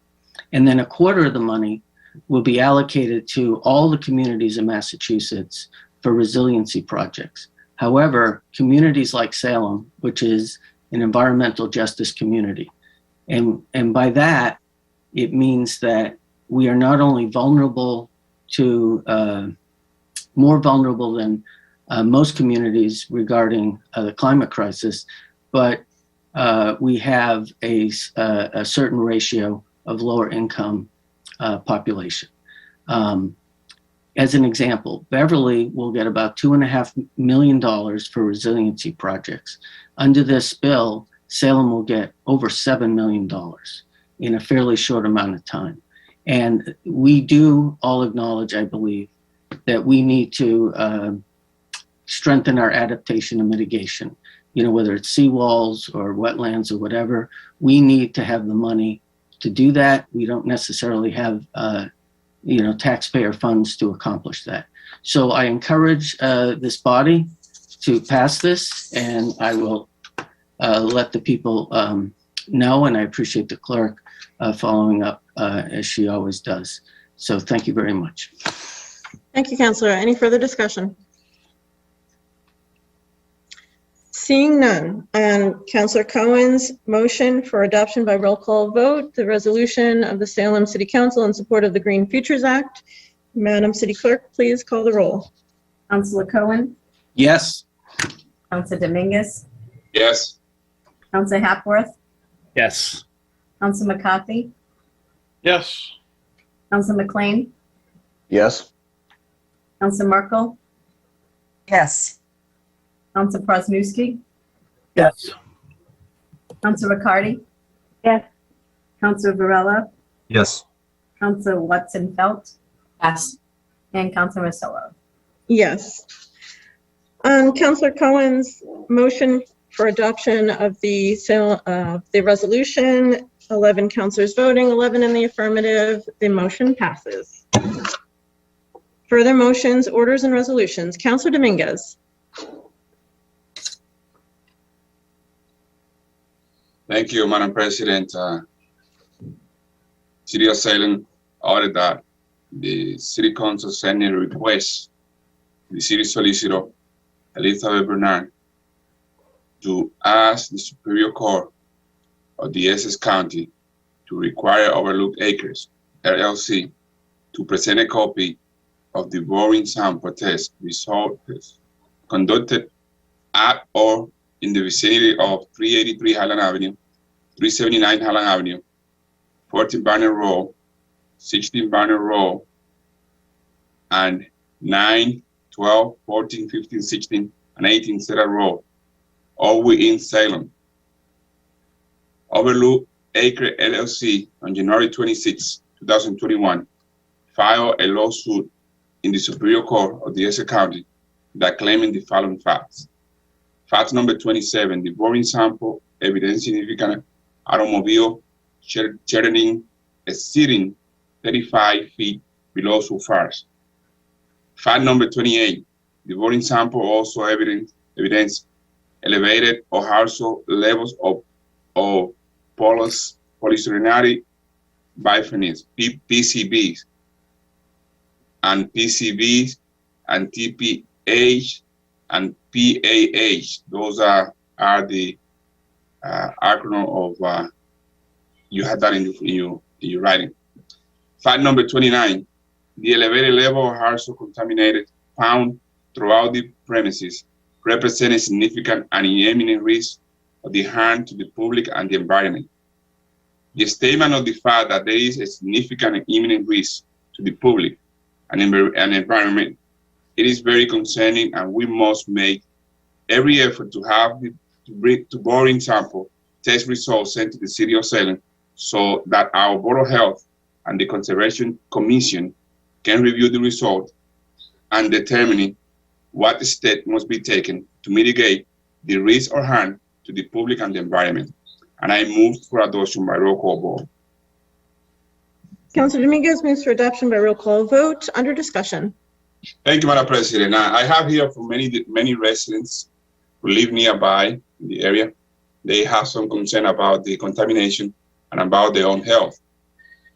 And then 1/4 of the money will be allocated to all the communities in Massachusetts for resiliency projects. However, communities like Salem, which is an environmental justice community, and by that, it means that we are not only vulnerable to, more vulnerable than most communities regarding the climate crisis, but we have a certain ratio of lower income population. As an example, Beverly will get about $2.5 million for resiliency projects. Under this bill, Salem will get over $7 million in a fairly short amount of time. And we do all acknowledge, I believe, that we need to strengthen our adaptation and mitigation. Whether it's seawalls or wetlands or whatever, we need to have the money to do that. We don't necessarily have taxpayer funds to accomplish that. So I encourage this body to pass this, and I will let the people know, and I appreciate the clerk following up as she always does. So thank you very much. Thank you, Councillor. Any further discussion? Seeing none, on Councillor Cohen's motion for adoption by roll call vote, the resolution of the Salem City Council in support of the Green Futures Act, Madam City Clerk, please call the roll. Councillor Cohen, Yes. Councillor Dominguez, Yes. Councillor Hapworth, Yes. Councillor McCarthy, Yes. Councillor McLean, Yes. Councillor Merkel, Yes. Councillor Prosnowski, Yes. Councillor Riccardi, Yes. Councillor Varela, Yes. Councillor Watson-Felt, Yes. and Councillor Rosillo. Yes. On Councillor Cohen's motion for adoption of the resolution, 11 councillors voting, 11 in the affirmative, the motion passes. Further motions, orders, and resolutions. Councillor Dominguez. Thank you, Madam President. City of Salem ordered that the City Council send a request to the City Solicitor, Elizabeth Bernard, to ask the Superior Court of the Essex County to require Overlooked Acres, LLC, to present a copy of the boring sound protest results conducted at or in the vicinity of 383 Highland Avenue, 379 Highland Avenue, 14 Barnett Road, 16 Barnett Road, and 9, 12, 14, 15, 16, and 18 Cedar Road, all within Salem. Overlook Acre LLC on January 26, 2021, filed a lawsuit in the Superior Court of the Essex County that claiming the following facts. Fact number 27, the boring sample evidence significant automobile charting exceeding 35 feet below surface. Fact number 28, the boring sample also evidence elevated or household levels of polycyanuric biphenyls, PCBs, and PCBs, and TPH, and PAH. Those are the acronym of, you had that in your writing. Fact number 29, the elevated level of household contaminated found throughout the premises represent a significant and imminent risk of the harm to the public and the environment. The statement of the fact that there is a significant and imminent risk to the public and environment, it is very concerning, and we must make every effort to have to boring sample test results sent to the City of Salem so that our Board of Health and the Conservation Commission can review the result and determine what step must be taken to mitigate the risk or harm to the public and the environment. And I move for adoption by roll call vote. Councilor Dominguez moves for adoption by roll call vote. Under discussion. Thank you, Madam President. I have here from many residents who live nearby in the area. They have some concern about the contamination and about their own health.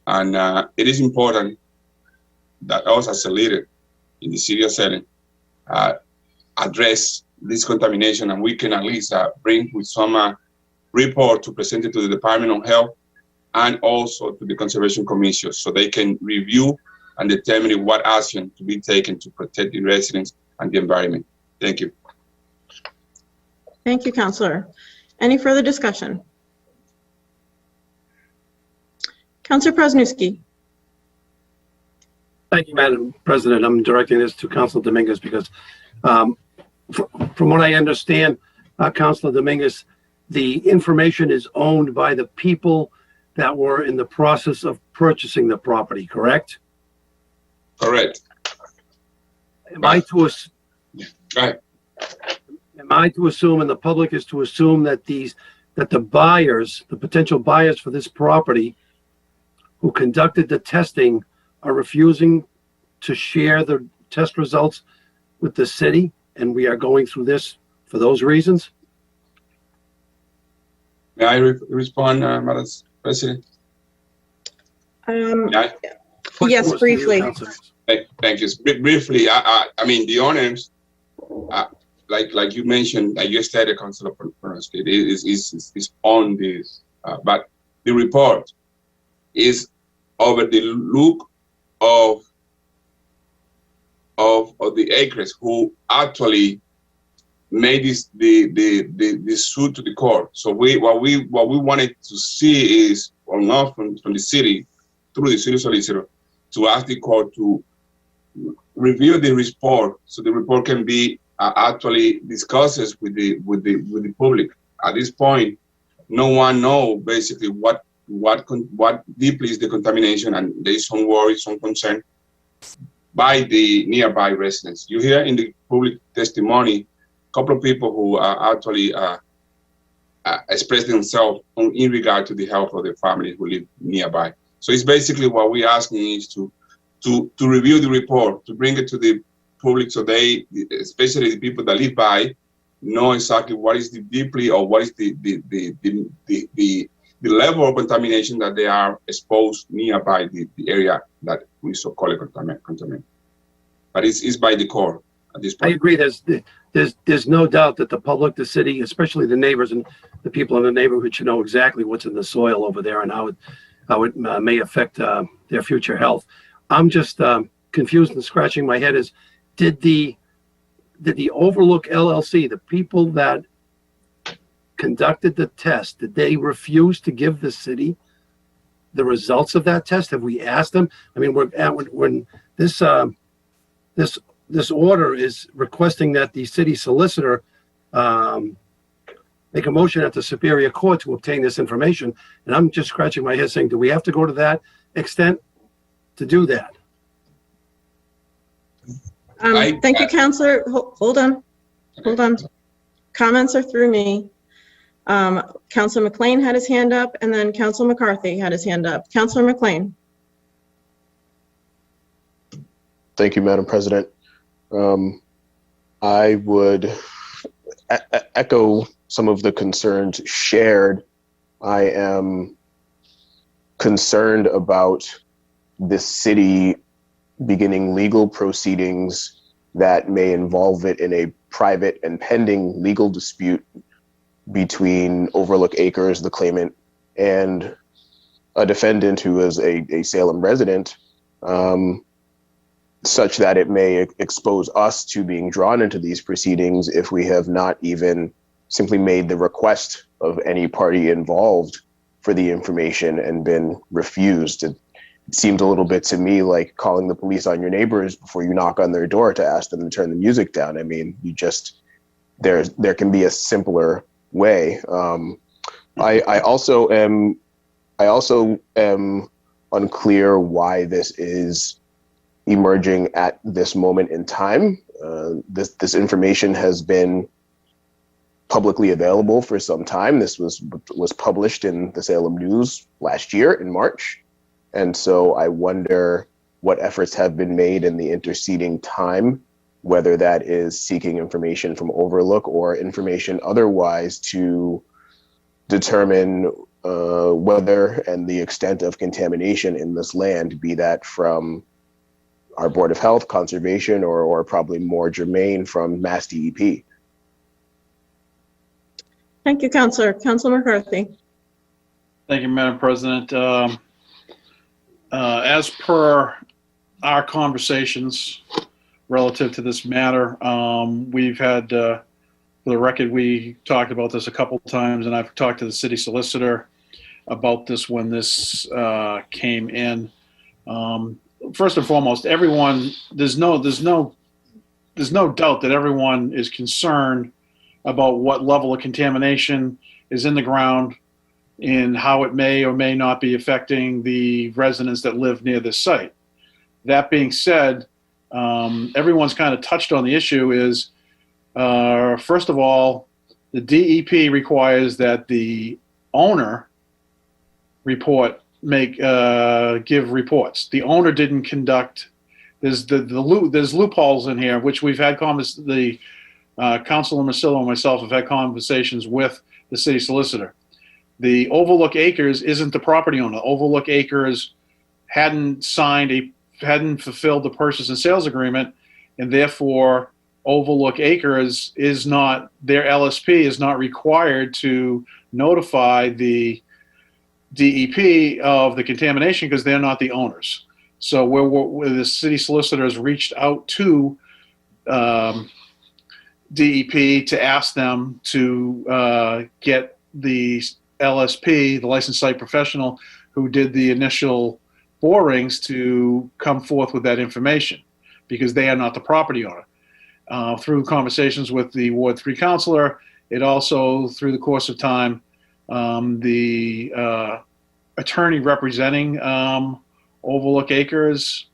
And it is important that us as a leader in the City of Salem address this contamination, and we can at least bring with some report to present it to the Department of Health and also to the Conservation Commission so they can review and determine what action to be taken to protect the residents and the environment. Thank you. Thank you, Councilor. Any further discussion? Councilor Presnowski. Thank you, Madam President. I'm directing this to Councilor Dominguez because from what I understand, Councilor Dominguez, the information is owned by the people that were in the process of purchasing the property, correct? Correct. Am I to assume, and the public is to assume that the buyers, the potential buyers for this property who conducted the testing are refusing to share the test results with the city, and we are going through this for those reasons? May I respond, Madam President? Yes, briefly. Thank you. Briefly, I mean, the owners, like you mentioned, like you stated, Councilor Presnowski, is on this, but the report is over the look of the acres who actually made this the suit to the court. So what we wanted to see is, or not from the city through the city solicitor, to ask the court to review the report so the report can be actually discussed with the public. At this point, no one knows basically what deeply is the contamination, and there is some worry, some concern by the nearby residents. You hear in the public testimony a couple of people who actually express themselves in regard to the health of their family who live nearby. So it's basically what we're asking is to review the report, to bring it to the public so they, especially the people that live by, know exactly what is the deeply or what is the level of contamination that they are exposed nearby the area that we so call it contaminant. But it's by the core at this point. I agree. There's no doubt that the public, the city, especially the neighbors and the people in the neighborhood should know exactly what's in the soil over there and how it may affect their future health. I'm just confused and scratching my head. Did the did the Overlook LLC, the people that conducted the test, did they refuse to give the city the results of that test? Have we asked them? I mean, when this order is requesting that the city solicitor make a motion at the Superior Court to obtain this information, and I'm just scratching my head saying, do we have to go to that extent to do that? Thank you, Counselor. Hold on. Comments are through me. Counselor McLean had his hand up, and then Counselor McCarthy had his hand up. Counselor McLean. Thank you, Madam President. I would echo some of the concerns shared. I am concerned about this city beginning legal proceedings that may involve it in a private and pending legal dispute between Overlook Acres, the claimant, and a defendant who is a Salem resident, such that it may expose us to being drawn into these proceedings if we have not even simply made the request of any party involved for the information and been refused. It seems a little bit to me like calling the police on your neighbors before you knock on their door to ask them to turn the music down. I mean, there can be a simpler way. I also am unclear why this is emerging at this moment in time. This information has been publicly available for some time. This was published in the Salem News last year in March. And so I wonder what efforts have been made in the interceding time, whether that is seeking information from Overlook or information otherwise to determine whether and the extent of contamination in this land, be that from our Board of Health, Conservation, or probably more germane from Mass DEP. Thank you, Counselor. Counselor McCarthy. Thank you, Madam President. As per our conversations relative to this matter, we've had, for the record, we talked about this a couple times, and I've talked to the city solicitor about this when this came in. First and foremost, everyone, there's no doubt that everyone is concerned about what level of contamination is in the ground and how it may or may not be affecting the residents that live near this site. That being said, everyone's kind of touched on the issue is, first of all, the DEP requires that the owner give reports. The owner didn't conduct. There's loopholes in here, which we've had Councilor Masillo and myself have had conversations with the city solicitor. The Overlook Acres isn't the property owner. Overlook Acres hadn't fulfilled the purchase and sales agreement, and therefore Overlook Acres is not, their LSP is not required to notify the DEP of the contamination because they're not the owners. So where the city solicitor has reached out to DEP to ask them to get the LSP, the licensed site professional who did the initial borings, to come forth with that information because they are not the property owner. Through conversations with the Ward 3 councilor, it also, through the course of time, the attorney representing Overlook Acres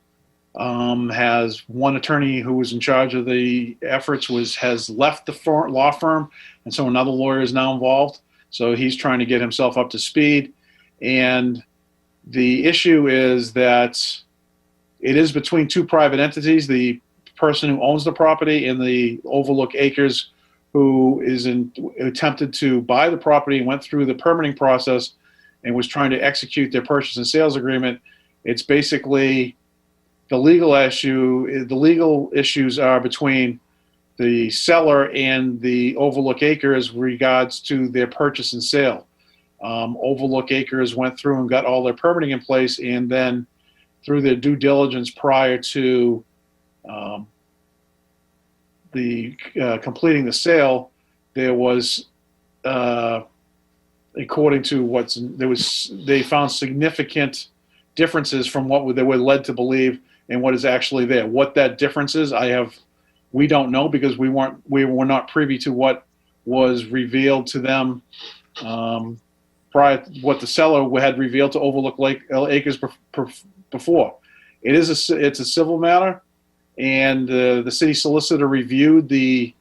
has one attorney who was in charge of the efforts has left the law firm, and so another lawyer is now involved. So he's trying to get himself up to speed. And the issue is that it is between two private entities, the person who owns the property and the Overlook Acres who attempted to buy the property and went through the permitting process and was trying to execute their purchase and sales agreement. It's basically the legal issue. The legal issues are between the seller and the Overlook Acres regards to their purchase and sale. Overlook Acres went through and got all their permitting in place, and then through their due diligence prior to completing the sale, there was, according to they found significant differences from what they were led to believe and what is actually there. What that difference is, we don't know, because we were not privy to what was revealed to them prior to what the seller had revealed to Overlook Acres before. It's a civil matter, and the city solicitor reviewed the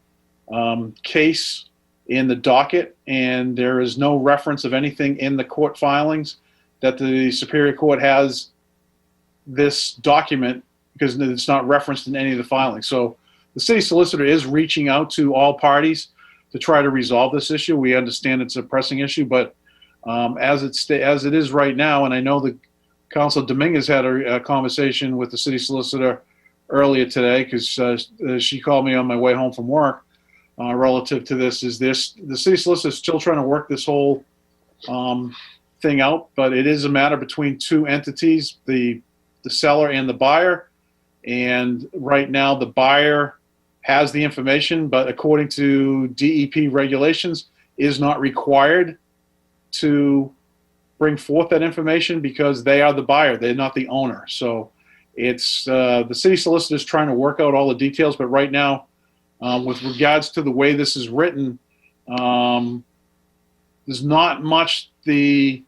case in the docket, and there is no reference of anything in the court filings that the Superior Court has this document, because it's not referenced in any of the filings. So the city solicitor is reaching out to all parties to try to resolve this issue. We understand it's a pressing issue, but as it is right now, and I know that Councilor Dominguez had a conversation with the city solicitor earlier today, because she called me on my way home from work relative to this. The city solicitor is still trying to work this whole thing out, but it is a matter between two entities, the seller and the buyer. And right now the buyer has the information, but according to DEP regulations, is not required to bring forth that information because they are the buyer, they're not the owner. So it's the city solicitor is trying to work out all the details, but right now, with regards to the way this is written, there's not much the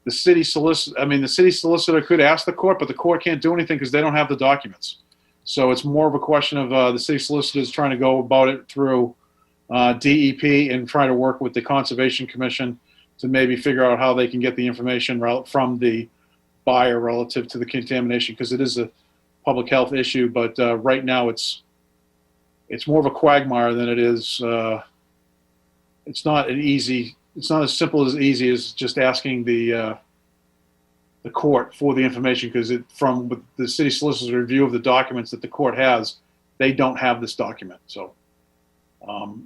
city solicitor could ask the court, but the court can't do anything because they don't have the documents. So it's more of a question of the city solicitors trying to go about it through DEP and try to work with the Conservation Commission to maybe figure out how they can get the information from the buyer relative to the contamination, because it is a public health issue. But right now it's more of a quagmire than it is. It's not as simple as easy as just asking the court for the information, because from the city solicitor's review of the documents that the court has, they don't have this document. So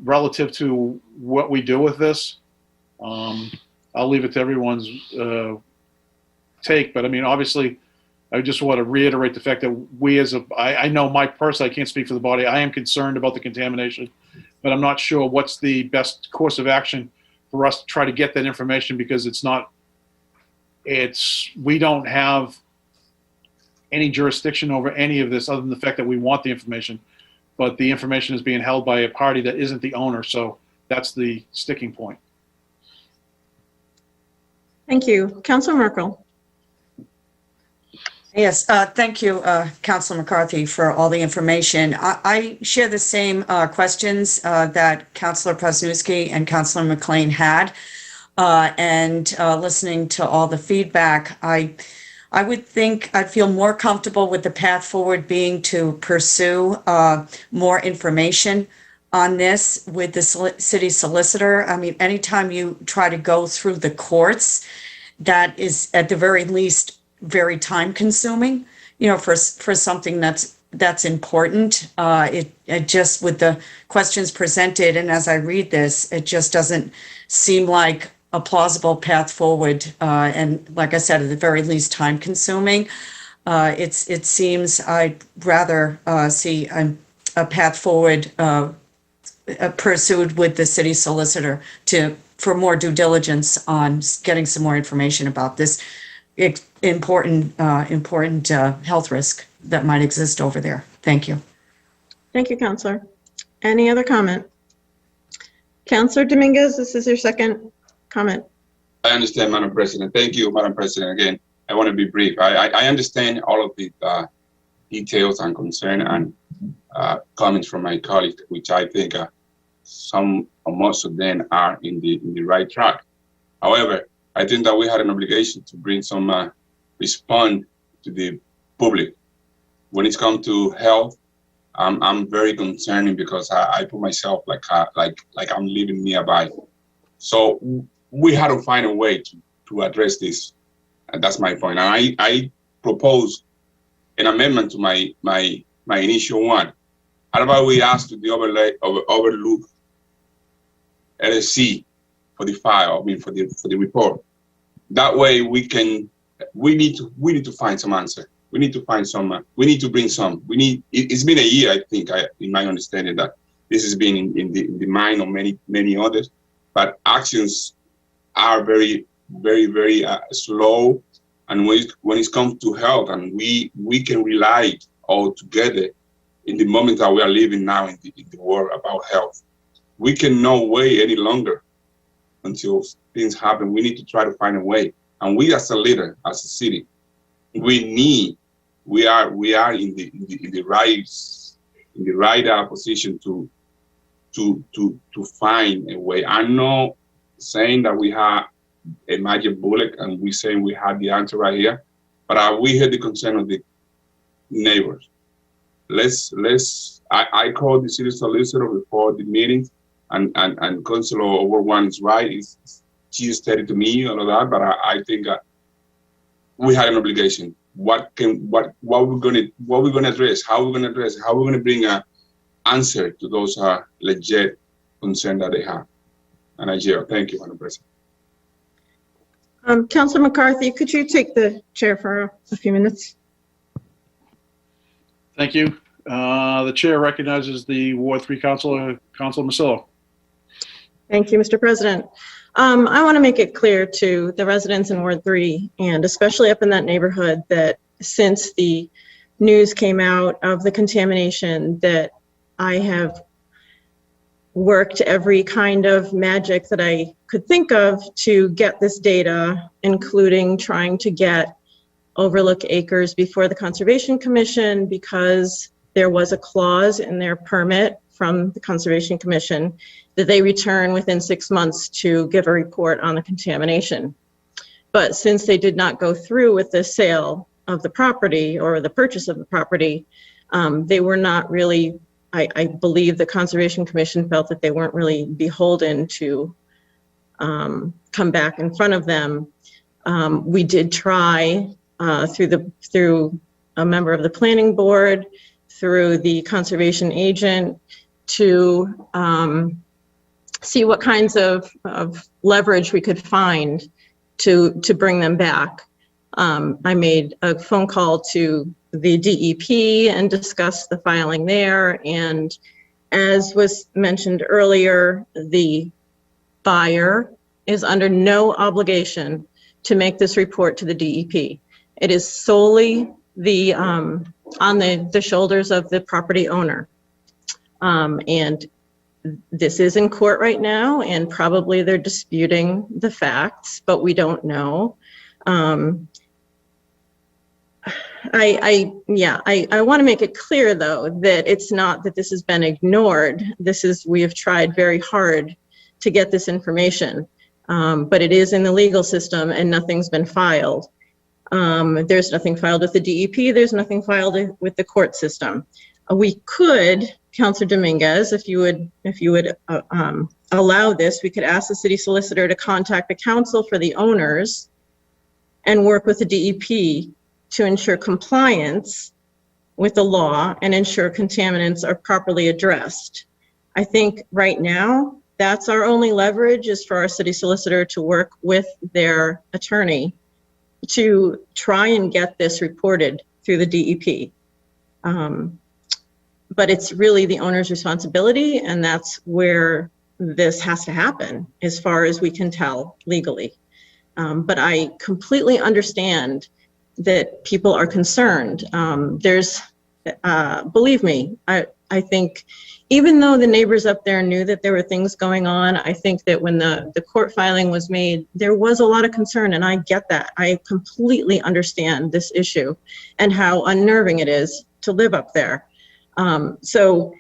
relative to what we do with this, I'll leave it to everyone's take. But I mean, obviously, I just want to reiterate the fact that I know I can't speak for the body. I am concerned about the contamination, but I'm not sure what's the best course of action for us to try to get that information, because we don't have any jurisdiction over any of this other than the fact that we want the information, but the information is being held by a party that isn't the owner. So that's the sticking point. Thank you. Councilor Merkel. Yes, thank you, Councilor McCarthy, for all the information. I share the same questions that Councilor Presnewski and Councilor McLean had. And listening to all the feedback, I would think I'd feel more comfortable with the path forward being to pursue more information on this with the city solicitor. I mean, anytime you try to go through the courts, that is at the very least very time consuming, for something that's important. It just, with the questions presented, and as I read this, it just doesn't seem like a plausible path forward. And like I said, at the very least time consuming. It seems I'd rather see a path forward pursued with the city solicitor for more due diligence on getting some more information about this important health risk that might exist over there. Thank you. Thank you, Councilor. Any other comment? Councilor Dominguez, this is your second comment. I understand, Madam President. Thank you, Madam President. Again, I want to be brief. I understand all of the details and concern and comments from my colleagues, which I think some or most of them are in the right track. However, I think that we had an obligation to bring some respond to the public. When it's come to health, I'm very concerned because I put myself like I'm living nearby. So we had to find a way to address this, and that's my point. And I propose an amendment to my initial one. How about we ask to the Overlook LSC for the file, for the report. That way we need to find some answer. We need to find some, we need to bring some, it's been a year, I think, in my understanding, that this has been in the mind of many others, but actions are very slow. And when it comes to health, and we can rely all together in the moment that we are living now in the world about health. We cannot wait any longer until things happen. We need to try to find a way. And we as a leader, as a city, we are in the right position to find a way. I'm not saying that we have a magic bullet and we saying we have the answer right here, but we heard the concern of the neighbors. I called the city solicitor before the meeting, and Councilor Overone is right. She stated to me all of that, but I think we had an obligation. What we're gonna address? How we're gonna address? How we're gonna bring an answer to those legit concerns that they have? And I yield. Thank you, Madam President. Councilor McCarthy, could you take the chair for a few minutes? Thank you. The chair recognizes the Ward 3 Councilor Masillo. Thank you, Mr. President. I want to make it clear to the residents in Ward 3, and especially up in that neighborhood, that since the news came out of the contamination, that I have worked every kind of magic that I could think of to get this data, including trying to get Overlook Acres before the Conservation Commission, because there was a clause in their permit from the Conservation Commission that they return within 6 months to give a report on the contamination. But since they did not go through with the sale of the property or the purchase of the property, they were not really, I believe the Conservation Commission felt that they weren't really beholden to come back in front of them. We did try through a member of the planning board, through the conservation agent, to see what kinds of leverage we could find to bring them back. I made a phone call to the DEP and discussed the filing there. And as was mentioned earlier, the buyer is under no obligation to make this report to the DEP. It is solely on the shoulders of the property owner. And this is in court right now, and probably they're disputing the facts, but we don't know. I want to make it clear, though, that it's not that this has been ignored. We have tried very hard to get this information, but it is in the legal system and nothing's been filed. There's nothing filed with the DEP. There's nothing filed with the court system. We could, Councilor Dominguez, if you would allow this, we could ask the city solicitor to contact the council for the owners and work with the DEP to ensure compliance with the law and ensure contaminants are properly addressed. I think right now, that's our only leverage, is for our city solicitor to work with their attorney to try and get this reported through the DEP. But it's really the owner's responsibility, and that's where this has to happen, as far as we can tell legally. But I completely understand that people are concerned. Believe me, I think even though the neighbors up there knew that there were things going on, I think that when the court filing was made, there was a lot of concern, and I get that. I completely understand this issue and how unnerving it is to live up there. So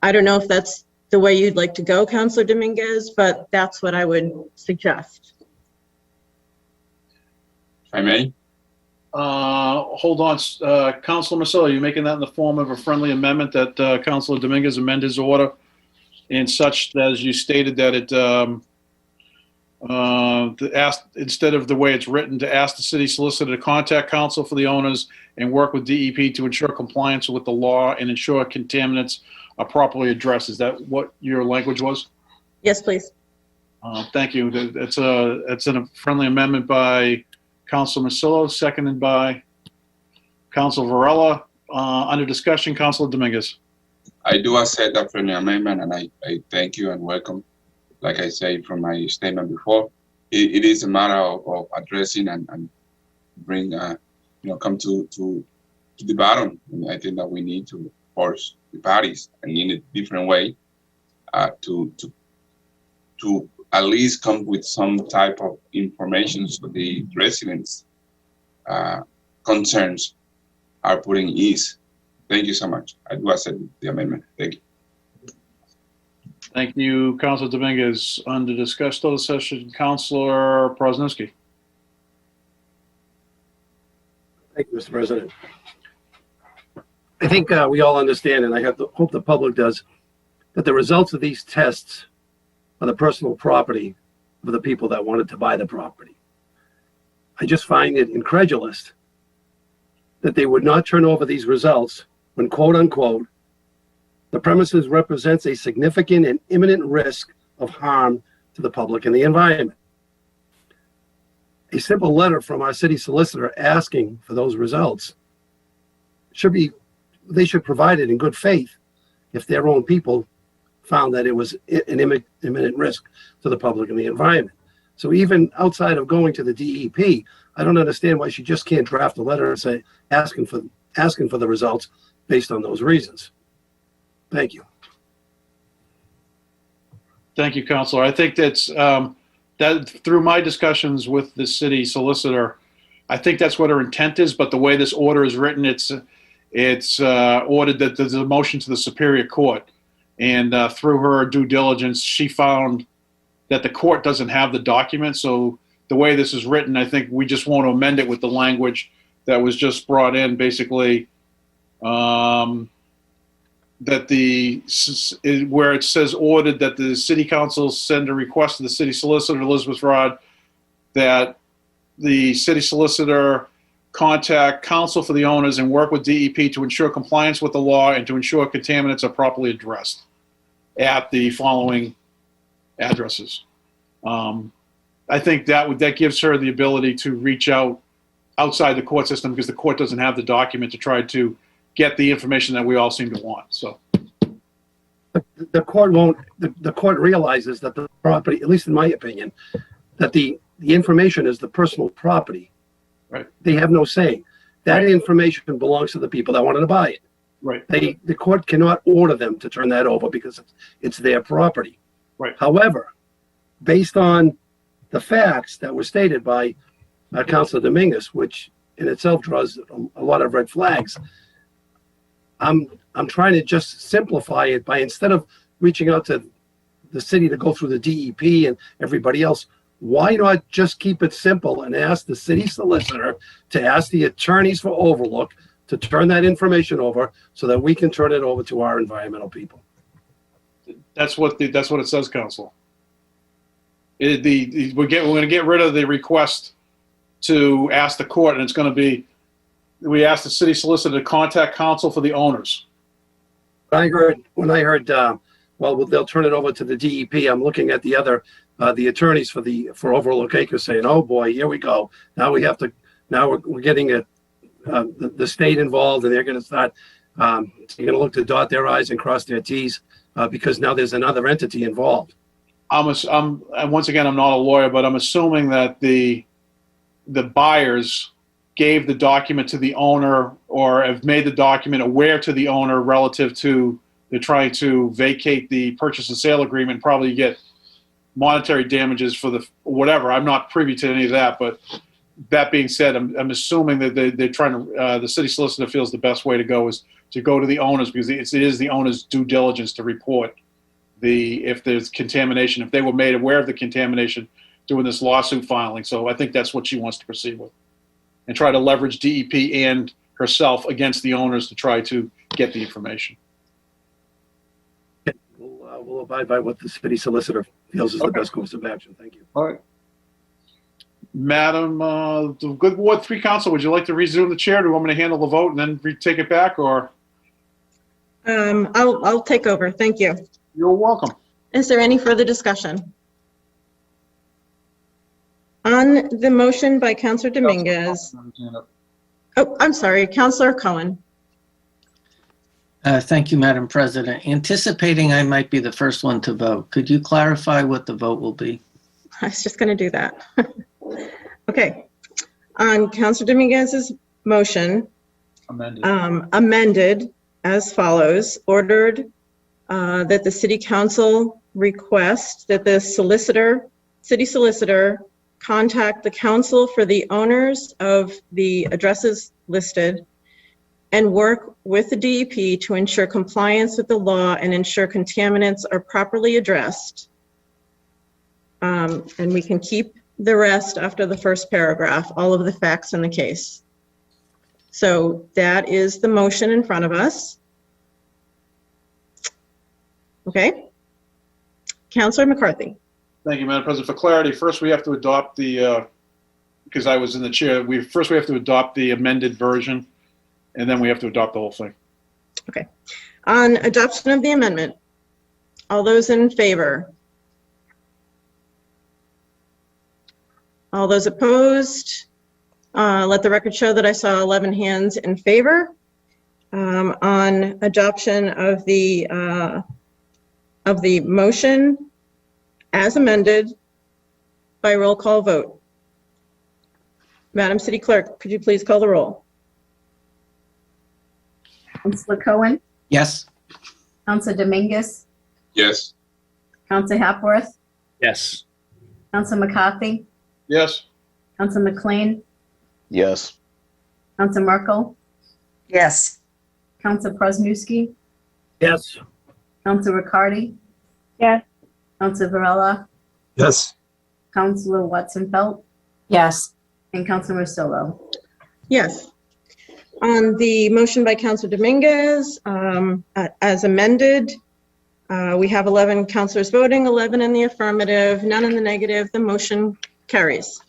I don't know if that's the way you'd like to go, Councilor Dominguez, but that's what I would suggest. If I may? Hold on, Councilor Masillo, you're making that in the form of a friendly amendment that Councilor Dominguez amend his order in such that, as you stated, that it instead of the way it's written, to ask the city solicitor to contact counsel for the owners and work with DEP to ensure compliance with the law and ensure contaminants are properly addressed. Is that what your language was? Yes, please. Thank you. It's a friendly amendment by Councilor Masillo, seconded by Councilor Varela. Under discussion, Councilor Dominguez. I do accept that friendly amendment, and I thank you and welcome. Like I said from my statement before, it is a matter of addressing and bring, come to the bottom. And I think that we need to force the parties and in a different way to at least come with some type of information so the residents' concerns are put in ease. Thank you so much. I do accept the amendment. Thank you. Thank you, Councilor Dominguez. Under discuss closed session, Councilor Prosnowski. Thank you, Mr. President. I think we all understand, and I hope the public does, that the results of these tests are the personal property of the people that wanted to buy the property. I just find it incredulous that they would not turn over these results when, quote unquote, the premises represents a significant and imminent risk of harm to the public and the environment. A simple letter from our city solicitor asking for those results they should provide it in good faith if their own people found that it was an imminent risk to the public and the environment. So even outside of going to the DEP, I don't understand why she just can't draft a letter and say asking for the results based on those reasons. Thank you. Thank you, Councilor. I think that's that through my discussions with the city solicitor, I think that's what her intent is. But the way this order is written, it's ordered that there's a motion to the Superior Court, and through her due diligence, she found that the court doesn't have the document. So the way this is written, I think we just want to amend it with the language that was just brought in, basically. That where it says ordered that the city council send a request to the city solicitor, Elizabeth Rod, that the city solicitor contact counsel for the owners and work with DEP to ensure compliance with the law and to ensure contaminants are properly addressed at the following addresses. I think that gives her the ability to reach out outside the court system, because the court doesn't have the document to try to get the information that we all seem to want. So the court won't. The court realizes that the property, at least in my opinion, that the information is the personal property. Right. They have no say. That information belongs to the people that wanted to buy it. Right. The court cannot order them to turn that over because it's their property. Right. However, based on the facts that were stated by Councilor Dominguez, which in itself draws a lot of red flags, I'm trying to just simplify it by, instead of reaching out to the city to go through the DEP and everybody else, why not just keep it simple and ask the city solicitor to ask the attorneys for Overlook to turn that information over so that we can turn it over to our environmental people? that's what it says, Council. We're going to get rid of the request to ask the court, and it's going to be, we ask the city solicitor to contact counsel for the owners. When I heard, well, they'll turn it over to the DEP. I'm looking at the attorneys for Overlook Acres saying, "Oh boy, here we go. Now we have to. Now we're getting the state involved, and they're going to start. They're going to look to dot their I's and cross their T's because now there's another entity involved." Once again, I'm not a lawyer, but I'm assuming that the buyers gave the document to the owner or have made the document aware to the owner relative to they're trying to vacate the purchase and sale agreement, probably get monetary damages for the whatever. I'm not privy to any of that, but that being said, I'm assuming that they're trying to, the city solicitor feels the best way to go is to go to the owners, because it is the owner's due diligence to report if there's contamination, if they were made aware of the contamination doing this lawsuit filing. So I think that's what she wants to proceed with, and try to leverage DEP and herself against the owners to try to get the information. We'll abide by what the city solicitor feels is the best course of action. Thank you. All right. Madam, the good Ward 3 Council, would you like to resume the chair? Do you want me to handle the vote and then take it back, or? I'll take over. Thank you. You're welcome. Is there any further discussion? On the motion by Councilor Dominguez. Oh, I'm sorry, Councilor Cohen. Thank you, Madam President. Anticipating I might be the first one to vote, could you clarify what the vote will be? I was just going to do that. Okay. On Councilor Dominguez's motion, amended as follows, ordered that the city council request that the city solicitor, contact the council for the owners of the addresses listed and work with the DEP to ensure compliance with the law and ensure contaminants are properly addressed. And we can keep the rest after the first paragraph, all of the facts in the case. So that is the motion in front of us. Okay. Councilor McCarthy. Thank you, Madam President. For clarity, first we have to adopt the, because I was in the chair, we have to adopt the amended version, and then we have to adopt the whole thing. Okay. On adoption of the amendment, all those in favor? All those opposed? Let the record show that I saw 11 hands in favor. On adoption of the motion as amended by roll call vote. Madam City Clerk, could you please call the roll? Councilor Cohen, Yes. Councilor Dominguez, Yes. Councilor Hapworth, Yes. Councilor McCarthy, Yes. Councilor McLean, Yes. Councilor Merkel, Yes. Councilor Presnowski, Yes. Councilor Riccardi, Yes. Councilor Varela, Yes. Councilor Watson-Felt, Yes. and Councilor Marcillo. Yes. On the motion by Councilor Dominguez, as amended, we have 11 councilors voting, 11 in the affirmative, none in the negative. The motion carries.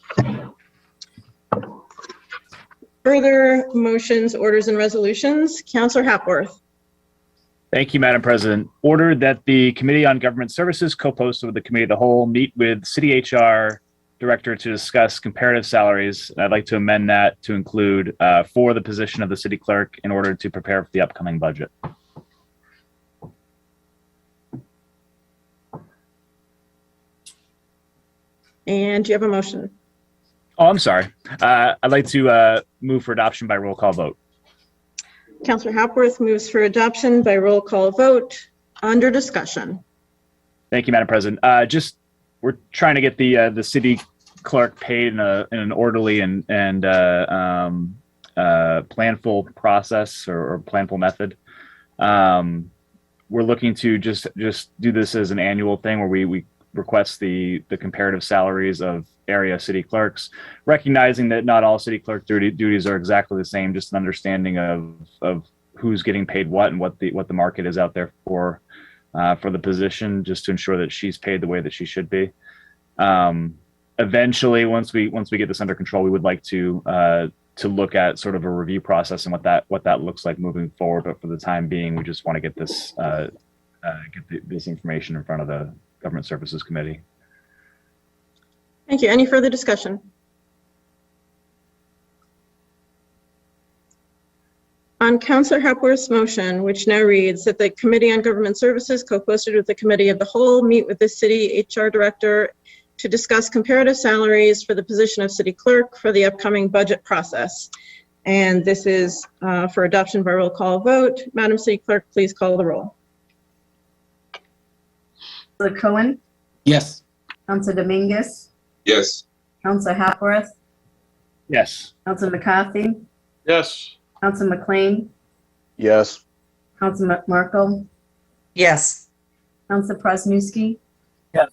Further motions, orders, and resolutions. Councilor Hapworth. Thank you, Madam President. Ordered that the Committee on Government Services, co-posted with the Committee of the Whole, meet with City HR Director to discuss comparative salaries. I'd like to amend that to include for the position of the City Clerk in order to prepare for the upcoming budget. And do you have a motion? Oh, I'm sorry. I'd like to move for adoption by roll call vote. Councilor Hapworth moves for adoption by roll call vote. Under discussion. Thank you, Madam President. We're trying to get the city clerk paid in an orderly and planful process or planful method. We're looking to just do this as an annual thing where we request the comparative salaries of area city clerks, recognizing that not all city clerk duties are exactly the same, just an understanding of who's getting paid what and what the market is out there for the position, just to ensure that she's paid the way that she should be. Eventually, once we get this under control, we would like to look at sort of a review process and what that looks like moving forward. But for the time being, we just want to get this this information in front of the Government Services Committee. Thank you. Any further discussion? On Councilor Hepworth's motion, which now reads that the Committee on Government Services, co-posted with the Committee of the Whole, meet with the City HR Director to discuss comparative salaries for the position of City Clerk for the upcoming budget process. And this is for adoption by roll call vote. Madam City Clerk, please call the roll. Councilor Cohen, Yes. Councilor Dominguez, Yes. Councilor Hapworth, Yes. Councilor McCarthy, Yes. Councilor McLean, Yes. Councilor Merkel, Yes. Councilor Presnowski, Yes.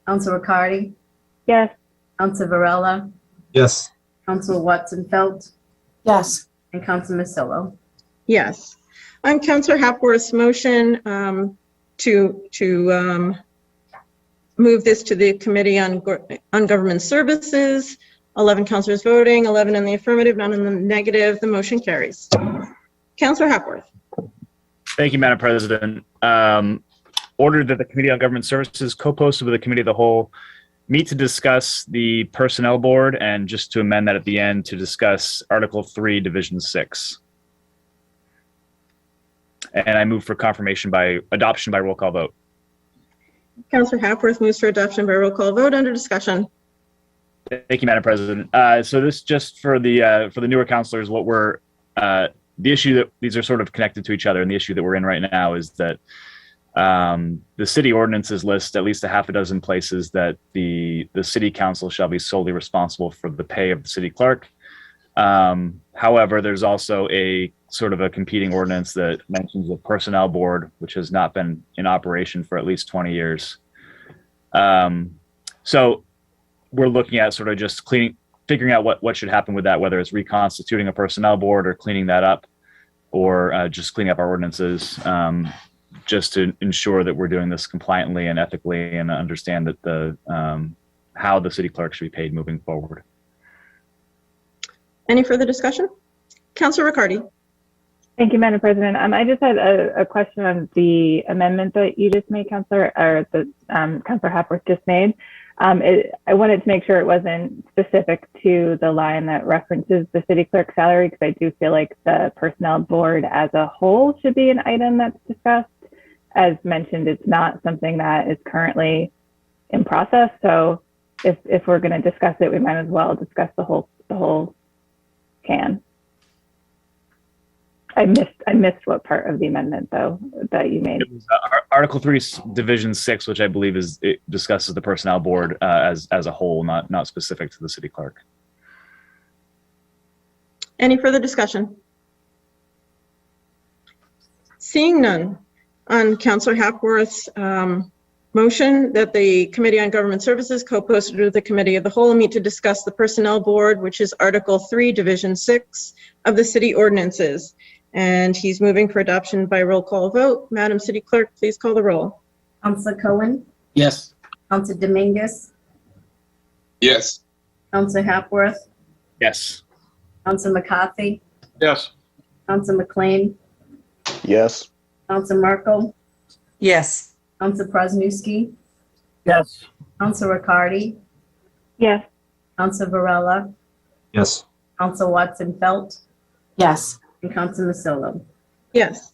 Councilor Riccardi, Yes. Councilor Varela, Yes. Councilor Watson-Felt, Yes. and Councilor Marcillo. Yes. On Councilor Hapworth's motion to move this to the Committee on Government Services, 11 councilors voting, 11 in the affirmative, none in the negative. The motion carries. Councilor Hapworth. Thank you, Madam President. Ordered that the Committee on Government Services, co-posted with the Committee of the Whole, meet to discuss the Personnel Board, and just to amend that at the end to discuss Article 3, Division 6. And I move for adoption by roll call vote. Counselor Hapworth moves for adoption by roll call vote. Under discussion. Thank you, Madam President. So this just for the newer counselors, what we're the issue that these are sort of connected to each other, and the issue that we're in right now is that the city ordinances list at least a half a dozen places that the city council shall be solely responsible for the pay of the city clerk. However, there's also a sort of a competing ordinance that mentions a personnel board, which has not been in operation for at least 20 years. So we're looking at sort of just figuring out what should happen with that, whether it's reconstituting a personnel board or cleaning that up, or just cleaning up our ordinances, just to ensure that we're doing this compliantly and ethically, and understand that how the city clerk should be paid moving forward. Any further discussion? Counselor Riccardi. Thank you, Madam President. I just had a question on the amendment that you just made, Counselor, or the Counselor Hapworth just made. I wanted to make sure it wasn't specific to the line that references the city clerk salary, because I do feel like the personnel board as a whole should be an item that's discussed. As mentioned, it's not something that is currently in process. So if we're going to discuss it, we might as well discuss the whole can. I missed what part of the amendment though that you made. It was, Article 3, Division 6, which I believe it discusses the personnel board as a whole, not specific to the city clerk. Any further discussion? Seeing none, on Counselor Hapworth's motion that the Committee on Government Services co-posted with the Committee of the Whole meet to discuss the Personnel Board, which is Article 3, Division 6 of the city ordinances. And he's moving for adoption by roll call vote. Madam City Clerk, please call the roll. Counselor Cohen, Yes. Counselor Dominguez, Yes. Counselor Hapworth, Yes. Counselor McCarthy, Yes. Counselor McLean, Yes. Counselor Merkel, Yes. Counselor Prosnewski, Yes. Counselor Riccardi, Yes. Counselor Varela, Yes. Counselor Watson Felt, Yes. and Counselor Masillo. Yes.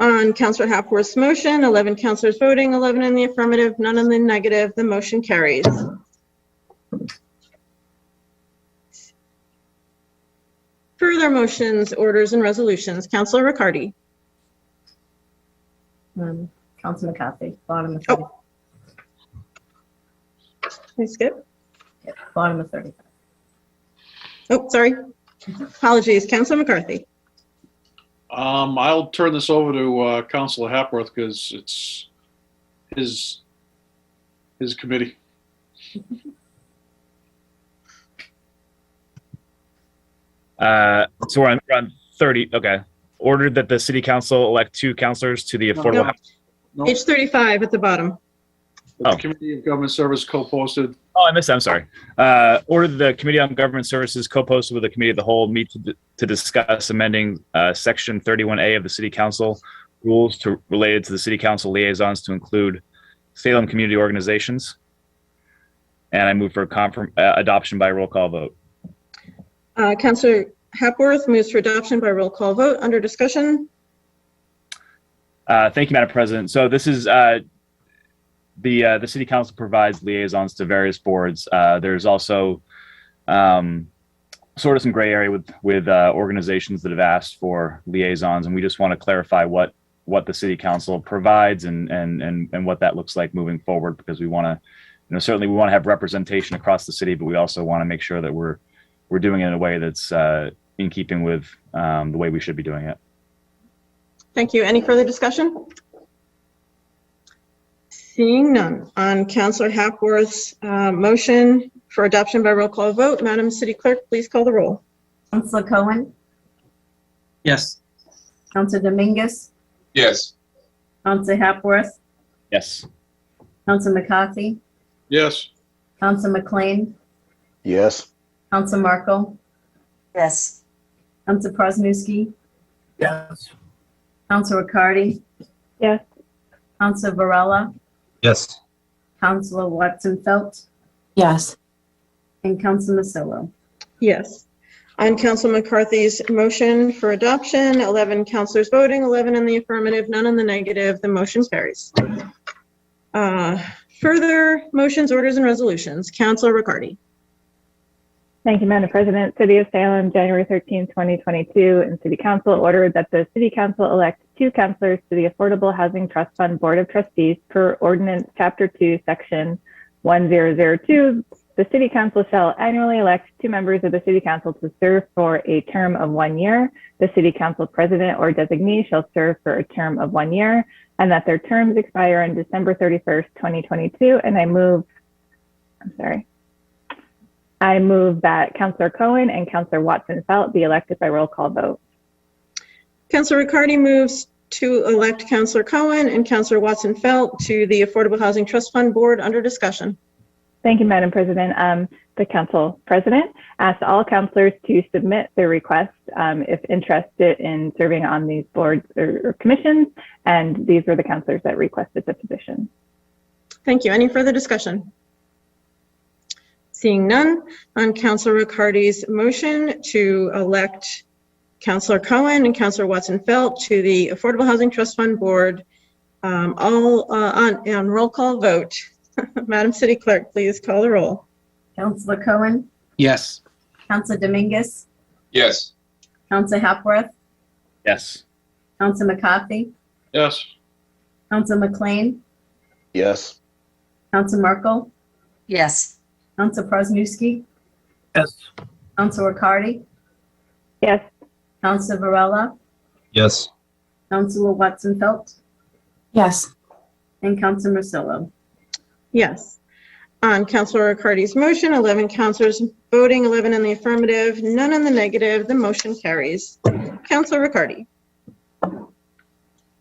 On Counselor Hapworth's motion, 11 counselors voting, 11 in the affirmative, none in the negative. The motion carries. Further motions, orders, and resolutions. Counselor Riccardi. Counselor McCarthy, bottom of 30. Oh. Can I skip? Yeah, bottom of 35. Oh, sorry. Apologies. Counselor McCarthy. I'll turn this over to Counselor Hapworth because it's his committee. So we're on 30. Okay. Ordered that the city council elect 2 counselors to the affordable. No. No, Page 35 at the bottom. the Committee of Government Service co-posted. Oh, I missed that. I'm sorry. Ordered the Committee on Government Services co-posted with the Committee of the Whole meet to discuss amending Section 31A of the City Council rules related to the City Council liaisons to include Salem community organizations. And I move for adoption by roll call vote. Counselor Hapworth moves for adoption by roll call vote. Under discussion. Thank you, Madam President. So this is the City Council provides liaisons to various boards. There's also sort of some gray area with organizations that have asked for liaisons, and we just want to clarify what the City Council provides and what that looks like moving forward, because we want to, certainly we want to have representation across the city, but we also want to make sure that we're doing it in a way that's in keeping with the way we should be doing it. Thank you. Any further discussion? Seeing none. On Counselor Hapworth's motion for adoption by roll call vote, Madam City Clerk, please call the roll. Counselor Cohen, Yes. Counselor Dominguez, Yes. Counselor Hapworth, Yes. Counselor McCarthy, Yes. Counselor McLean, Yes. Counselor Merkel, Yes. Counselor Prosnewski, Yes. Counselor Riccardi, Yes. Counselor Varela, Yes. Counselor Watson Felt, Yes. and Counselor Masillo. Yes. On Council McCarthy's motion for adoption, 11 councilors voting, 11 in the affirmative, none in the negative. The motion carries. Further motions, orders, and resolutions. Councilor Riccardi. Thank you, Madam President. City of Salem, January 13, 2022, and City Council ordered that the City Council elect 2 councilors to the Affordable Housing Trust Fund Board of Trustees per Ordinance Chapter 2, Section 1002. The City Council shall annually elect 2 members of the City Council to serve for a term of 1 year. The City Council President or designee shall serve for a term of 1 year, and that their terms expire on December 31st, 2022. And I move that Councilor Cohen and Councilor Watson-Felt be elected by roll call vote. Councilor Riccardi moves to elect Councilor Cohen and Councilor Watson-Felt to the Affordable Housing Trust Fund Board under discussion. Thank you, Madam President. The Council President asked all councilors to submit their request if interested in serving on these boards or commissions, and these were the councilors that requested the position. Thank you. Any further discussion? Seeing none, on Councilor Riccardi's motion to elect Councilor Cohen and Councilor Watson-Felt to the Affordable Housing Trust Fund Board, all on roll call vote. Madam City Clerk, please call the roll. Councilor Cohen, Yes. Councilor Dominguez, Yes. Councilor Hepworth, Yes. Councilor McCarthy, Yes. Councilor McLean, Yes. Councilor Merkel, Yes. Councilor Presnowski, Yes. Councilor Riccardi, Yes. Councilor Varela, Yes. Councilor Watson-Felt, Yes. and Councilor Marcillo. Yes. On Councilor Riccardi's motion, 11 councilors voting, 11 in the affirmative, none in the negative. The motion carries. Councilor Riccardi.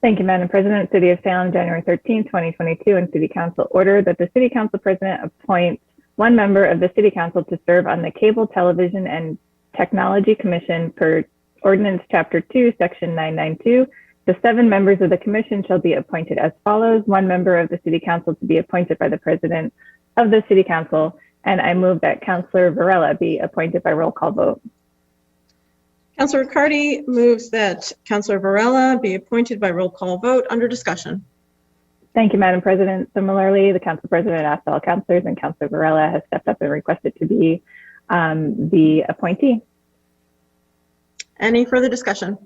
Thank you, Madam President. City of Salem, January 13, 2022, and City Council ordered that the City Council President appoints 1 member of the City Council to serve on the Cable, Television, and Technology Commission per Ordinance Chapter 2, Section 992. The 7 members of the commission shall be appointed as follows: 1 member of the City Council to be appointed by the President of the City Council, and I move that Councilor Varela be appointed by roll call vote. Councilor Riccardi moves that Councilor Varela be appointed by roll call vote under discussion. Thank you, Madam President. Similarly, the Council President asked all councilors, and Councilor Varela has stepped up and requested to be the appointee. Any further discussion?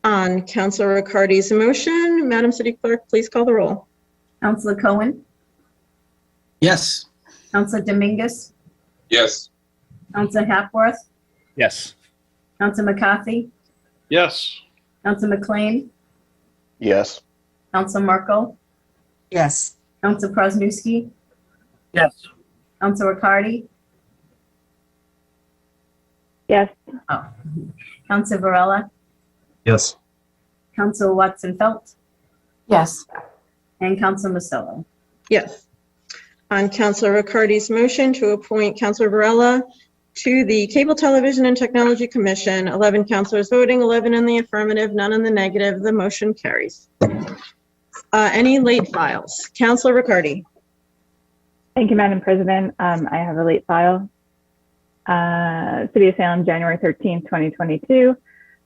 On Councilor Riccardi's motion, Madam City Clerk, please call the roll. Councilor Cohen, Yes. Councilor Dominguez, Yes. Councilor Hepworth, Yes. Councilor McCarthy, Yes. Councilor McLean, Yes. Councilor Merkel, Yes. Councilor Presnowski, Yes. Councilor Riccardi, Yes. Councilor Varela, Yes. Councilor Watson-Felt, Yes. and Councilor Marcillo. Yes. On Councilor Riccardi's motion to appoint Councilor Varela to the Cable, Television, and Technology Commission, 11 councilors voting, 11 in the affirmative, none in the negative. The motion carries. Any late files? Councilor Riccardi. Thank you, Madam President. I have a late file. City of Salem, January 13, 2022.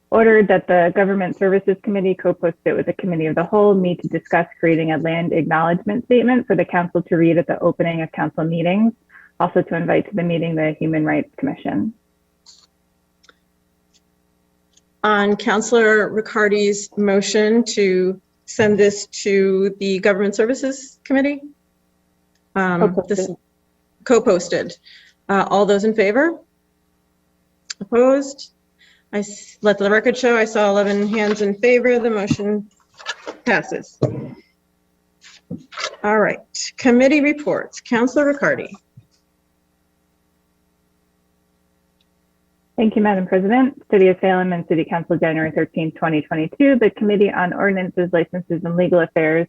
Ordered that the Government Services Committee co-posted with the Committee of the Whole meet to discuss creating a land acknowledgement statement for the council to read at the opening of council meetings. Also to invite to the meeting the Human Rights Commission. On Councilor Riccardi's motion to send this to the Government Services Committee? This co-posted. All those in favor? Opposed? Let the record show I saw 11 hands in favor. The motion passes. All right, committee reports. Councilor Riccardi. Thank you, Madam President. City of Salem and City Council, January 13, 2022. The Committee on Ordinances, Licenses, and Legal Affairs,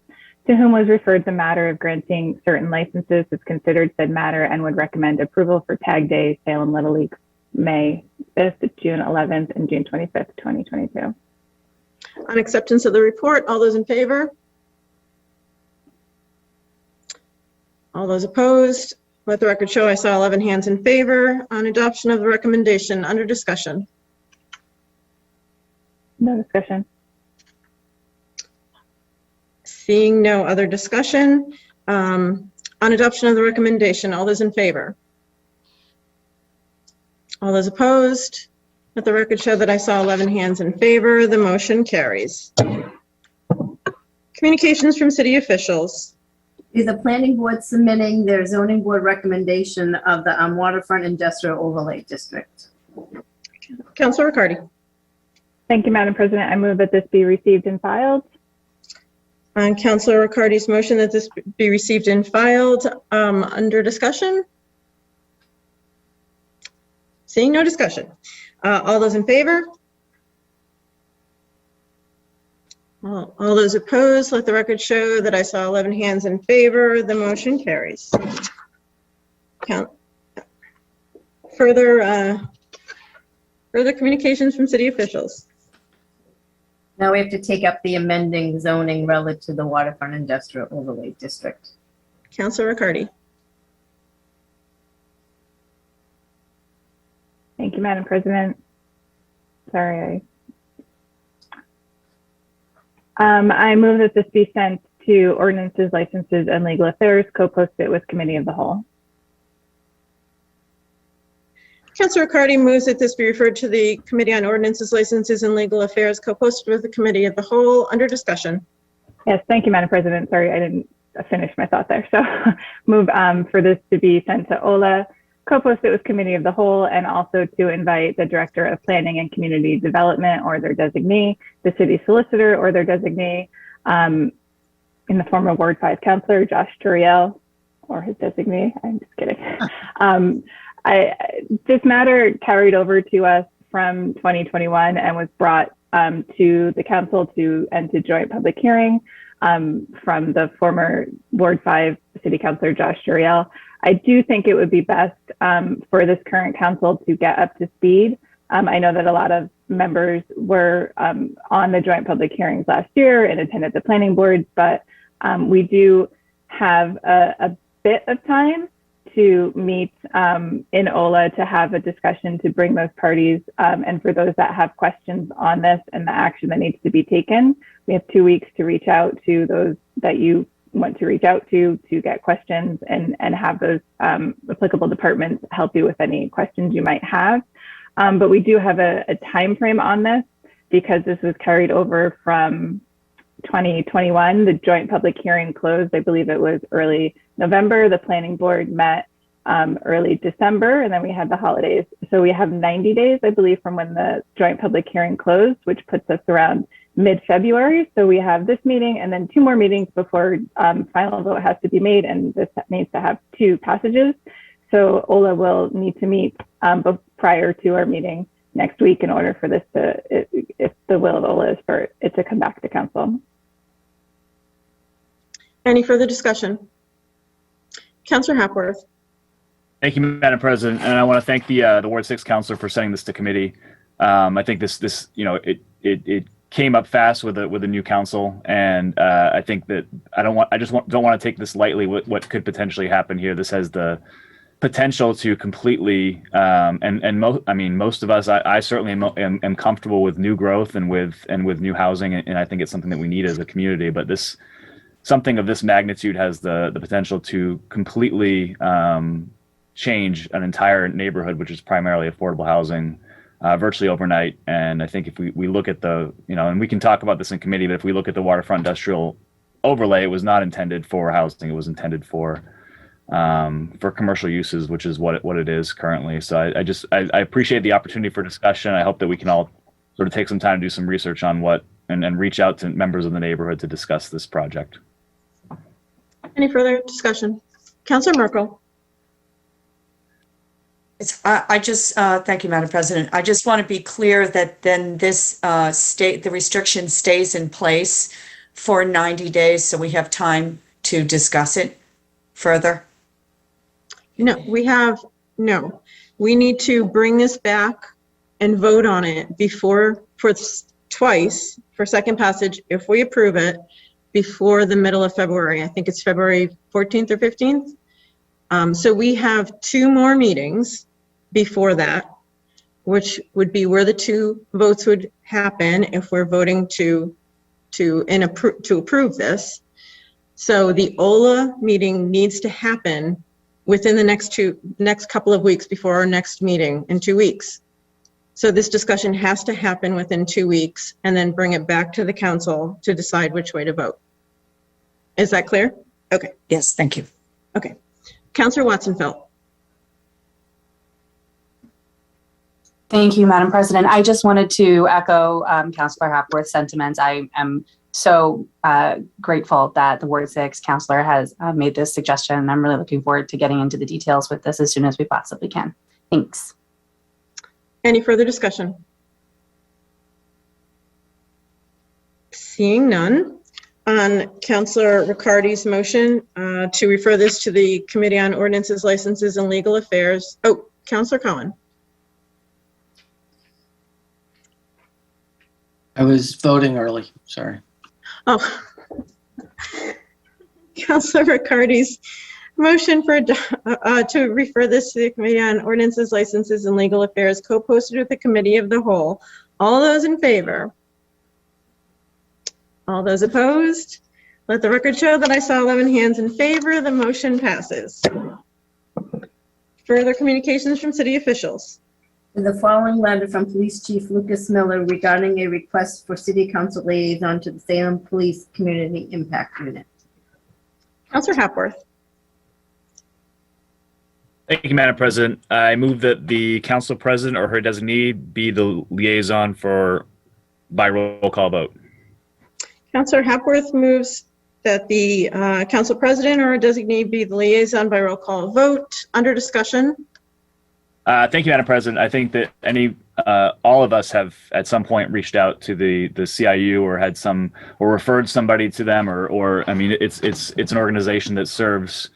to whom was referred the matter of granting certain licenses, has considered said matter and would recommend approval for Tag Day, Salem Little League, May 5th, June 11th, and June 25th, 2022. On acceptance of the report, all those in favor? All those opposed? Let the record show I saw 11 hands in favor on adoption of the recommendation. Under discussion. No discussion. Seeing no other discussion, on adoption of the recommendation, all those in favor? All those opposed? Let the record show that I saw 11 hands in favor. The motion carries. Communications from city officials. Is the planning board submitting their zoning board recommendation of the waterfront industrial overlay district? Councilor Riccardi. Thank you, Madam President. I move that this be received and filed. On Councilor Riccardi's motion that this be received and filed, under discussion? Seeing no discussion. All those in favor? All those opposed, let the record show that I saw 11 hands in favor. The motion carries. Further communications from city officials. Now we have to take up the amending zoning relative to the waterfront industrial overlay district. Councilor Riccardi. Thank you, Madam President. Sorry, I move that this be sent to ordinances, licenses, and legal affairs, co-post it with committee of the whole. Councilor Riccardi moves that this be referred to the Committee on Ordinances, Licenses, and Legal Affairs, co-posted with the Committee of the Whole. Under discussion. Yes, thank you, Madam President. Sorry, I didn't finish my thought there. So move for this to be sent to OLA, co-post it with Committee of the Whole, and also to invite the Director of Planning and Community Development or their designee, the City Solicitor or their designee, in the form of Ward 5 Councilor Josh Turiel or his designee. I'm just kidding. This matter carried over to us from 2021 and was brought to the council to joint public hearing from the former Ward 5 City Councilor Josh Turiel. I do think it would be best for this current council to get up to speed. I know that a lot of members were on the joint public hearings last year and attended the planning board, but we do have a bit of time to meet in OLA to have a discussion to bring those parties and for those that have questions on this and the action that needs to be taken. We have 2 weeks to reach out to those that you want to reach out to get questions and have those applicable departments help you with any questions you might have. But we do have a time frame on this because this was carried over from 2021. The joint public hearing closed, I believe it was early November. The planning board met early December, and then we had the holidays. So we have 90 days, I believe, from when the joint public hearing closed, which puts us around mid-February. So we have this meeting and then 2 more meetings before final vote has to be made, and this needs to have 2 passages. So OLA will need to meet prior to our meeting next week in order for this to, if the will of OLA is for it to come back to council. Any further discussion? Councilor Hapworth. Thank you, Madam President, and I want to thank the Ward 6 councilor for sending this to committee. I think this it came up fast with a new council, and I think that don't want to take this lightly. What could potentially happen here? This has the potential to completely most of us. I certainly am comfortable with new growth and with new housing, and I think it's something that we need as a community. But something of this magnitude has the potential to completely change an entire neighborhood, which is primarily affordable housing, virtually overnight. And I think if we look at and we can talk about this in committee, but if we look at the waterfront industrial overlay, it was not intended for housing. It was intended for commercial uses, which is what it is currently. So I appreciate the opportunity for discussion. I hope that we can all sort of take some time to do some research on and reach out to members of the neighborhood to discuss this project. Any further discussion? Councilor Merkel. Thank you, Madam President. I just want to be clear that then the restriction stays in place for 90 days, so we have time to discuss it further. No, we need to bring this back and vote on it twice for second passage, if we approve it, before the middle of February. I think it's February 14th or 15th. So we have 2 more meetings before that, which would be where the 2 votes would happen if we're voting to approve this. So the OLA meeting needs to happen within the next couple of weeks before our next meeting in 2 weeks. So this discussion has to happen within 2 weeks and then bring it back to the council to decide which way to vote. Is that clear? Okay. Yes, thank you. Okay. Councillor Watson-Felt. Thank you, Madam President. I just wanted to echo Councillor Hapworth's sentiments. I am so grateful that the Ward 6 councillor has made this suggestion, and I'm really looking forward to getting into the details with this as soon as we possibly can. Thanks. Any further discussion? Seeing none. On Councillor Riccardi's motion to refer this to the Committee on Ordinances, Licenses, and Legal Affairs. Oh, Councillor Cohen. I was voting early, sorry. Oh, Councillor Riccardi's motion to refer this to the Committee on Ordinances, Licenses, and Legal Affairs, co-posted with the Committee of the Whole. All those in favor? All those opposed? Let the record show that I saw 11 hands in favor. The motion passes. Further communications from city officials. The following letter from Police Chief Lucas Miller regarding a request for City Council liaison to the Salem Police Community Impact Unit. Councillor Hapworth. Thank you, Madam President. I move that the council president or her designee be the liaison by roll call vote. Councillor Hapworth moves that the council president or a designee be the liaison by roll call vote. Under discussion. Thank you, Madam President. I think that all of us have at some point reached out to the CIU or referred somebody to them or I mean, it's an organization that serves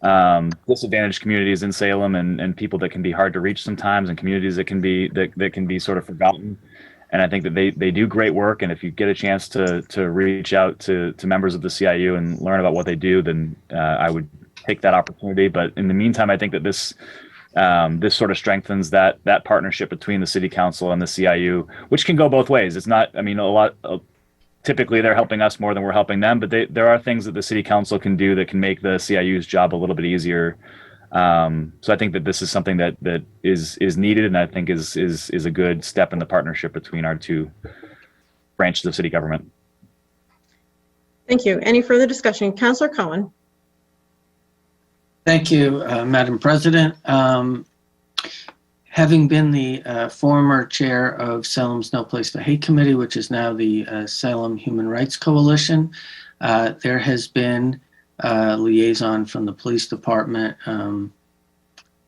disadvantaged communities in Salem and people that can be hard to reach sometimes, and communities that can be sort of forgotten. And I think that they do great work. And if you get a chance to reach out to members of the CIU and learn about what they do, then I would take that opportunity. But in the meantime, I think that this sort of strengthens that partnership between the city council and the CIU, which can go both ways. It's not, I mean, typically they're helping us more than we're helping them, but there are things that the city council can do that can make the CIU's job a little bit easier. So I think that this is something that is needed, and I think is a good step in the partnership between our 2 branches of city government. Thank you. Any further discussion? Councillor Cohen. Thank you, Madam President. Having been the former chair of Salem's No Place for Hate Committee, which is now the Salem Human Rights Coalition, there has been liaison from the police department.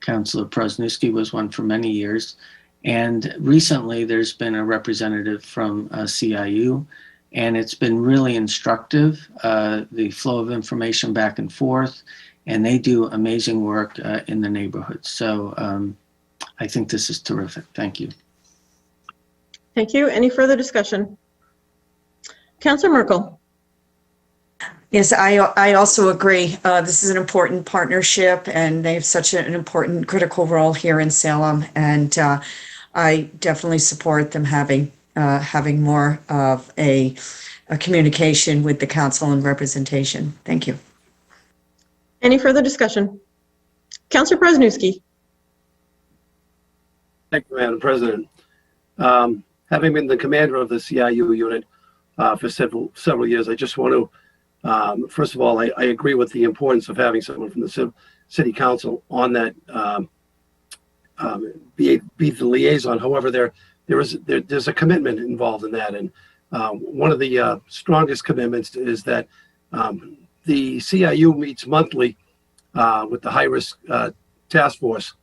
Councilor Prosnewski was one for many years. And recently there's been a representative from CIU, and it's been really instructive, the flow of information back and forth, and they do amazing work in the neighborhood. So I think this is terrific. Thank you. Thank you. Any further discussion? Councillor Merkel. Yes, I also agree. This is an important partnership, and they have such an important critical role here in Salem. And I definitely support them having more of a communication with the council and representation. Thank you. Any further discussion? Councillor Prosnewski. Thank you, Madam President. Having been the commander of the CIU unit for several years, I just want to first of all, I agree with the importance of having someone from the city council on that, be the liaison. However, there's a commitment involved in that, and one of the strongest commitments is that the CIU meets monthly with the High Risk Task Force,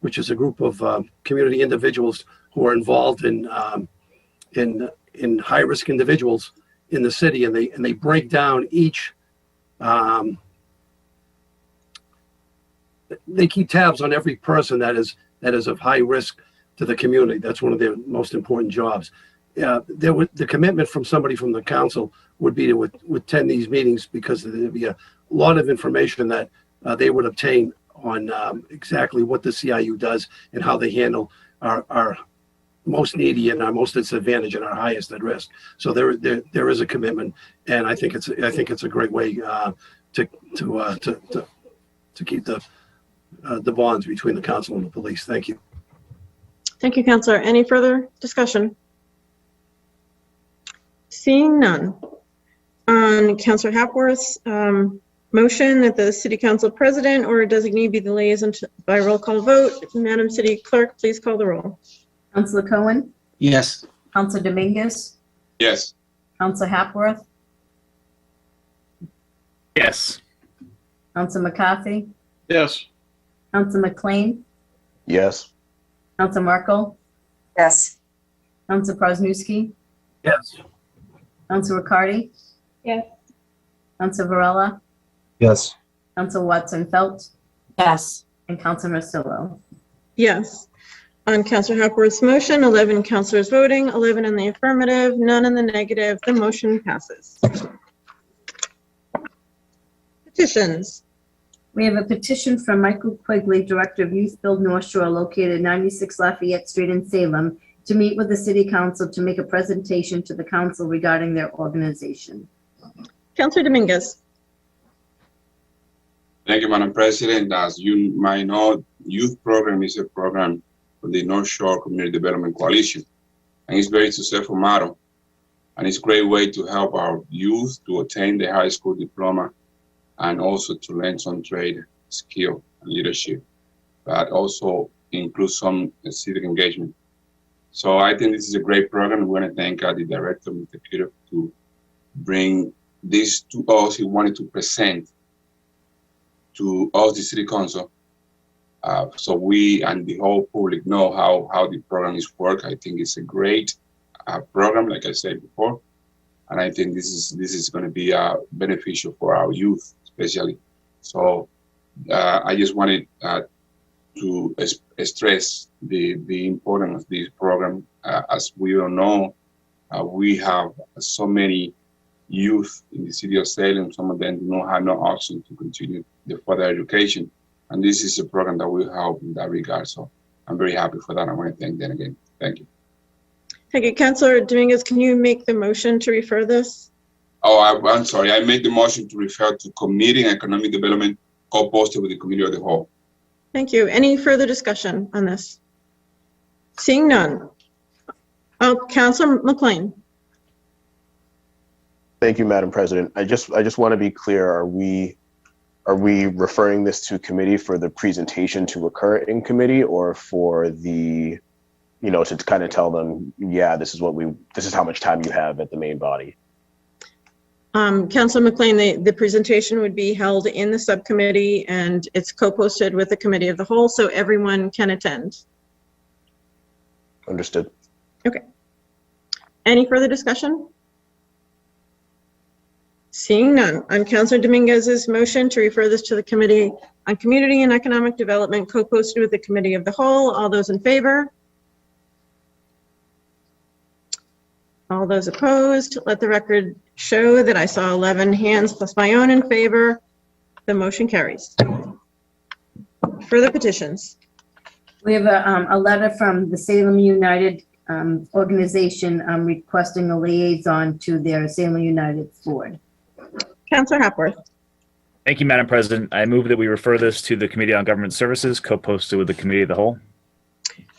which is a group of community individuals who are involved in high risk individuals in the city, and they break down each. They keep tabs on every person that is of high risk to the community. That's one of their most important jobs. The commitment from somebody from the council would be to attend these meetings, because there'd be a lot of information that they would obtain exactly what the CIU does and how they handle our most needy and our most disadvantaged and our highest at risk. So there is a commitment, and I think it's a great way to keep the bonds between the council and the police. Thank you. Thank you, Counselor. Any further discussion? Seeing none. On Counselor Hapworth's motion that the City Council President or designee be the liaison by roll call vote, Madam City Clerk, please call the roll. Counselor Cohen, Yes. Counselor Dominguez, Yes. Counselor Hapworth, Yes. Counselor McCarthy, Yes. Counselor McLean, Yes. Counselor Merkel, Yes. Counselor Krasnowski, Yes. Counselor Riccardi, Yes. Counselor Varela, Yes. Counselor Watson Felt, Yes. and Counselor Marcillo. Yes. On Counselor Hapworth's motion, 11 counselors voting, 11 in the affirmative, none in the negative. The motion passes. Petitions. We have a petition from Michael Quigley, Director of Youth Build North Shore, located 96 Lafayette Street in Salem, to meet with the City Council to make a presentation to the council regarding their organization. Counselor Dominguez. Thank you, Madam President. As you might know, youth program is a program for the North Shore Community Development Coalition, and it's very successful model. And it's a great way to help our youth to attain their high school diploma and also to learn some trade skill and leadership, but also include some civic engagement. So I think this is a great program. We want to thank the director, Mr. Peter, to bring this to us. He wanted to present to us, the City Council, so we and the whole public know how the program is work. I think it's a great program, like I said before, and I think this is going to be beneficial for our youth, especially. So I just wanted to stress the importance of this program. As we all know, we have so many youth in the city of Salem. Some of them do not have no option to continue their further education. And this is a program that will help in that regard. So I'm very happy for that. I want to thank them again. Thank you. Thank you. Counselor Dominguez, can you make the motion to refer this? Oh, I'm sorry. I made the motion to refer to Committee on Economic Development, co-posted with the Committee of the Whole. Thank you. Any further discussion on this? Seeing none. Oh, Counselor McLean. Thank you, Madam President. I just want to be clear. Are we referring this to committee for the presentation to occur in committee, or for the, to kind of tell them, yeah, this is how much time you have at the main body? Counselor McLean, the presentation would be held in the subcommittee, and it's co-posted with the Committee of the Whole, so everyone can attend. Understood. Okay. Any further discussion? Seeing none. On Counselor Dominguez's motion to refer this to the Committee on Community and Economic Development, co-posted with the Committee of the Whole, all those in favor? All those opposed? Let the record show that I saw 11 hands plus my own in favor. The motion carries. Further petitions. We have a letter from the Salem United organization requesting a liaison to their Salem United board. Counselor Hapworth. Thank you, Madam President. I move that we refer this to the Committee on Government Services, co-posted with the Committee of the Whole.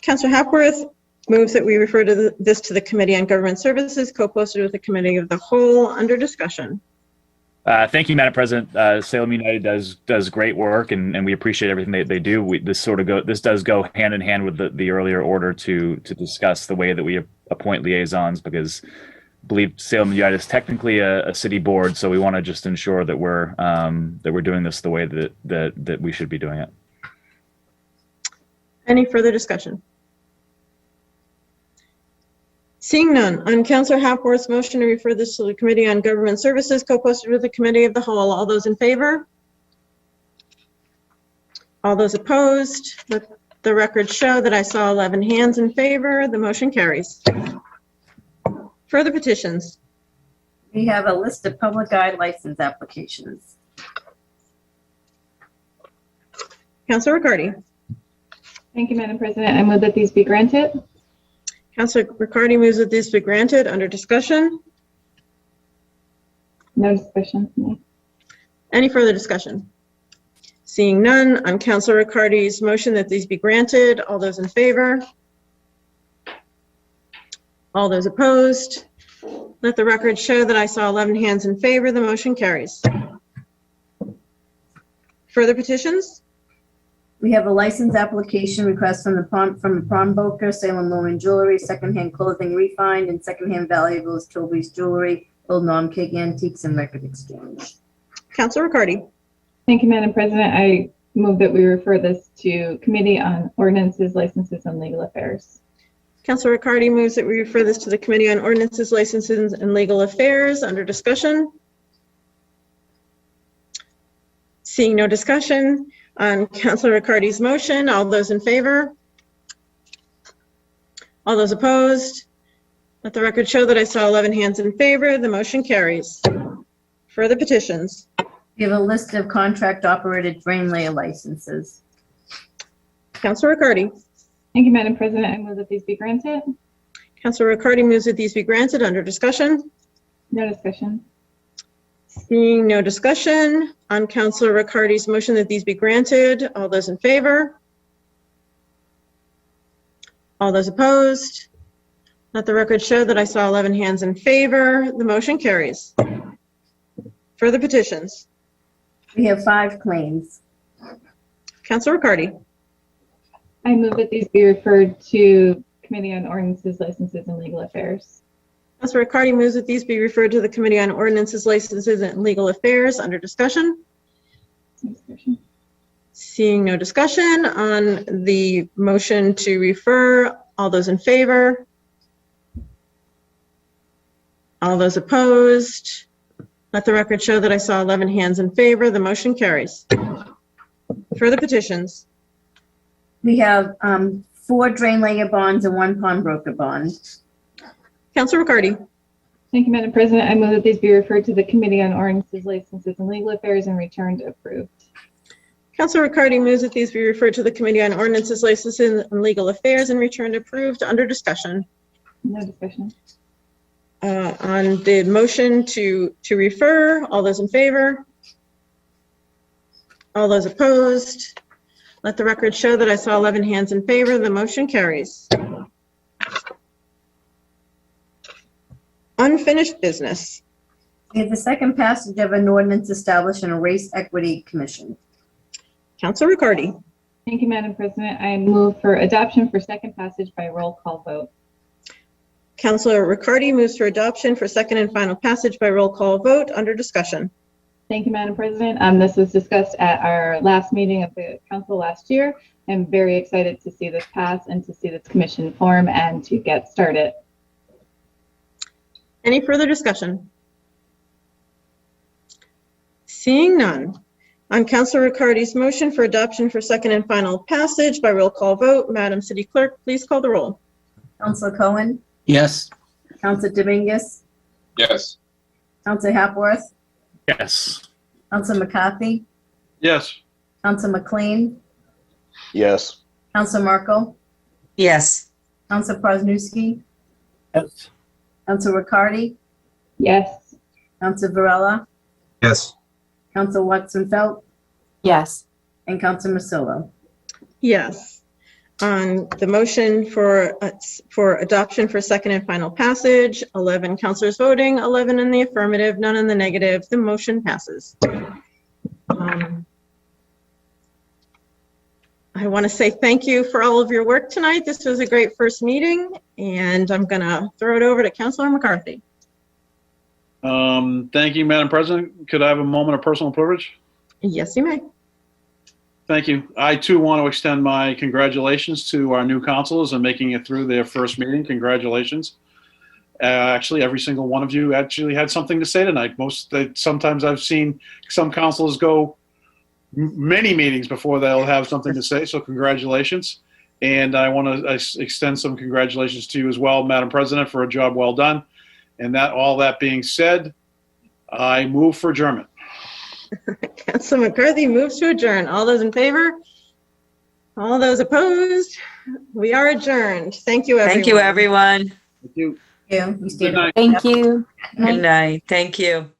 Counselor Hapworth moves that we refer to this to the Committee on Government Services, co-posted with the Committee of the Whole. Under discussion. Thank you, Madam President. Salem United does great work, and we appreciate everything they do. This does go hand in hand with the earlier order to discuss the way that we appoint liaisons, because I believe Salem United is technically a city board, so we want to just ensure that we're doing this the way that we should be doing it. Any further discussion? Seeing none, on Counselor Hapworth's motion to refer this to the Committee on Government Services, co-posted with the Committee of the Whole, all those in favor? All those opposed? Let the record show that I saw 11 hands in favor. The motion carries. Further petitions. We have a list of public guide license applications. Counselor Riccardi. Thank you, Madam President. I move that these be granted. Counselor Riccardi moves that these be granted. Under discussion. No discussion. Any further discussion? Seeing none, on Counselor Riccardi's motion that these be granted, all those in favor? All those opposed? Let the record show that I saw 11 hands in favor. The motion carries. Further petitions? We have a license application request from the pawnbroker, Salem Loan Jewelry, secondhand clothing refined, and secondhand valuables, Kilby's Jewelry, Old Norm Cake Antiques, and Record Exchange. Counselor Riccardi. Thank you, Madam President. I move that we refer this to Committee on Ordinances, Licenses, and Legal Affairs. Counselor Riccardi moves that we refer this to the Committee on Ordinances, Licenses, and Legal Affairs. Under discussion? Seeing no discussion, on Counselor Riccardi's motion, all those in favor? All those opposed? Let the record show that I saw 11 hands in favor. The motion carries. Further petitions? We have a list of contract operated drain layer licenses. Counselor Riccardi. Thank you, Madam President. I move that these be granted. Counselor Riccardi moves that these be granted. Under discussion? No discussion. Seeing no discussion, on Counselor Riccardi's motion that these be granted, all those in favor? All those opposed? Let the record show that I saw 11 hands in favor. The motion carries. Further petitions? We have 5 claims. Counselor Riccardi. I move that these be referred to Committee on Ordinances, Licenses, and Legal Affairs. Counselor Riccardi moves that these be referred to the Committee on Ordinances, Licenses, and Legal Affairs. Under discussion? No discussion. Seeing no discussion, on the motion to refer, all those in favor? All those opposed? Let the record show that I saw 11 hands in favor. The motion carries. Further petitions? We have 4 drain layer bonds and 1 pawnbroker bond. Counselor Riccardi. Thank you, Madam President. I move that these be referred to the Committee on Ordinances, Licenses, and Legal Affairs and returned approved. Counselor Riccardi moves that these be referred to the Committee on Ordinances, Licenses, and Legal Affairs and returned approved. Under discussion? No discussion. On the motion to refer, all those in favor? All those opposed? Let the record show that I saw 11 hands in favor. The motion carries. Unfinished business. We have the second passage of an ordinance establishing a race equity commission. Counselor Riccardi. Thank you, Madam President. I move for adoption for second passage by roll call vote. Counselor Riccardi moves for adoption for second and final passage by roll call vote. Under discussion? Thank you, Madam President. This was discussed at our last meeting of the council last year. I'm very excited to see this pass and to see this commission form and to get started. Any further discussion? Seeing none. On Counselor Riccardi's motion for adoption for second and final passage by roll call vote, Madam City Clerk, please call the roll. Counselor Cohen, Yes. Counselor Dominguez, Yes. Counselor Hapworth, Yes. Counselor McCarthy, Yes. Counselor McLean, Yes. Counselor Merkel, Yes. Counselor Prosnowski, Yes. Counselor Riccardi, Yes. Counselor Varela, Yes. Counselor Watson-Felt, Yes. and Counselor Masillo. Yes. On the motion for adoption for second and final passage, 11 counselors voting, 11 in the affirmative, none in the negative. The motion passes. I want to say thank you for all of your work tonight. This was a great first meeting, and I'm going to throw it over to Counselor McCarthy. Thank you, Madam President. Could I have a moment of personal privilege? Yes, you may. Thank you. I too want to extend my congratulations to our new councilors on making it through their first meeting. Congratulations. Actually, every single one of you actually had something to say tonight. Sometimes I've seen some councilors go many meetings before they'll have something to say. So congratulations. And I want to extend some congratulations to you as well, Madam President, for a job well done. And all that being said, I move for adjournment. Councilor McCarthy moves to adjourn. All those in favor? All those opposed? We are adjourned. Thank you, everyone. Thank you, everyone. Thank you. Yeah, we stayed Good night. Thank you. Good night. Thank you.